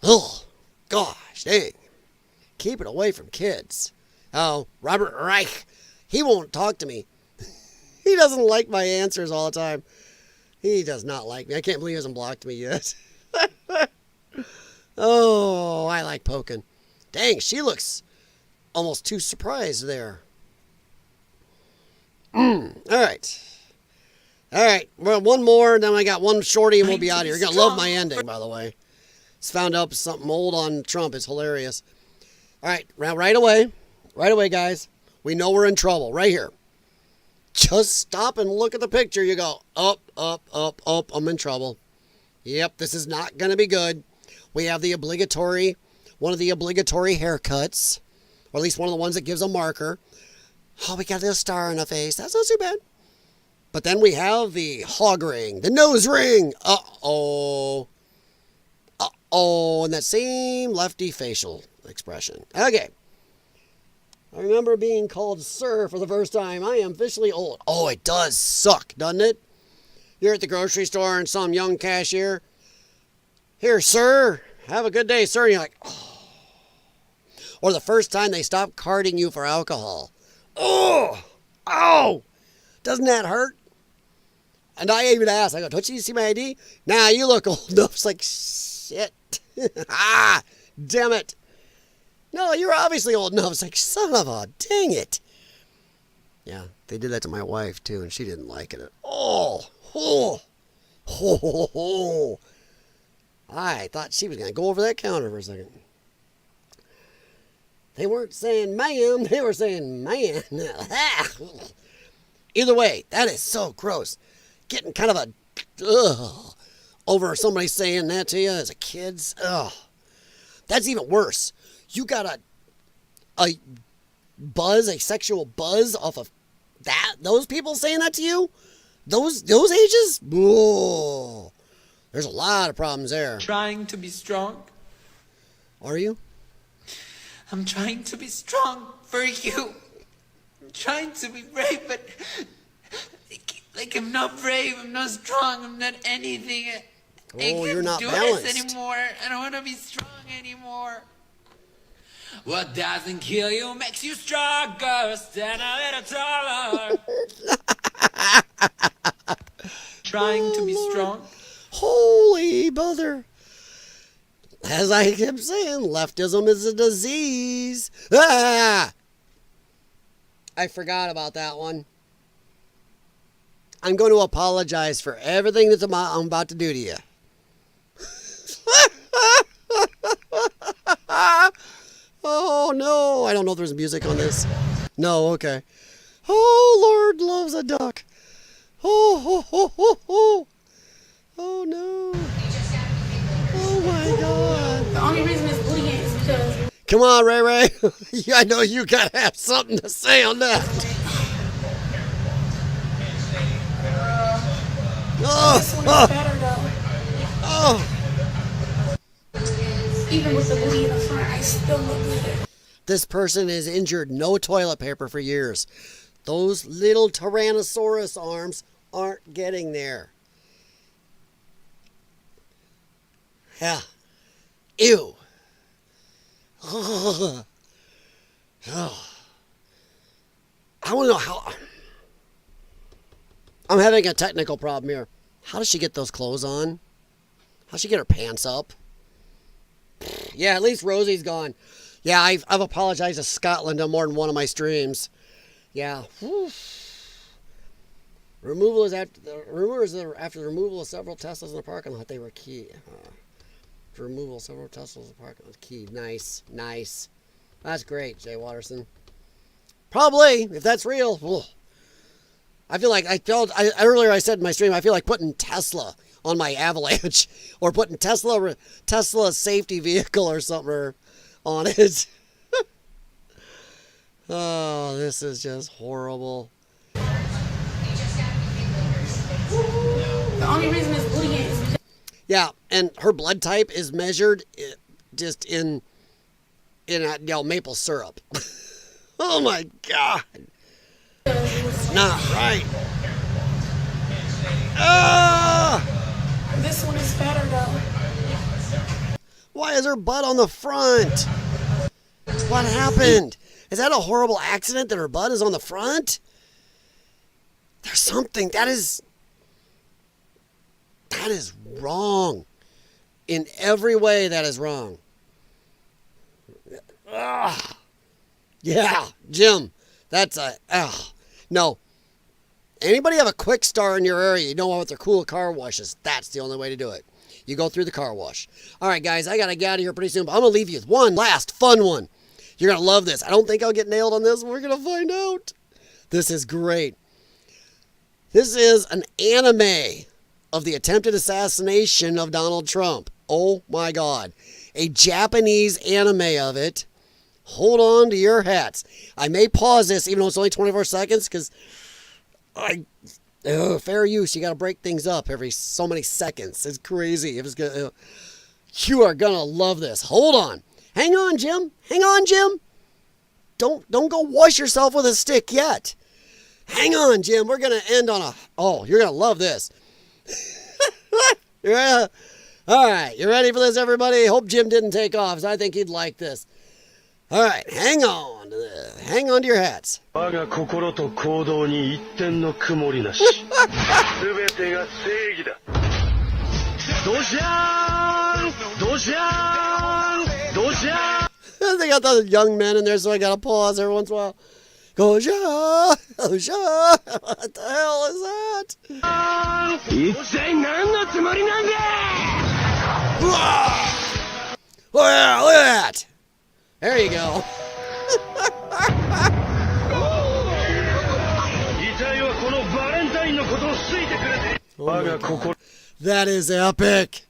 Oh, gosh, dang. Keep it away from kids. Oh, Robert Reich. He won't talk to me. He doesn't like my answers all the time. He does not like me. I can't believe he hasn't blocked me yet. Oh, I like poking. Dang, she looks almost too surprised there. All right. All right. Well, one more, and then I got one shorty, and we'll be out of here. You're going to love my ending, by the way. Just found out something old on Trump. It's hilarious. All right. Right away, guys. We know we're in trouble. Right here. Just stop and look at the picture. You go, up. I'm in trouble. Yep, this is not going to be good. We have one of the obligatory haircuts, or at least one of the ones that gives a marker. Oh, we got a little star in the face. That's not too bad. But then we have the hog ring, the nose ring. Uh-oh, and that same lefty facial expression. Okay. I remember being called sir for the first time. I am officially old. Oh, it does suck, doesn't it? You're at the grocery store and some young cashier. Here, sir. Have a good day, sir. And you're like, oh. Or the first time they stop carding you for alcohol. Oh. Doesn't that hurt? And I even asked, I go, don't you see my ID? Nah, you look old enough. It's like, shit. Damn it. No, you're obviously old enough. It's like, son of a, dang it. Yeah, they did that to my wife, too, and she didn't like it at all. I thought she was going to go over that counter for a second. They weren't saying ma'am, they were saying man. Either way, that is so gross. Getting kind of a over somebody saying that to you as a kid's. Ugh. That's even worse. You got a buzz, a sexual buzz off of that. Those people saying that to you? Those ages? Whoa. There's a lot of problems there. Trying to be strong. Are you? I'm trying to be strong for you. I'm trying to be brave, but like I'm not brave, I'm not strong, I'm not anything. I can't you're not do balanced. this anymore. I don't want to be strong anymore. What doesn't kill you makes you stronger. Stand a little taller. Trying to be strong. Holy mother. As I kept saying, leftism is a disease. Ah! I forgot about that one. I'm going to apologize for everything that I'm about to do to you. Oh, no. I don't know if there's music on this. No, okay. Oh, Lord loves a duck. Oh, ho, ho, ho, ho. Oh, no. Oh, my God. The only reason it's bullying is because... Come on, Ray Ray. I know you got to have something to say on that. This one is better, though. Oh. Even with the booty in the front, I still look good. This person has injured no toilet paper for years. Those little Tyrannosaurus arms aren't getting there. Yeah. Ew. Oh. I want to know how... I'm having a technical problem here. How does she get those clothes on? How does she get her pants up? Yeah, at least Rosie's gone. Yeah, I've apologized to Scotland on more than one of my streams. Yeah. Whew. Removal is after the rumors that after the removal of several Teslas in the parking lot, they were key. For removal of several Teslas in the parking lot, key. Nice, nice. That's great, Jay Watterson. Probably, if that's real. Ugh. I feel like earlier I said in my stream, I feel like putting Tesla on my Avalanche or putting Tesla safety vehicle or something on it. Oh, this is just horrible. The only reason it's bullying is because... Yeah, and her blood type is measured just in maple syrup. Oh my God. It's not right. This one is better, though. Why is her butt on the front? What happened? Is that a horrible accident that her butt is on the front? There's something that is wrong. In every way, that is wrong. Ugh. Yeah, Jim, that's no. Anybody have a quick star in your area, you know what their cool car wash is. That's the only way to do it. You go through the car wash. All right, guys, I got to get out of here pretty soon, but I'm going to leave you with one last fun one. You're going to love this. I don't think I'll get nailed on this. We're going to find out. This is great. This is an anime of the attempted assassination of Donald Trump. Oh, my God. A Japanese anime of it. Hold on to your hats. I may pause this, even though it's only 24 seconds, because fair use. You got to break things up every so many seconds. It's crazy. You are gonna love this. Hold on. Hang on, Jim. Hang on, Jim. Don't go wash yourself with a stick yet. Hang on, Jim. We're gonna end on you're gonna love this. All right, you ready for this, everybody? Hope Jim didn't take off, so I think he'd like this. All right, hang on to your hats. 我が心と行動に一点の曇りなし。すべてが正義だ。ドシャーンドシャーンドシャーン They got the young men in there, so I gotta pause every once in a while. Go, What the hell is that? 一体何のつもりなんだ Oh yeah, look at that. There you go. 遺体はこのバレンタインのことを好いてくれて。我が心。 That is epic.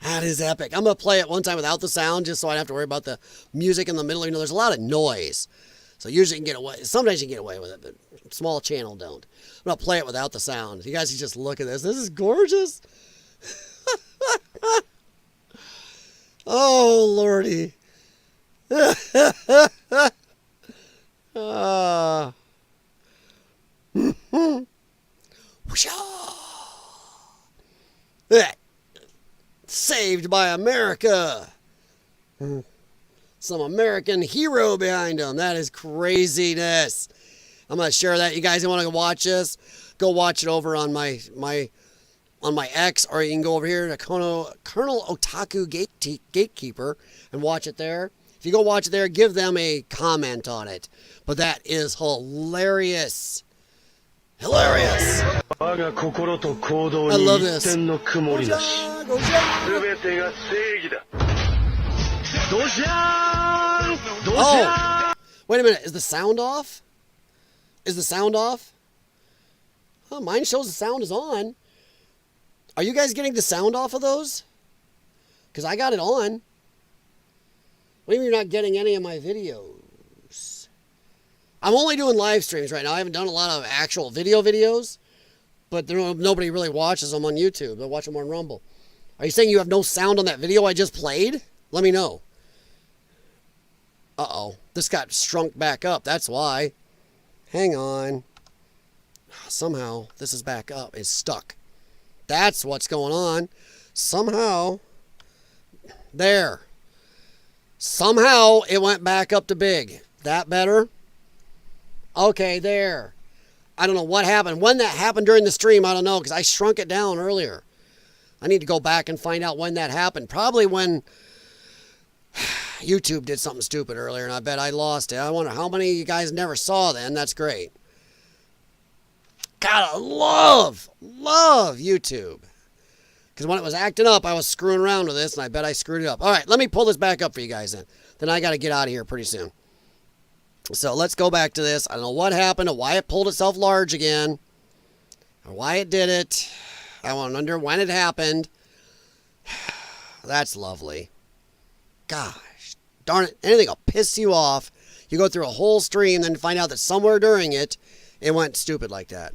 That is epic. I'm going to play it one time without the sound just so I don't have to worry about the music in the middle. You know, there's a lot of noise. So usually you can get away. Sometimes you can get away with it, but small channel don't. I'm going to play it without the sound. You guys can just look at this. This is gorgeous. Oh, Lordy. Saved by America. Some American hero behind him. That is craziness. I'm going to share that. You guys want to watch this? Go watch it over on my X, or you can go over here to Colonel Otaku Gatekeeper and watch it there. If you go watch it there, give them a comment on it. But that is hilarious. Hilarious. I love this. Oh, wait a minute. Is the sound off? Is the sound off? Oh, mine shows the sound is on. Are you guys getting the sound off of those? Because I got it on. What do you mean you're not getting any of my videos? I'm only doing live streams right now. I haven't done a lot of actual videos. But nobody really watches them on YouTube. They watch them on Rumble. Are you saying you have no sound on that video I just played? Let me know. Uh-oh. This got shrunk back up. That's why. Hang on. Somehow, this is back up. It's stuck. That's what's going on. Somehow. There. Somehow, it went back up to big. That better? Okay, there. I don't know what happened. When that happened during the stream, I don't know, because I shrunk it down earlier. I need to go back and find out when that happened. Probably when YouTube did something stupid earlier, and I bet I lost it. I wonder how many of you guys never saw then. That's great. God, I love YouTube. Because when it was acting up, I was screwing around with this, and I bet I screwed it up. All right, let me pull this back up for you guys then. Then I got to get out of here pretty soon. So let's go back to this. I don't know what happened or why it pulled itself large again. Or why it did it. I wonder when it happened. That's lovely. Gosh, darn it. Anything will piss you off. You go through a whole stream, then find out that somewhere during it, it went stupid like that.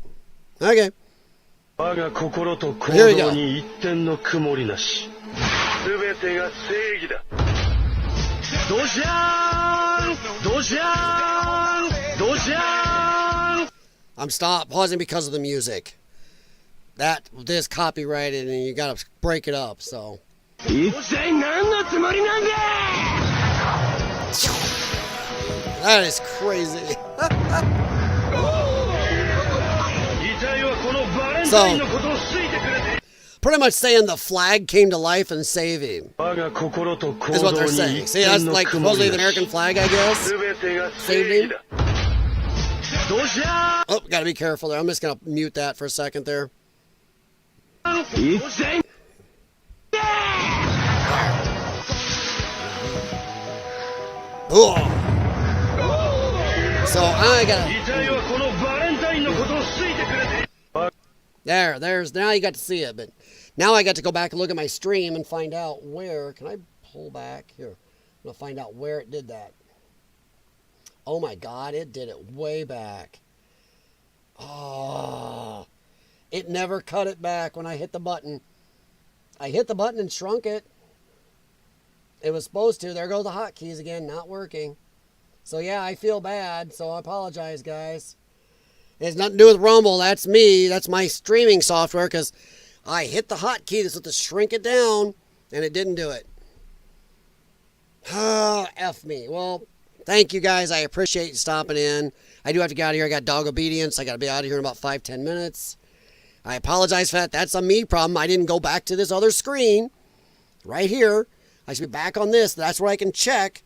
Okay. Here we go. I'm pausing because of the music. This copyrighted and you gotta break it up, so. That is crazy. So, pretty much saying the flag came to life and saved him. Is what they're saying. See, that's like supposedly the American flag, I guess. Saved him. Oh, gotta be careful there. I'm just gonna mute that for a second there. Oh. So I gotta. There's now you got to see it, but now I got to go back and look at my stream and find out where. Can I pull back here? I'm gonna find out where it did that. Oh my God, it did it way back. Oh, it never cut it back when I hit the button. I hit the button and shrunk it. It was supposed to. There go the hotkeys again, not working. So yeah, I feel bad, so I apologize, guys. It has nothing to do with Rumble. That's me. That's my streaming software, because I hit the hotkey that's to shrink it down, and it didn't do it. Ah, F me. Well, thank you, guys. I appreciate you stopping in. I do have to get out of here. I got dog obedience. I got to be out of here in about 5-10 minutes. I apologize for that. That's a me problem. I didn't go back to this other screen right here. I should be back on this. That's where I can check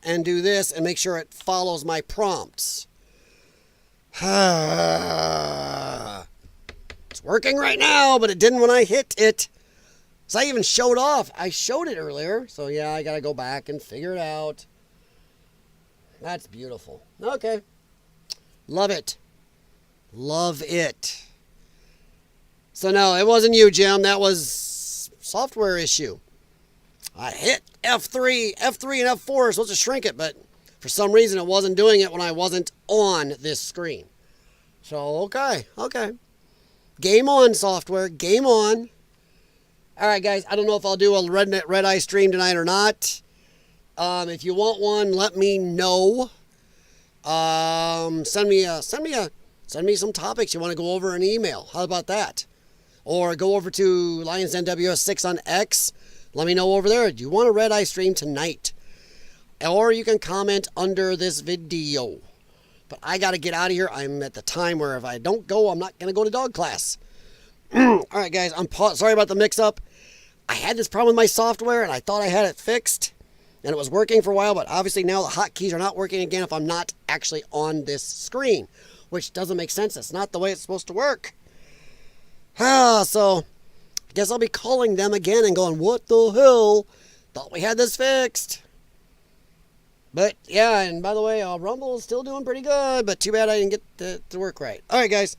and do this and make sure it follows my prompts. It's working right now, but it didn't when I hit it. So I even showed off. I showed it earlier. So yeah, I got to go back and figure it out. That's beautiful. Okay. Love it. Love it. So no, it wasn't you, Jim. That was software issue. I hit F3 and F4 are supposed to shrink it, but for some reason it wasn't doing it when I wasn't on this screen. So, okay. Game on, software. Game on. All right, guys. I don't know if I'll do a red eye stream tonight or not. If you want one, let me know. Send me some topics you want to go over in email. How about that? Or go over to Lions NWS6 on X. Let me know over there. Do you want a red eye stream tonight? Or you can comment under this video. But I got to get out of here. I'm at the time where if I don't go, I'm not going to go to dog class. All right, guys. I'm sorry about the mix-up. I had this problem with my software, and I thought I had it fixed. And it was working for a while, but obviously now the hotkeys are not working again if I'm not actually on this screen. Which doesn't make sense. It's not the way it's supposed to work. So I guess I'll be calling them again and going, what the hell? Thought we had this fixed. But yeah, and by the way, Rumble is still doing pretty good, but too bad I didn't get to work right. All right, guys.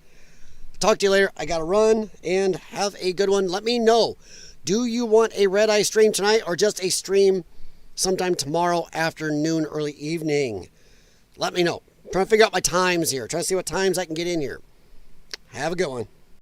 Talk to you later. I got to run, and have a good one. Let me know. Do you want a red eye stream tonight or just a stream sometime tomorrow afternoon, early evening? Let me know. I'm trying to figure out my times here. Trying to see what times I can get in here. Have a good one.